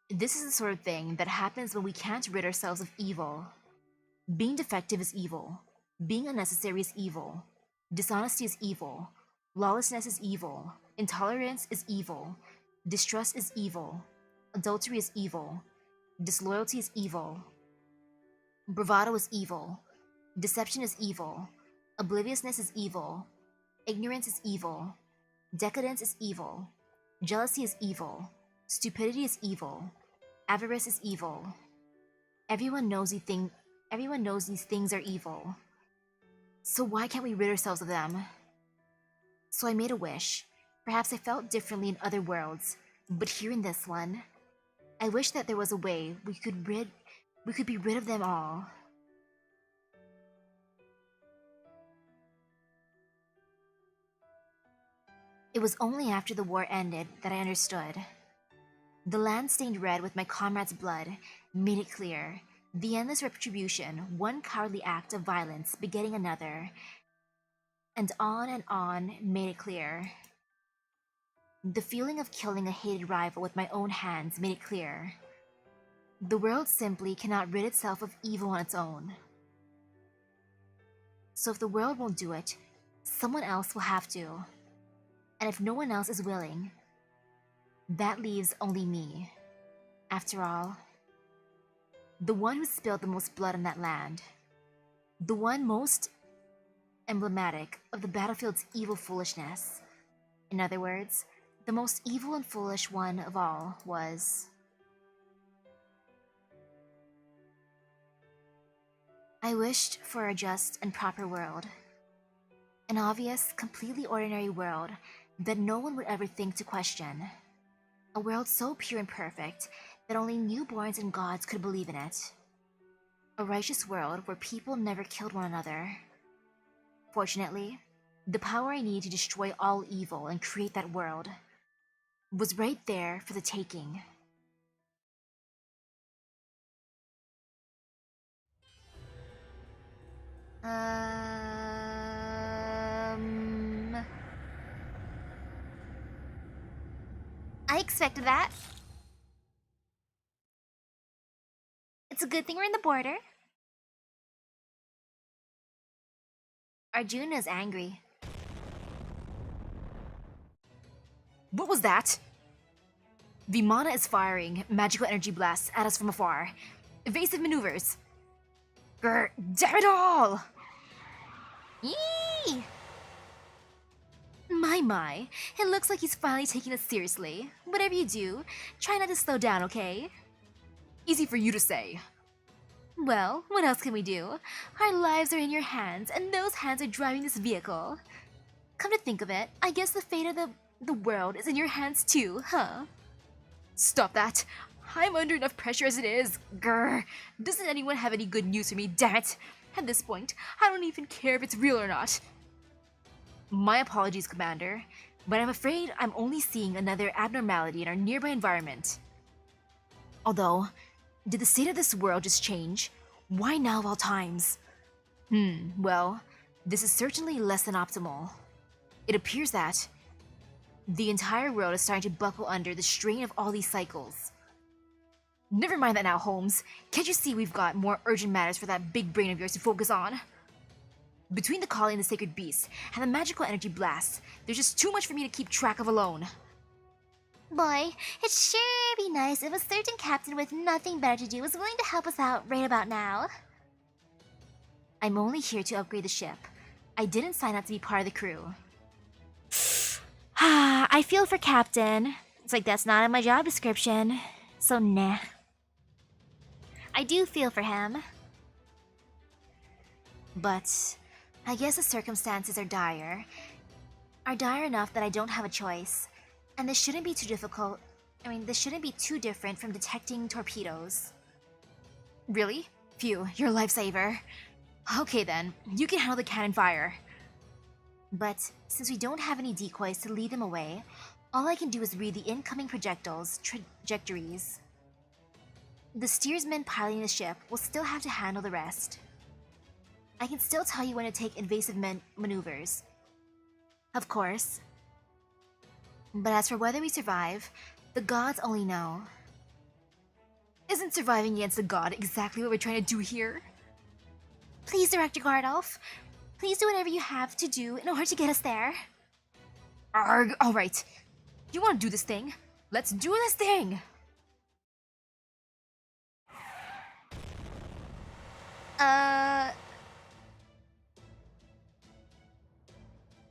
This is the sort of thing that happens when we can't rid ourselves of evil. Being defective is evil. Being unnecessary is evil. Dishonesty is evil. Lawlessness is evil. Intolerance is evil. Distrust is evil. Adultery is evil. Disloyalty is evil. Bravado is evil. Deception is evil. Obliviousness is evil. Ignorance is evil. Decadence is evil. Jealousy is evil. Stupidity is evil. Avarice is evil. Everyone knows these things are evil. So why can't we rid ourselves of them? So I made a wish. Perhaps I felt differently in other worlds, but here in this one, I wish that there was a way we could be rid of them all. It was only after the war ended that I understood. The land stained red with my comrades' blood made it clear. The endless retribution, one cowardly act of violence begetting another, and on, made it clear. The feeling of killing a hated rival with my own hands made it clear. The world simply cannot rid itself of evil on its own. So if the world won't do it, someone else will have to. And if no one else is willing, that leaves only me. After all, the one who spilled the most blood on that land. The one most emblematic of the battlefield's evil foolishness. In other words, the most evil and foolish one of all was... I wished for a just and proper world. An obvious, completely ordinary world that no one would ever think to question. A world so pure and perfect that only newborns and gods could believe in it. A righteous world where people never killed one another. Fortunately, the power I need to destroy all evil and create that world was right there for the taking. I expected that. It's a good thing we're in the border. Arjuna's angry. What was that? Vimana is firing magical energy blasts at us from afar. Evasive maneuvers. Grr, damn it all! Yee! My, it looks like he's finally taking us seriously. Whatever you do, try not to slow down, okay? Easy for you to say. Well, what else can we do? Our lives are in your hands, and those hands are driving this vehicle. Come to think of it, I guess the fate of the world is in your hands too, huh? Stop that! I'm under enough pressure as it is. Grr. Doesn't anyone have any good news for me, damn it? At this point, I don't even care if it's real or not. My apologies, Commander, but I'm afraid I'm only seeing another abnormality in our nearby environment. Although, did the state of this world just change? Why now of all times? Well, this is certainly less than optimal. It appears that the entire world is starting to buckle under the strain of all these cycles. Never mind that now, Holmes. Can't you see we've got more urgent matters for that big brain of yours to focus on? Between the colony and the sacred beast, and the magical energy blasts, there's just too much for me to keep track of alone. Boy, it'd sure be nice if a certain captain with nothing better to do was willing to help us out right about now. I'm only here to upgrade the ship. I didn't sign up to be part of the crew. I feel for Captain. It's like that's not in my job description. So nah. I do feel for him. But I guess the circumstances are dire. Are dire enough that I don't have a choice. And this shouldn't be too difficult. This shouldn't be too different from detecting torpedoes. Really? Phew, you're a lifesaver. Okay then, you can handle the cannon fire. But since we don't have any decoys to lead them away, all I can do is read the incoming projectiles' trajectories. The steersman piloting the ship will still have to handle the rest. I can still tell you when to take invasive maneuvers. Of course. But as for whether we survive, the gods only know. Isn't surviving against a god exactly what we're trying to do here? Please, Director Gardolf. Please do whatever you have to do in order to get us there. Arg, alright. You want to do this thing? Let's do this thing!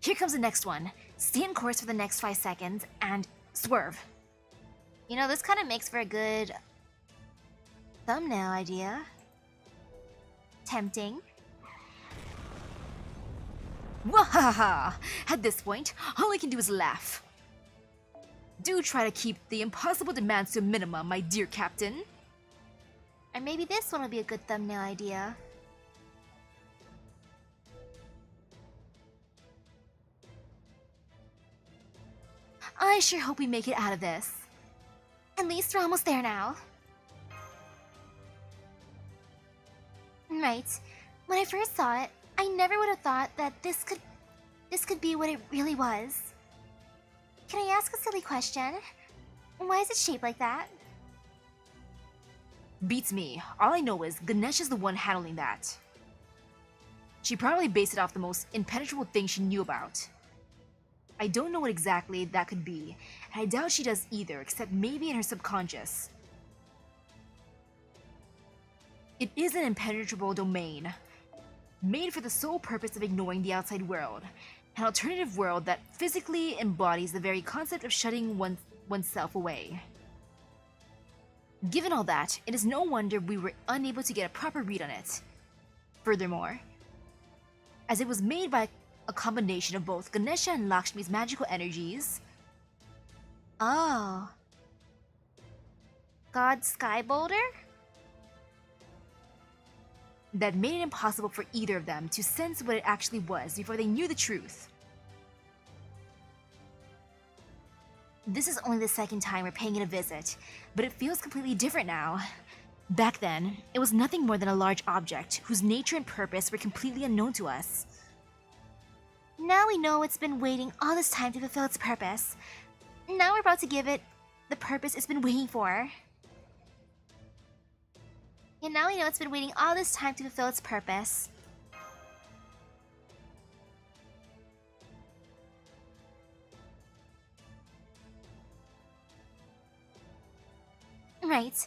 Here comes the next one. Stay on course for the next 5 seconds and swerve. You know, this kind of makes for a good thumbnail idea. Tempting. Wahaha! At this point, all I can do is laugh. Do try to keep the impossible demands to a minimum, my dear Captain. Or maybe this one will be a good thumbnail idea. I sure hope we make it out of this. At least we're almost there now. Right. When I first saw it, I never would have thought that this could be what it really was. Can I ask a silly question? Why is it shaped like that? Beats me. All I know is Ganesha's the one handling that. She probably based it off the most impenetrable thing she knew about. I don't know what exactly that could be, and I doubt she does either, except maybe in her subconscious. It is an impenetrable domain, made for the sole purpose of ignoring the outside world, an alternative world that physically embodies the very concept of shutting oneself away. Given all that, it is no wonder we were unable to get a proper read on it. Furthermore, as it was made by a combination of both Ganesha and Lakshmi's magical energies. Oh. God Skyboulder? That made it impossible for either of them to sense what it actually was before they knew the truth. This is only the second time we're paying it a visit, but it feels completely different now. Back then, it was nothing more than a large object whose nature and purpose were completely unknown to us. Now we know it's been waiting all this time to fulfill its purpose. Now we're about to give it the purpose it's been waiting for. And now we know it's been waiting all this time to fulfill its purpose. Right.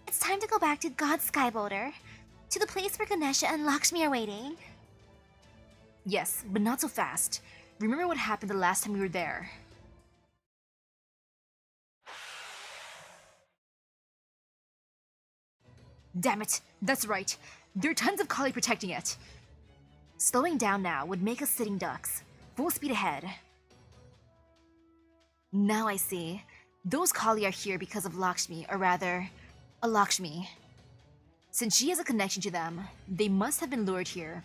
It's time to go back to God Skyboulder, to the place where Ganesha and Lakshmi are waiting. Yes, but not so fast. Remember what happened the last time we were there. Damn it, that's right. There are tons of Kali protecting it. Slowing down now would make us sitting ducks. Full speed ahead. Now I see. Those Kali are here because of Lakshmi, or rather, a Lakshmi. Since she has a connection to them, they must have been lured here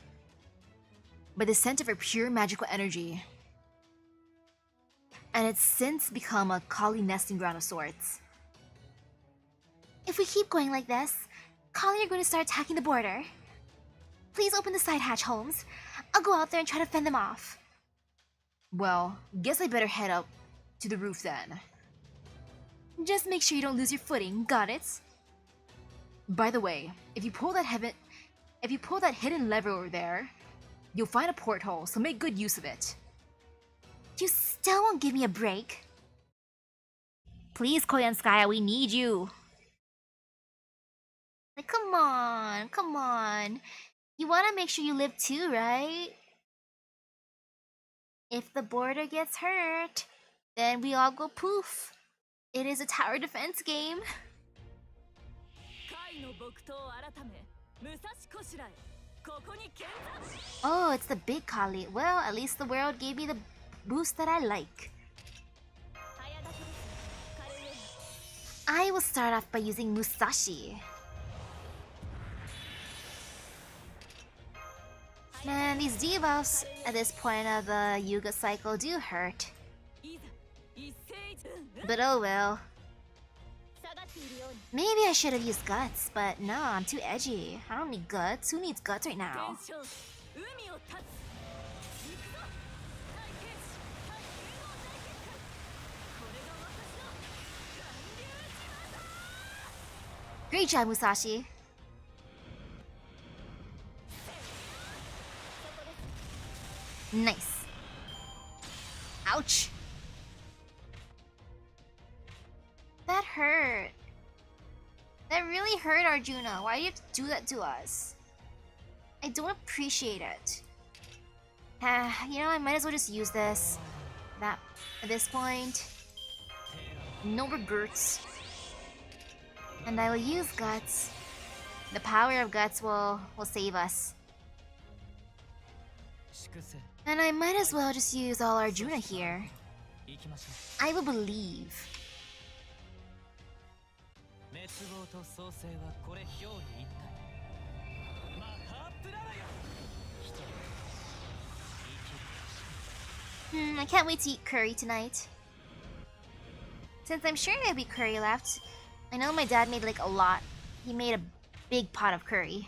by the scent of her pure magical energy. And it's since become a Kali nesting ground of sorts. If we keep going like this, Kali are going to start attacking the border. Please open the side hatch, Holmes. I'll go out there and try to fend them off. Well, guess I better head up to the roof then. Just make sure you don't lose your footing, got it? By the way, if you pull that hidden lever over there, you'll find a porthole, so make good use of it. You still won't give me a break. Please, Koyanskaya, we need you. Like, come on. You want to make sure you live too, right? If the border gets hurt, then we all go poof. It is a tower defense game. Oh, it's the big Kali. Well, at least the world gave me the boost that I like. I will start off by using Musashi. Man, these debuffs at this point of the Yuga cycle do hurt. But oh well. Maybe I should have used guts, but no, I'm too edgy. I don't need guts. Who needs guts right now? Great job, Musashi. Nice. Ouch. That hurt. That really hurt, Arjuna. Why do you have to do that to us? I don't appreciate it. You know, I might as well just use this. That at this point. No regrets. And I will use guts. The power of guts will save us. And I might as well just use all Arjuna here. I will believe. I can't wait to eat curry tonight. Since I'm sure there'll be curry left. I know my dad made like a lot. He made a big pot of curry.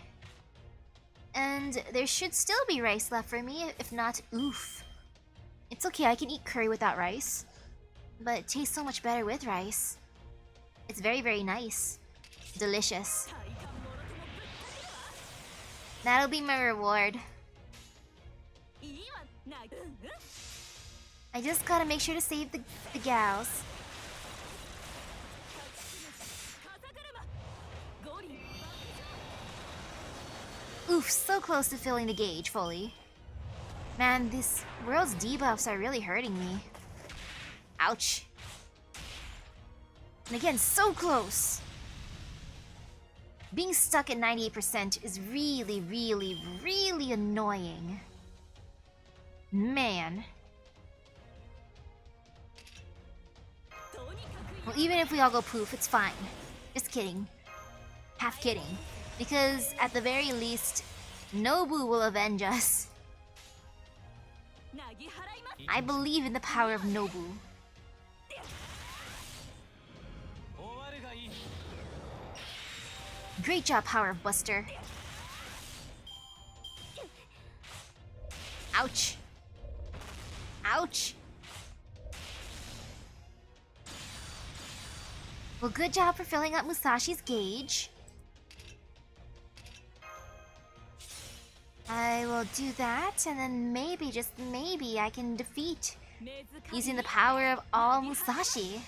And there should still be rice left for me, if not, oof. It's okay, I can eat curry without rice. But it tastes so much better with rice. It's very, very nice. Delicious. That'll be my reward. I just gotta make sure to save the gals. Oof, so close to filling the gauge fully. Man, this world's debuffs are really hurting me. Ouch. And again, so close. Being stuck at 98% is really, really, really annoying. Man. Well, even if we all go poof, it's fine. Just kidding. Half kidding. Because at the very least, Nobu will avenge us. I believe in the power of Nobu. Great job, Power of Buster. Ouch. Ouch. Well, good job for filling up Musashi's gauge. I will do that, and then maybe, just maybe, I can defeat using the power of all Musashi.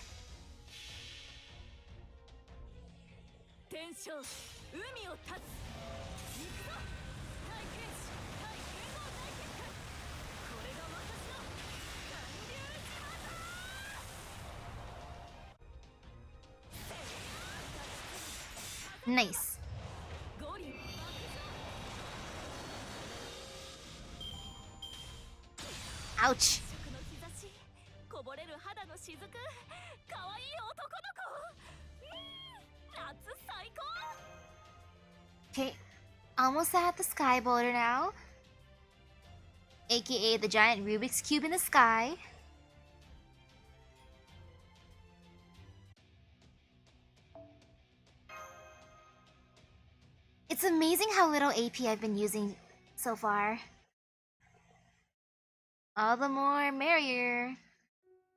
Nice. ゴリ爆 Ouch. 食の日差しこぼれる肌の雫可愛い男の子夏最高 Okay, almost at the sky boulder now. AKA the giant Rubik's Cube in the sky. It's amazing how little AP I've been using so far. All the more merrier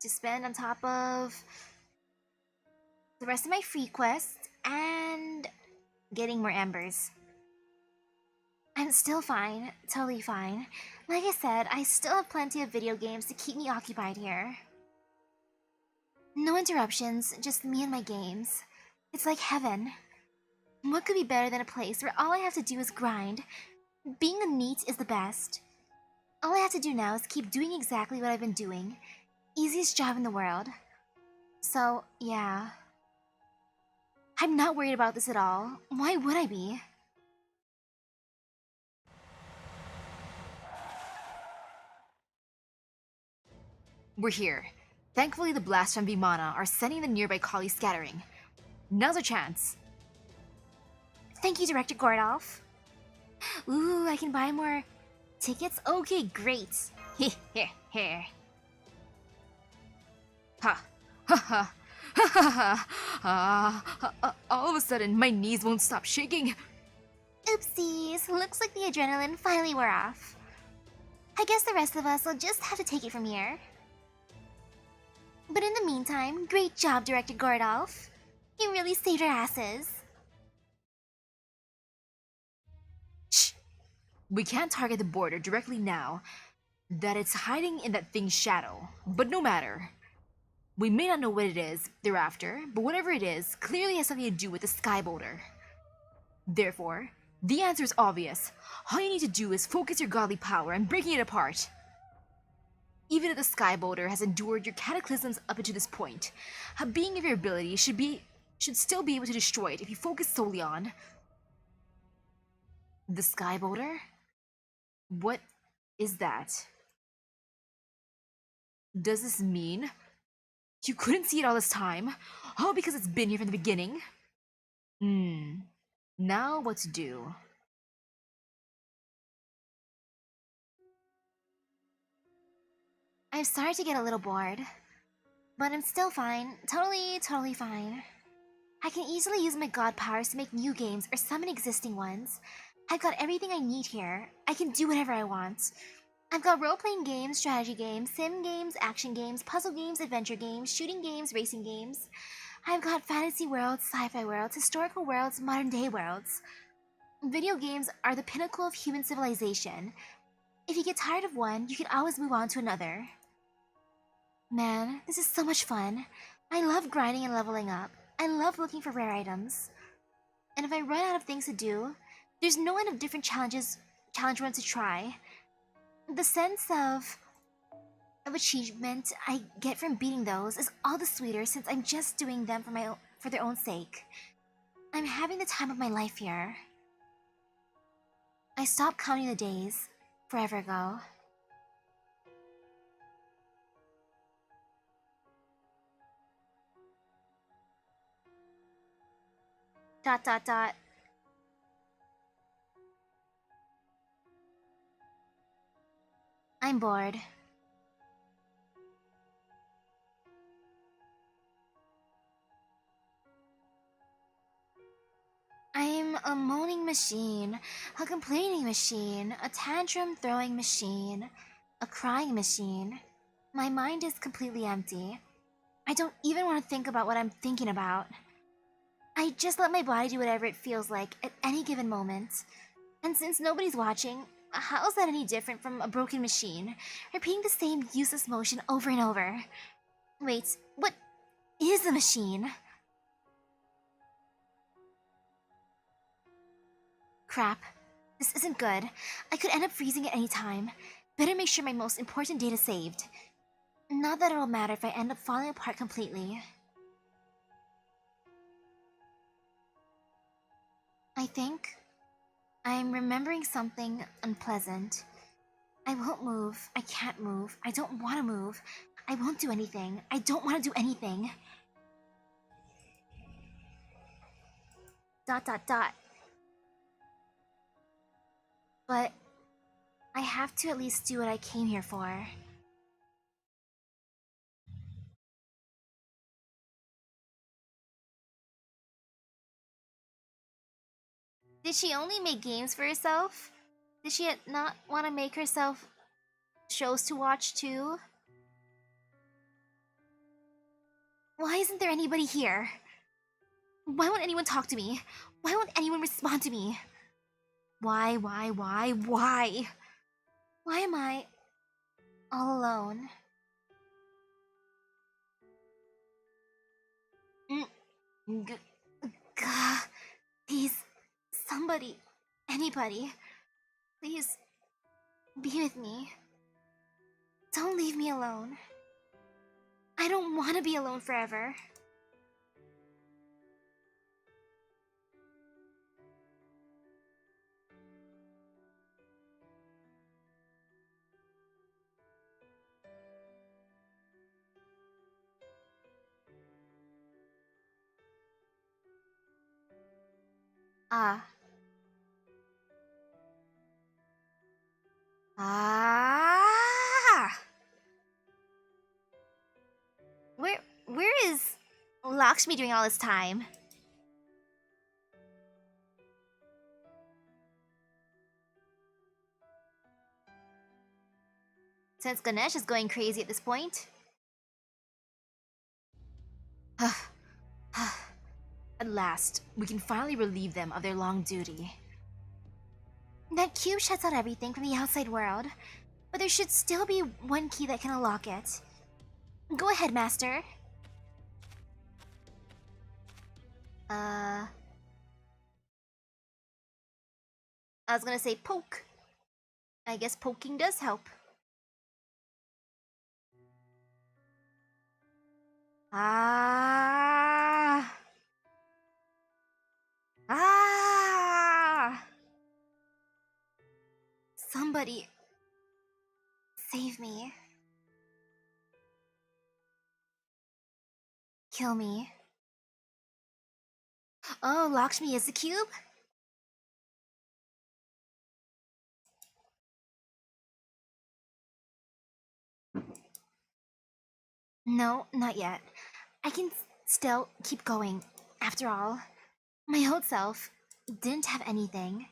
to spend on top of the rest of my free quests and getting more embers. I'm still fine, totally fine. Like I said, I still have plenty of video games to keep me occupied here. No interruptions, just me and my games. It's like heaven. What could be better than a place where all I have to do is grind? Being a NEET is the best. All I have to do now is keep doing exactly what I've been doing. Easiest job in the world. So, yeah. I'm not worried about this at all. Why would I be? We're here. Thankfully, the blasts from Vimana are sending the nearby collies scattering. Now's our chance. Thank you, Director Gordolf. Ooh, I can buy more tickets? Okay, great. Heh. Ha. Ha ha. Ha ha ha. All of a sudden, my knees won't stop shaking. Oopsies, looks like the adrenaline finally wore off. I guess the rest of us will just have to take it from here. But in the meantime, great job, Director Gordolf. You really saved our asses. Shh. We can't target the border directly now. That it's hiding in that thing's shadow. But no matter. We may not know what it is thereafter, but whatever it is, clearly has something to do with the sky boulder. Therefore, the answer is obvious. All you need to do is focus your godly power on breaking it apart. Even if the sky boulder has endured your cataclysms up until this point, a being of your ability should still be able to destroy it if you focus solely on the sky boulder? What is that? Does this mean you couldn't see it all this time? All because it's been here from the beginning? Now what to do? I've started to get a little bored. But I'm still fine. Totally fine. I can easily use my god powers to make new games or summon existing ones. I've got everything I need here. I can do whatever I want. I've got role-playing games, strategy games, sim games, action games, puzzle games, adventure games, shooting games, racing games. I've got fantasy worlds, sci-fi worlds, historical worlds, modern-day worlds. Video games are the pinnacle of human civilization. If you get tired of one, you can always move on to another. Man, this is so much fun. I love grinding and leveling up. I love looking for rare items. And if I run out of things to do, there's no end of different challenge runs to try. The sense of achievement I get from beating those is all the sweeter since I'm just doing them for their own sake. I'm having the time of my life here. I stopped counting the days forever ago. ... I'm bored. I'm a moaning machine, a complaining machine, a tantrum throwing machine, a crying machine. My mind is completely empty. I don't even want to think about what I'm thinking about. I just let my body do whatever it feels like at any given moment. And since nobody's watching, how is that any different from a broken machine, repeating the same useless motion over and over? Wait, what is a machine? Crap. This isn't good. I could end up freezing at any time. Better make sure my most important data's saved. Not that it'll matter if I end up falling apart completely. I think I'm remembering something unpleasant. I won't move. I can't move. I don't want to move. I won't do anything. I don't want to do anything. ... But I have to at least do what I came here for. Did she only make games for herself? Did she not want to make herself shows to watch too? Why isn't there anybody here? Why won't anyone talk to me? Why won't anyone respond to me? Why? Why am I all alone? Please, somebody, anybody, please be with me. Don't leave me alone. I don't want to be alone forever. Ah. Where is Lakshmi doing all this time? Since Ganesh is going crazy at this point. At last, we can finally relieve them of their long duty. That cube shuts out everything from the outside world, but there should still be one key that can unlock it. Go ahead, Master. I was gonna say poke. I guess poking does help. Ah! Somebody save me. Kill me. Oh, Lakshmi is the cube? No, not yet. I can still keep going. After all, my old self didn't have anything,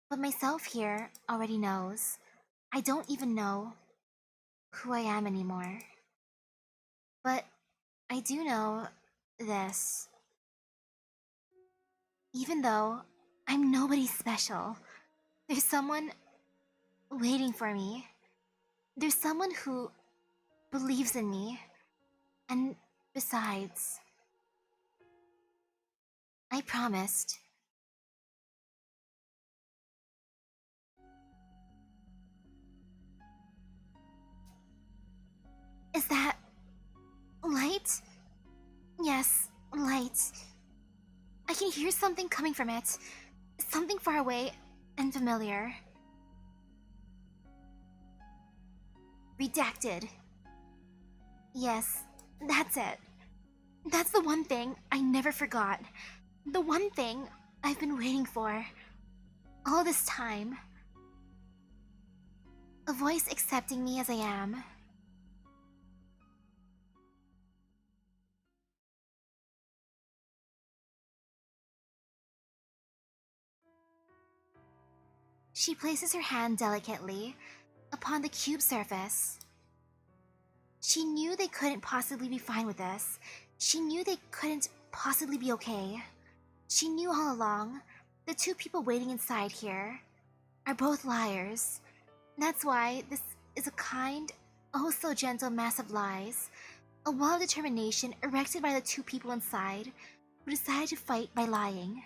but myself here already knows. I don't even know who I am anymore. But I do know this. Even though I'm nobody special, there's someone waiting for me. There's someone who believes in me. And besides, I promised. Is that light? Yes, light. I can hear something coming from it. Something far away and familiar. Redacted. Yes, that's it. That's the one thing I never forgot. The one thing I've been waiting for. All this time. A voice accepting me as I am. She places her hand delicately upon the cube surface. She knew they couldn't possibly be fine with this. She knew they couldn't possibly be okay. She knew all along the two people waiting inside here are both liars. That's why this is a kind, oh so gentle mass of lies. A wall of determination erected by the two people inside who decided to fight by lying.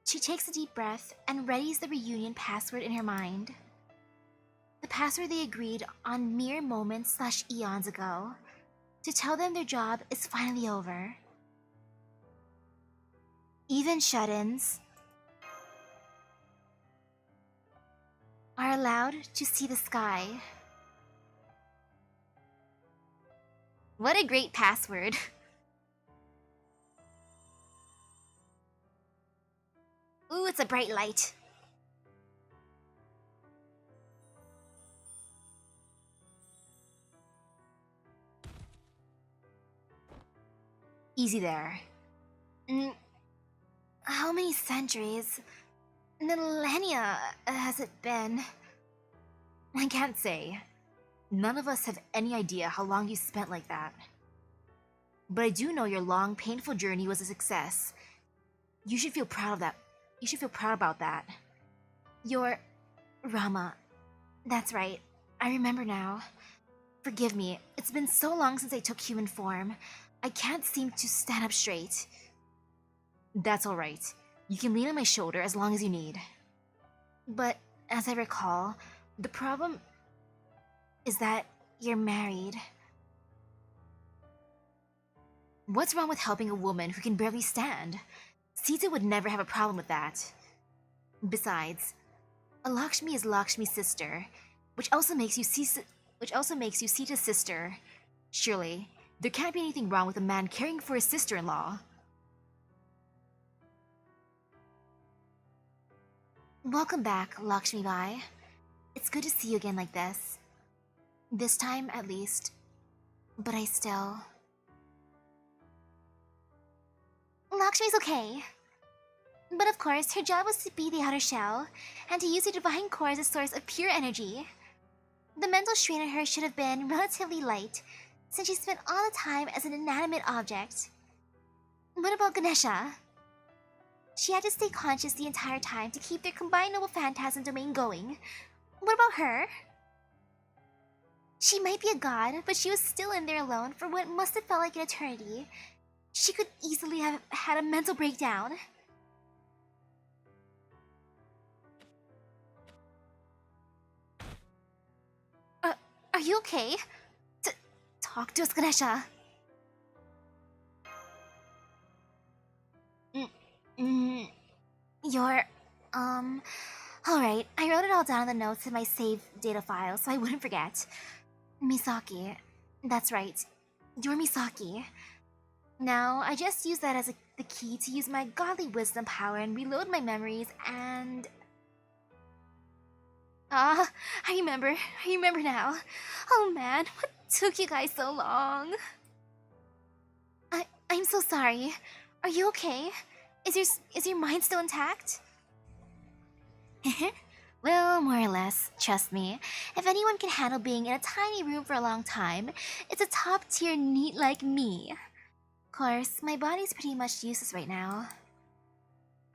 She takes a deep breath and readies the reunion password in her mind. The password they agreed on mere moments/eons ago, to tell them their job is finally over. Even shut-ins allowed to see the sky. What a great password. Ooh, it's a bright light. Easy there. How many centuries, millennia has it been? I can't say. None of us have any idea how long you spent like that. But I do know your long, painful journey was a success. You should feel proud of that. You should feel proud about that. You're Rama. That's right. I remember now. Forgive me. It's been so long since I took human form. I can't seem to stand up straight. That's alright. You can lean on my shoulder as long as you need. But as I recall, the problem is that you're married. What's wrong with helping a woman who can barely stand? Sita would never have a problem with that. Besides, Lakshmi is Lakshmi's sister, which also makes you Sita's sister. Surely, there can't be anything wrong with a man caring for his sister-in-law. Welcome back, Lakshmi Bai. It's good to see you again like this. This time, at least. But I still... Lakshmi's okay. But of course, her job was to be the outer shell, and to use her divine core as a source of pure energy. The mental strain on her should have been relatively light, since she spent all the time as an inanimate object. What about Ganesha? She had to stay conscious the entire time to keep their combined noble phantasm domain going. What about her? She might be a god, but she was still in there alone for what must have felt like an eternity. She could easily have had a mental breakdown. Are you okay? Talk to us, Ganesha. You're, alright, I wrote it all down in the notes in my save data file so I wouldn't forget. Misaki. That's right. You're Misaki. Now, I just use that as the key to use my godly wisdom power and reload my memories and... I remember now. Oh man, what took you guys so long? I'm so sorry. Are you okay? Is your mind still intact? Well, more or less. Trust me. If anyone can handle being in a tiny room for a long time, it's a top-tier NEET like me. Of course, my body's pretty much useless right now.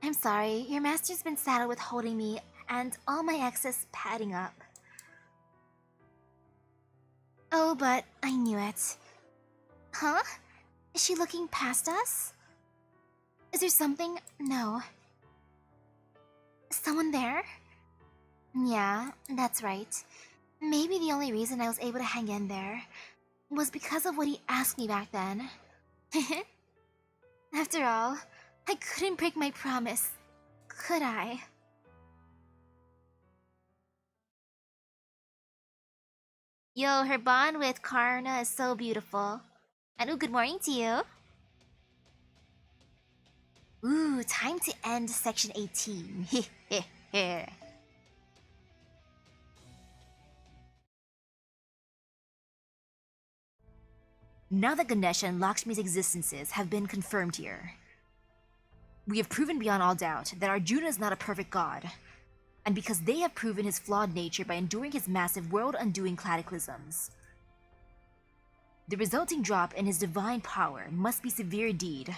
I'm sorry, your master's been saddled with holding me and all my excess padding up. Oh, but I knew it. Huh? Is she looking past us? Is there something? No. Someone there? Yeah, that's right. Maybe the only reason I was able to hang in there was because of what he asked me back then. After all, I couldn't break my promise, could I? Yo, her bond with Karna is so beautiful. And ooh, good morning to you. Ooh, time to end section 18. Now that Ganesha and Lakshmi's existences have been confirmed here, we have proven beyond all doubt that Arjuna is not a perfect god, and because they have proven his flawed nature by enduring his massive world-undoing cataclysms. The resulting drop in his divine power must be severe indeed.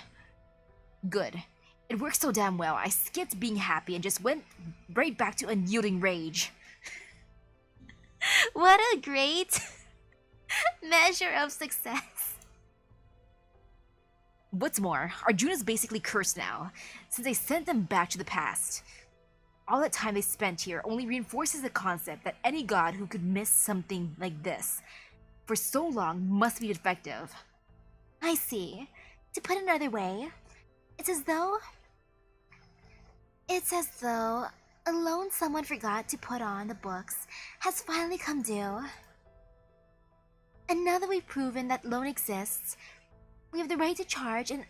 Good. It worked so damn well, I skipped being happy and just went right back to unyielding rage. What a great measure of success. What's more, Arjuna's basically cursed now, since I sent them back to the past. All that time they spent here only reinforces the concept that any god who could miss something like this for so long must be defective. I see. To put it another way, it's as though a loan someone forgot to put on the books has finally come due. And now that we've proven that loan exists, we have the right to charge an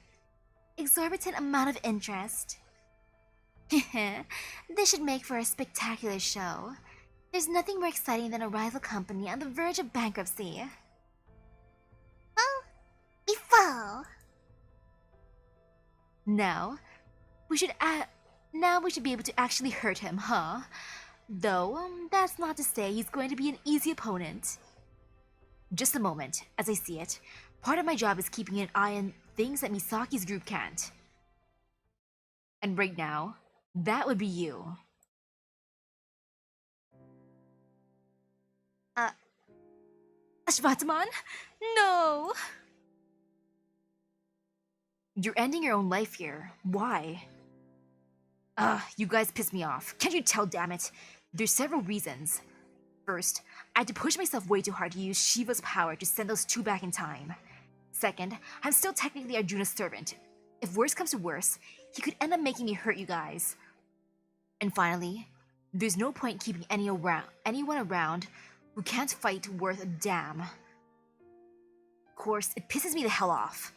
exorbitant amount of interest. This should make for a spectacular show. There's nothing more exciting than a rival company on the verge of bankruptcy. Well, before. Now we should be able to actually hurt him, huh? Though, that's not to say he's going to be an easy opponent. Just a moment, as I see it, part of my job is keeping an eye on things that Misaki's group can't. And right now, that would be you. Ashwatthama? No! You're ending your own life here. Why? You guys piss me off. Can't you tell, damn it? There's several reasons. First, I had to push myself way too hard to use Shiva's power to send those two back in time. Second, I'm still technically Arjuna's servant. If worse comes to worse, he could end up making me hurt you guys. And finally, there's no point keeping anyone around who can't fight worth a damn. Of course, it pisses me the hell off.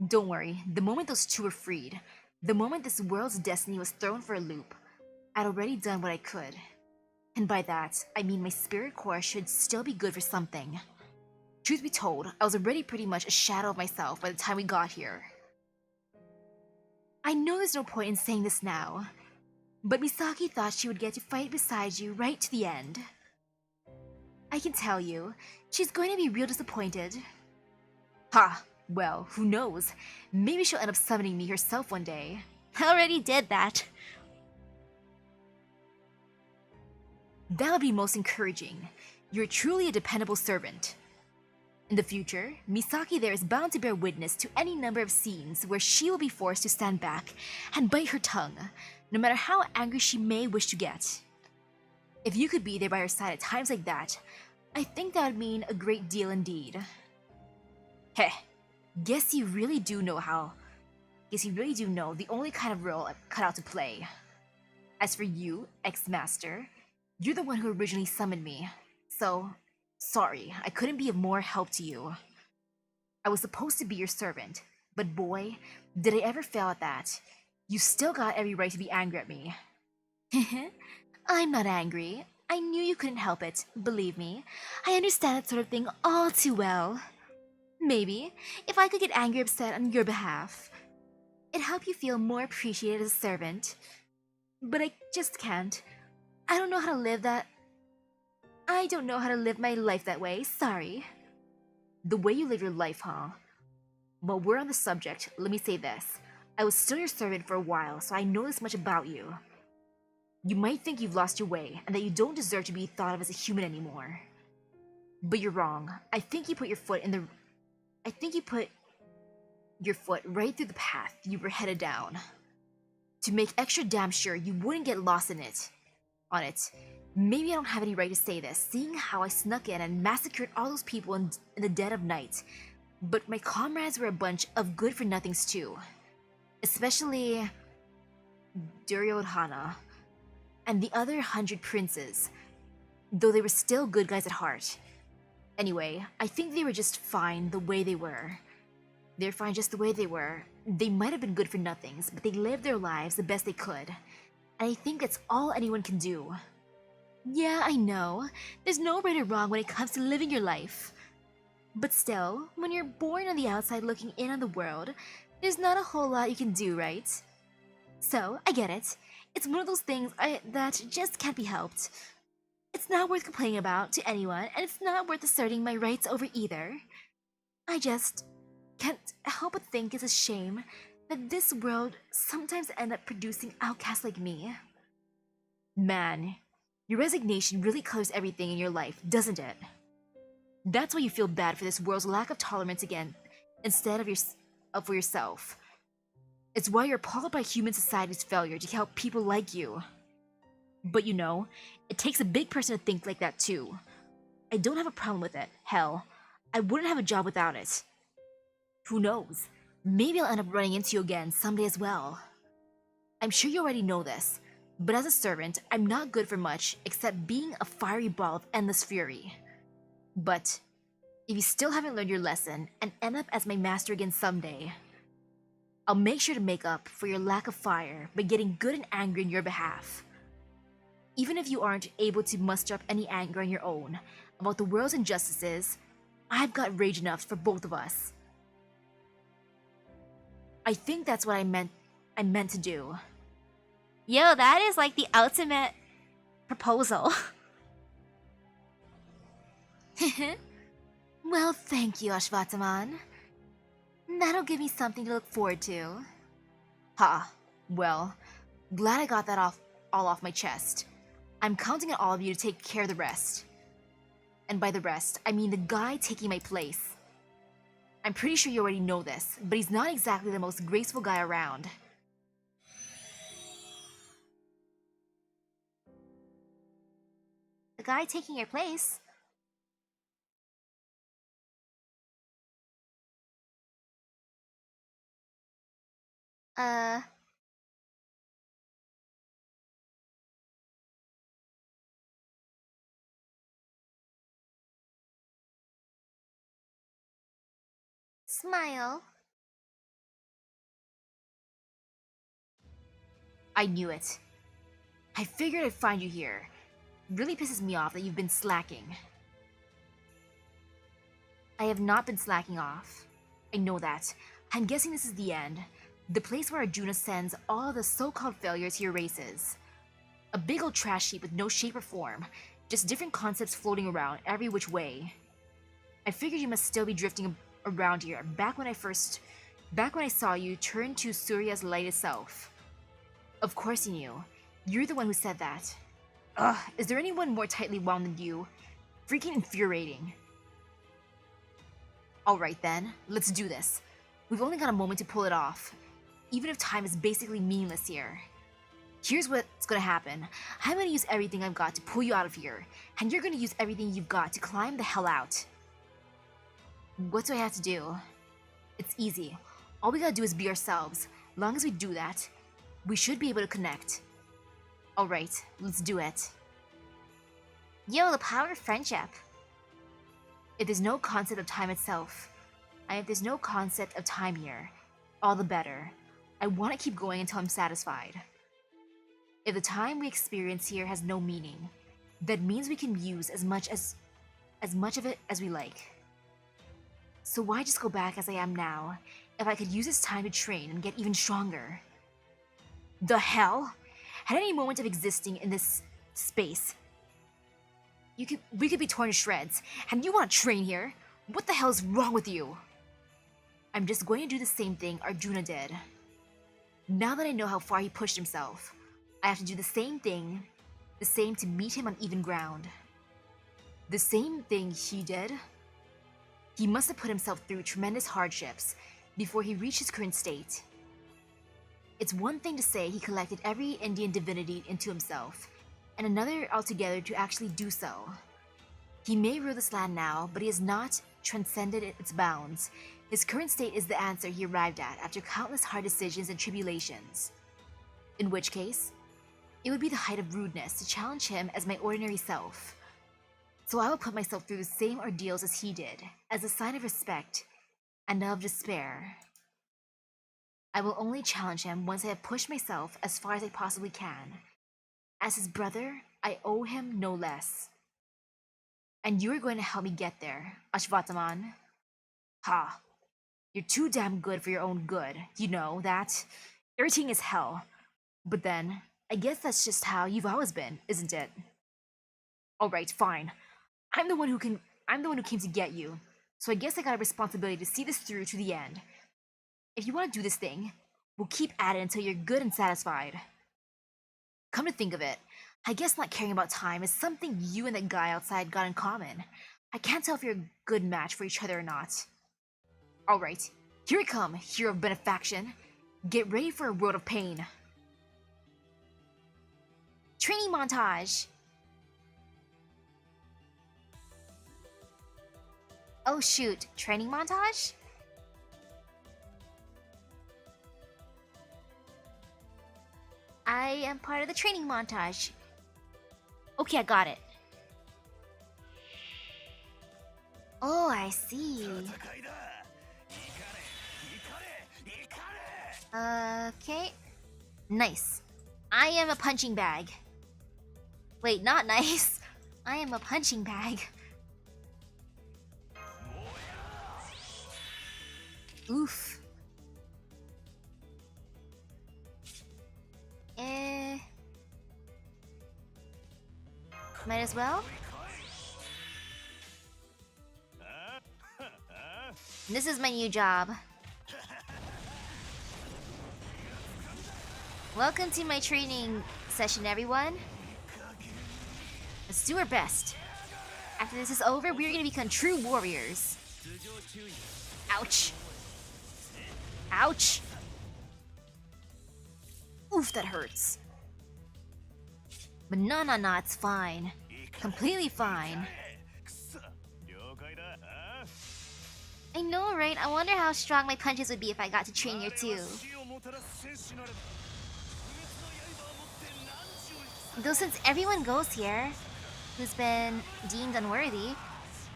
Don't worry, the moment those two were freed, the moment this world's destiny was thrown for a loop, I'd already done what I could. And by that, I mean my spirit core should still be good for something. Truth be told, I was already pretty much a shadow of myself by the time we got here. I know there's no point in saying this now, but Misaki thought she would get to fight beside you right to the end. I can tell you, she's going to be real disappointed. Ha! Well, who knows? Maybe she'll end up summoning me herself one day. I already did that. That would be most encouraging. You're truly a dependable servant. In the future, Misaki there is bound to bear witness to any number of scenes where she will be forced to stand back and bite her tongue, no matter how angry she may wish to get. If you could be there by her side at times like that, I think that would mean a great deal indeed. Heh, guess you really do know the only kind of role I'm cut out to play. As for you, ex-master, you're the one who originally summoned me, so sorry, I couldn't be of more help to you. I was supposed to be your servant, but boy, did I ever fail at that. You still got every right to be angry at me. I'm not angry. I knew you couldn't help it, believe me. I understand that sort of thing all too well. Maybe, if I could get angry or upset on your behalf, it'd help you feel more appreciated as a servant. But I just can't. I don't know how to live my life that way, sorry. The way you live your life, huh? While we're on the subject, let me say this. I was still your servant for a while, so I know this much about you. You might think you've lost your way, and that you don't deserve to be thought of as a human anymore. But you're wrong. I think you put your foot right through the path you were headed down. To make extra damn sure you wouldn't get lost on it. Maybe I don't have any right to say this, seeing how I snuck in and massacred all those people in the dead of night. But my comrades were a bunch of good-for-nothings too. Especially Duryodhana and the other 100 princes, though they were still good guys at heart. Anyway, I think they were just fine the way they were. They're fine just the way they were. They might have been good-for-nothings, but they lived their lives the best they could. And I think that's all anyone can do. Yeah, I know. There's no right or wrong when it comes to living your life. But still, when you're born on the outside looking in on the world, there's not a whole lot you can do, right? So, I get it. It's one of those things that just can't be helped. It's not worth complaining about to anyone, and it's not worth asserting my rights over either. I just can't help but think it's a shame that this world sometimes ends up producing outcasts like me. Man, your resignation really colors everything in your life, doesn't it? That's why you feel bad for this world's lack of tolerance again, instead of for yourself. It's why you're appalled by human society's failure to help people like you. But you know, it takes a big person to think like that too. I don't have a problem with it. Hell, I wouldn't have a job without it. Who knows? Maybe I'll end up running into you again someday as well. I'm sure you already know this, But as a servant, I'm not good for much except being a fiery ball of endless fury. But if you still haven't learned your lesson and end up as my master again someday, I'll make sure to make up for your lack of fire by getting good and angry on your behalf. Even if you aren't able to muster up any anger on your own about the world's injustices, I've got rage enough for both of us. I think that's what I meant to do. Yo, that is like the ultimate proposal. Well, thank you, Ashwatthama. That'll give me something to look forward to. Ha, well, glad I got that all off my chest. I'm counting on all of you to take care of the rest. And by the rest, I mean the guy taking my place. I'm pretty sure you already know this, but he's not exactly the most graceful guy around. The guy taking your place? Smile. I knew it. I figured I'd find you here. It really pisses me off that you've been slacking. I have not been slacking off. I know that. I'm guessing this is the end. The place where Arjuna sends all the so-called failures he erases. A big old trash heap with no shape or form. Just different concepts floating around every which way. I figured you must still be drifting around here back when I saw you turn to Surya's light itself. Of course you knew. You're the one who said that. Ugh, is there anyone more tightly wound than you? Freaking infuriating. Alright then, let's do this. We've only got a moment to pull it off, even if time is basically meaningless here. Here's what's gonna happen. I'm gonna use everything I've got to pull you out of here, and you're gonna use everything you've got to climb the hell out. What do I have to do? It's easy. All we gotta do is be ourselves. Long as we do that, we should be able to connect. Alright, let's do it. Yo, the power of friendship. If there's no concept of time itself, and if there's no concept of time here, all the better. I want to keep going until I'm satisfied. If the time we experience here has no meaning, that means we can use as much of it as we like. So why just go back as I am now, if I could use this time to train and get even stronger? The hell? At any moment of existing in this space, we could be torn to shreds, and you want to train here? What the hell is wrong with you? I'm just going to do the same thing Arjuna did. Now that I know how far he pushed himself, I have to do the same to meet him on even ground. The same thing he did? He must have put himself through tremendous hardships before he reached his current state. It's one thing to say he collected every Indian divinity into himself, and another altogether to actually do so. He may rule this land now, but he has not transcended its bounds. His current state is the answer he arrived at after countless hard decisions and tribulations. In which case, it would be the height of rudeness to challenge him as my ordinary self. So I will put myself through the same ordeals as he did, as a sign of respect and of despair. I will only challenge him once I have pushed myself as far as I possibly can. As his brother, I owe him no less. And you are going to help me get there, Ashwatthama. Ha! You're too damn good for your own good, you know that? Irritating as hell. But then, I guess that's just how you've always been, isn't it? Alright, fine. I'm the one who came to get you, so I guess I got a responsibility to see this through to the end. If you want to do this thing, we'll keep at it until you're good and satisfied. Come to think of it, I guess not caring about time is something you and that guy outside got in common. I can't tell if you're a good match for each other or not. Alright, here I come, hero of benefaction. Get ready for a world of pain. Training montage. Oh shoot, training montage? I am part of the training montage. Okay, I got it. Oh, I see. Okay. Nice. I am a punching bag. Wait, not nice. I am a punching bag. Oof. Might as well. This is my new job. Welcome to my training session, everyone. Let's do our best. After this is over, we're gonna become true warriors. Ouch. Ouch. Oof, that hurts. But no, it's fine. Completely fine. I know, right? I wonder how strong my punches would be if I got to train here too. Though since everyone goes here, who's been deemed unworthy,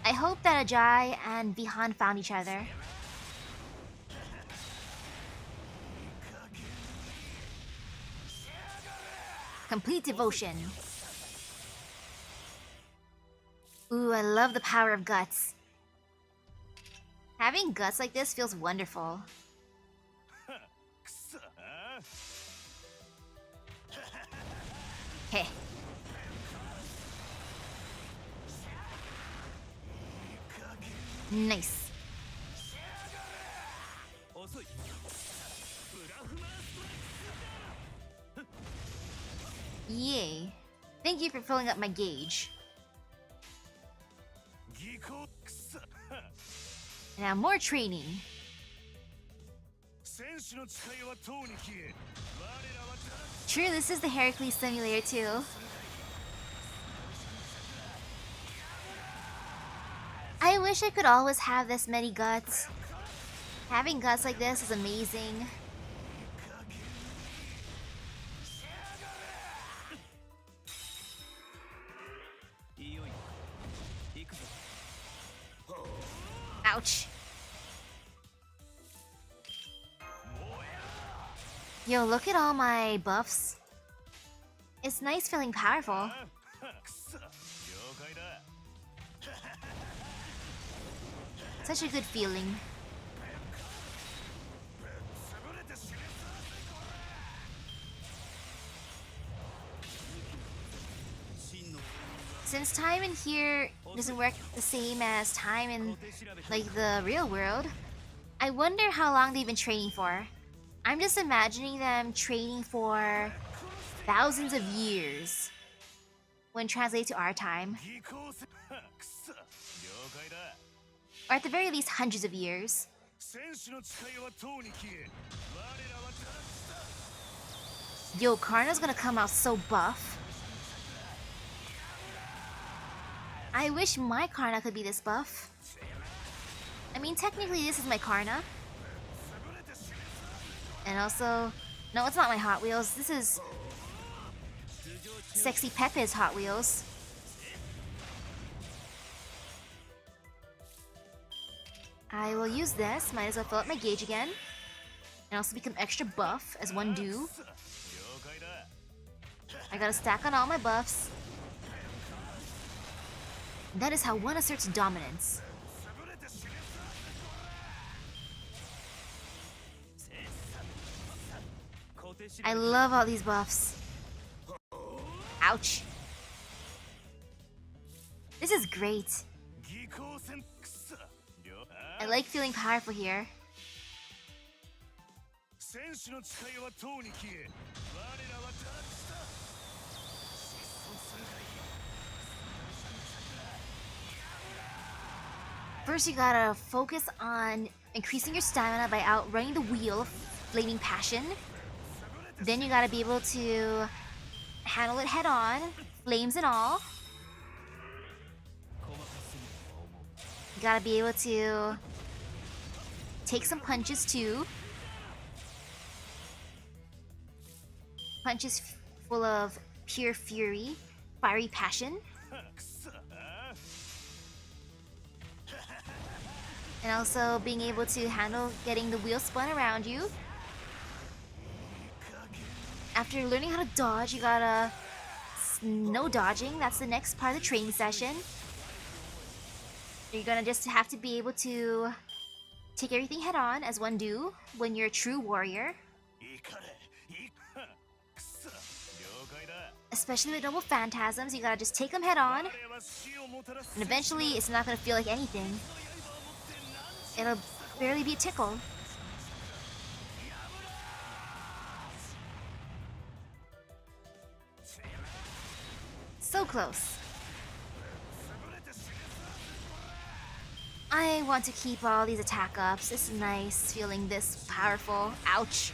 I hope that Ajay and Vihan found each other. Complete devotion. Ooh, I love the power of guts. Having guts like this feels wonderful. Hey. Nice. Yay. Thank you for filling up my gauge. Now more training. True, this is the Heracles simulator too. I wish I could always have this many guts. Having guts like this is amazing. Ouch. Yo, look at all my buffs. It's nice feeling powerful. Such a good feeling. Since time in here doesn't work the same as time in like the real world, I wonder how long they've been training for. I'm just imagining them training for thousands of years when translated to our time. Or at the very least hundreds of years. Yo, Karna's gonna come out so buff. I wish my Karna could be this buff. I mean, technically this is my Karna. And also... No, it's not my Hot Wheels. This is... Sexy Pepe's Hot Wheels. I will use this. Might as well fill up my gauge again. And also become extra buff, as one do. I got a stack on all my buffs. That is how one asserts dominance. I love all these buffs. Ouch. This is great. I like feeling powerful here. First, you gotta focus on increasing your stamina by outrunning the wheel of flaming passion. Then you gotta be able to handle it head on, flames and all. You gotta be able to take some punches too. punches full of pure fury, fiery passion, and also being able to handle getting the wheel spun around you. After learning how to dodge, you gotta no dodging. That's the next part of the training session. You're gonna just have to be able to take everything head on, as one do when you're a true warrior. Especially with noble phantasms, you gotta just take them head on. And eventually, it's not gonna feel like anything. It'll barely be a tickle. So close. I want to keep all these attack ups. It's nice feeling this powerful. Ouch.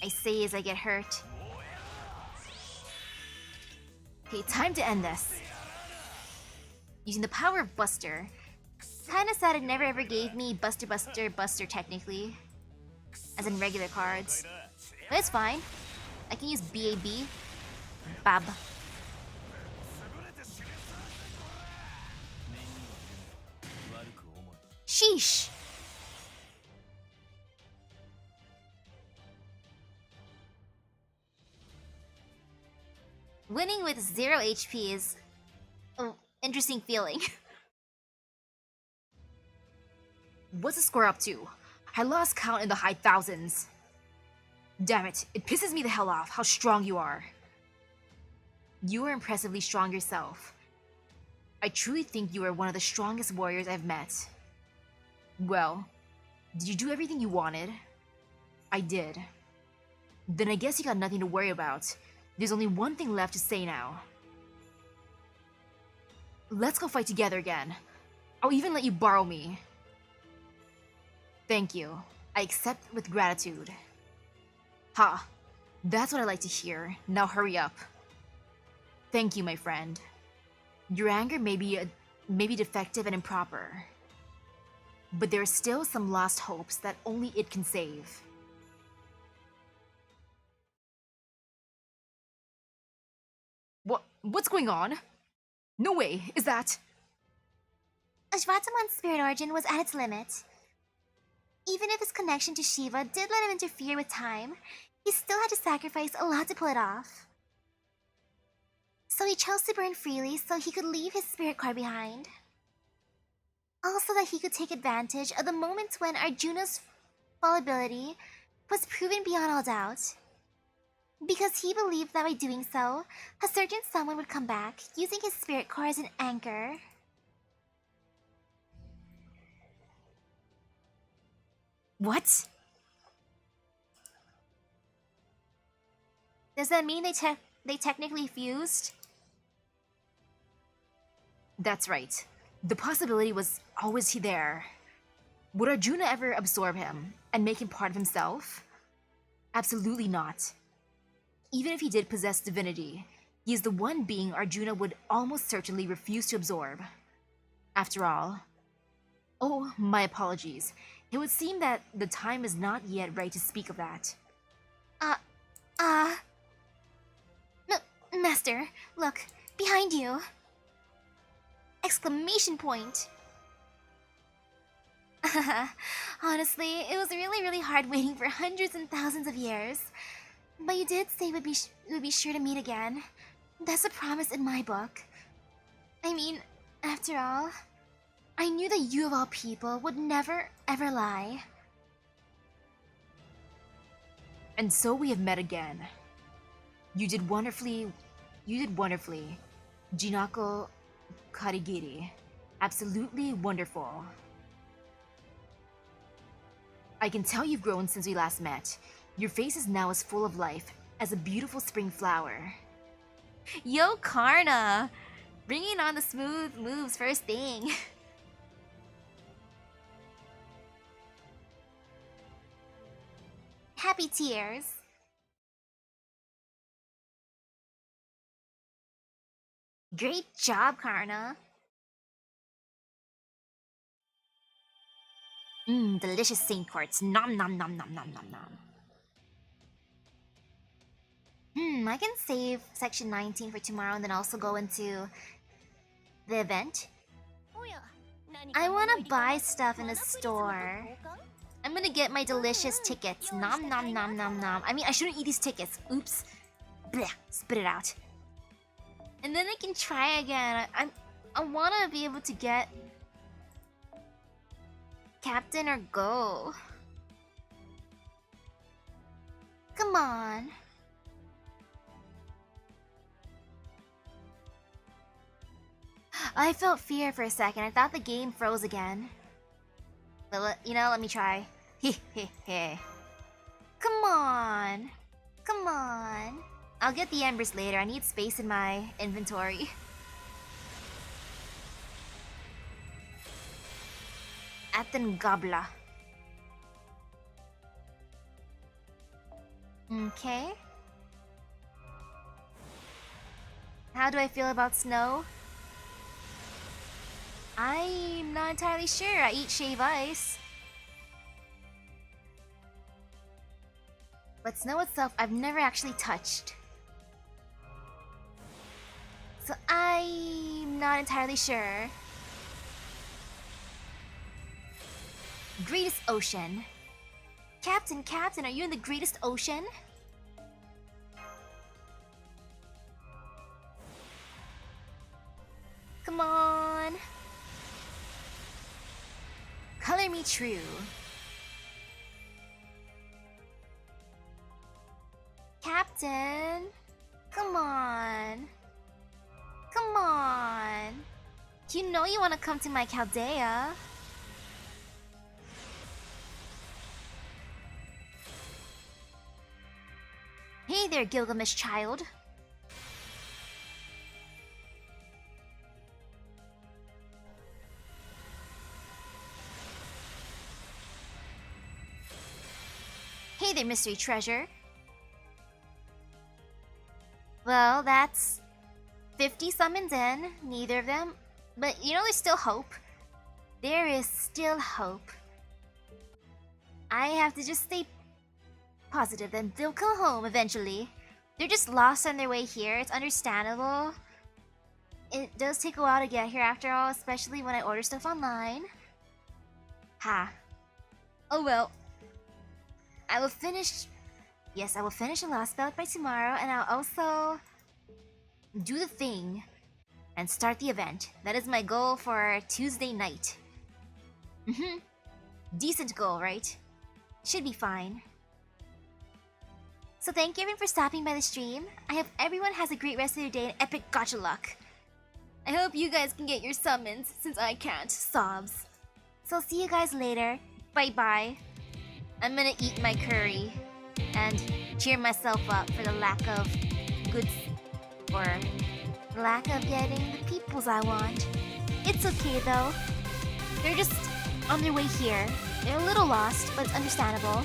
I say as I get hurt. Okay, time to end this. Using the power of Buster. Kinda sad it never ever gave me Buster, Buster, Buster technically. As in regular cards. But it's fine. I can use BAB. Bab. Sheesh! Winning with 0 HP is an interesting feeling. What's the score up to? I lost count in the high thousands. Damn it, it pisses me the hell off how strong you are. You are impressively strong yourself. I truly think you are one of the strongest warriors I've met. Well, did you do everything you wanted? I did. Then I guess you got nothing to worry about. There's only one thing left to say now. Let's go fight together again. I'll even let you borrow me. Thank you. I accept with gratitude. Ha! That's what I like to hear. Now hurry up. Thank you, my friend. Your anger may be defective and improper, but there are still some lost hopes that only it can save. What's going on? No way, is that... Ashwatthama's spirit origin was at its limit. Even if his connection to Shiva did let him interfere with time, he still had to sacrifice a lot to pull it off. So he chose to burn freely so he could leave his spirit core behind. Also that he could take advantage of the moments when Arjuna's fallibility was proven beyond all doubt. Because he believed that by doing so, a certain someone would come back, using his spirit core as an anchor. What? Does that mean they technically fused? That's right. The possibility was always there. Would Arjuna ever absorb him and make him part of himself? Absolutely not. Even if he did possess divinity, he is the one being Arjuna would almost certainly refuse to absorb. After all... Oh, my apologies. It would seem that the time is not yet right to speak of that. Master, look, behind you. Exclamation point. Honestly, it was really hard waiting for hundreds and thousands of years. But you did say we'd be sure to meet again. That's a promise in my book. I mean, after all, I knew that you of all people would never, ever lie. And so we have met again. You did wonderfully, Jinako Karigiri. Absolutely wonderful. I can tell you've grown since we last met. Your face is now as full of life as a beautiful spring flower. Yo, Karna! Bringing on the smooth moves first thing. Happy tears. Great job, Karna. Delicious saint quartz. Nom nom nom nom nom nom nom. I can save section 19 for tomorrow and then also go into the event. I want to buy stuff in the store. I'm gonna get my delicious tickets. Nom nom nom nom nom. I mean, I shouldn't eat these tickets. Oops. Blech, spit it out. And then I can try again. I want to be able to get Captain or Go. Come on. I felt fear for a second. I thought the game froze again. But let me try. Heh heh heh. Come on. Come on. I'll get the embers later. I need space in my inventory. Aten Gabla. Okay. How do I feel about snow? I'm not entirely sure. I eat shave ice. But snow itself, I've never actually touched. So I'm not entirely sure. Greatest ocean. Captain, are you in the greatest ocean? Come on. Color me true. Captain, come on. Come on. You know you want to come to my Chaldea. Hey there, Gilgamesh child. Hey there, mystery treasure. Well, that's 50 summons in, neither of them. But there's still hope. There is still hope. I have to just stay positive that they'll come home eventually. They're just lost on their way here. It's understandable. It does take a while to get here after all, especially when I order stuff online. Ha. Oh well. I will finish the last ballot by tomorrow, and I'll also do the thing and start the event. That is my goal for Tuesday night. Decent goal, right? Should be fine. So thank you everyone for stopping by the stream. I hope everyone has a great rest of their day and epic gacha luck. I hope you guys can get your summons, since I can't. Sobs. So I'll see you guys later. Bye bye. I'm gonna eat my curry and cheer myself up for the lack of goods or lack of getting the peoples I want. It's okay though. They're just on their way here. They're a little lost, but it's understandable.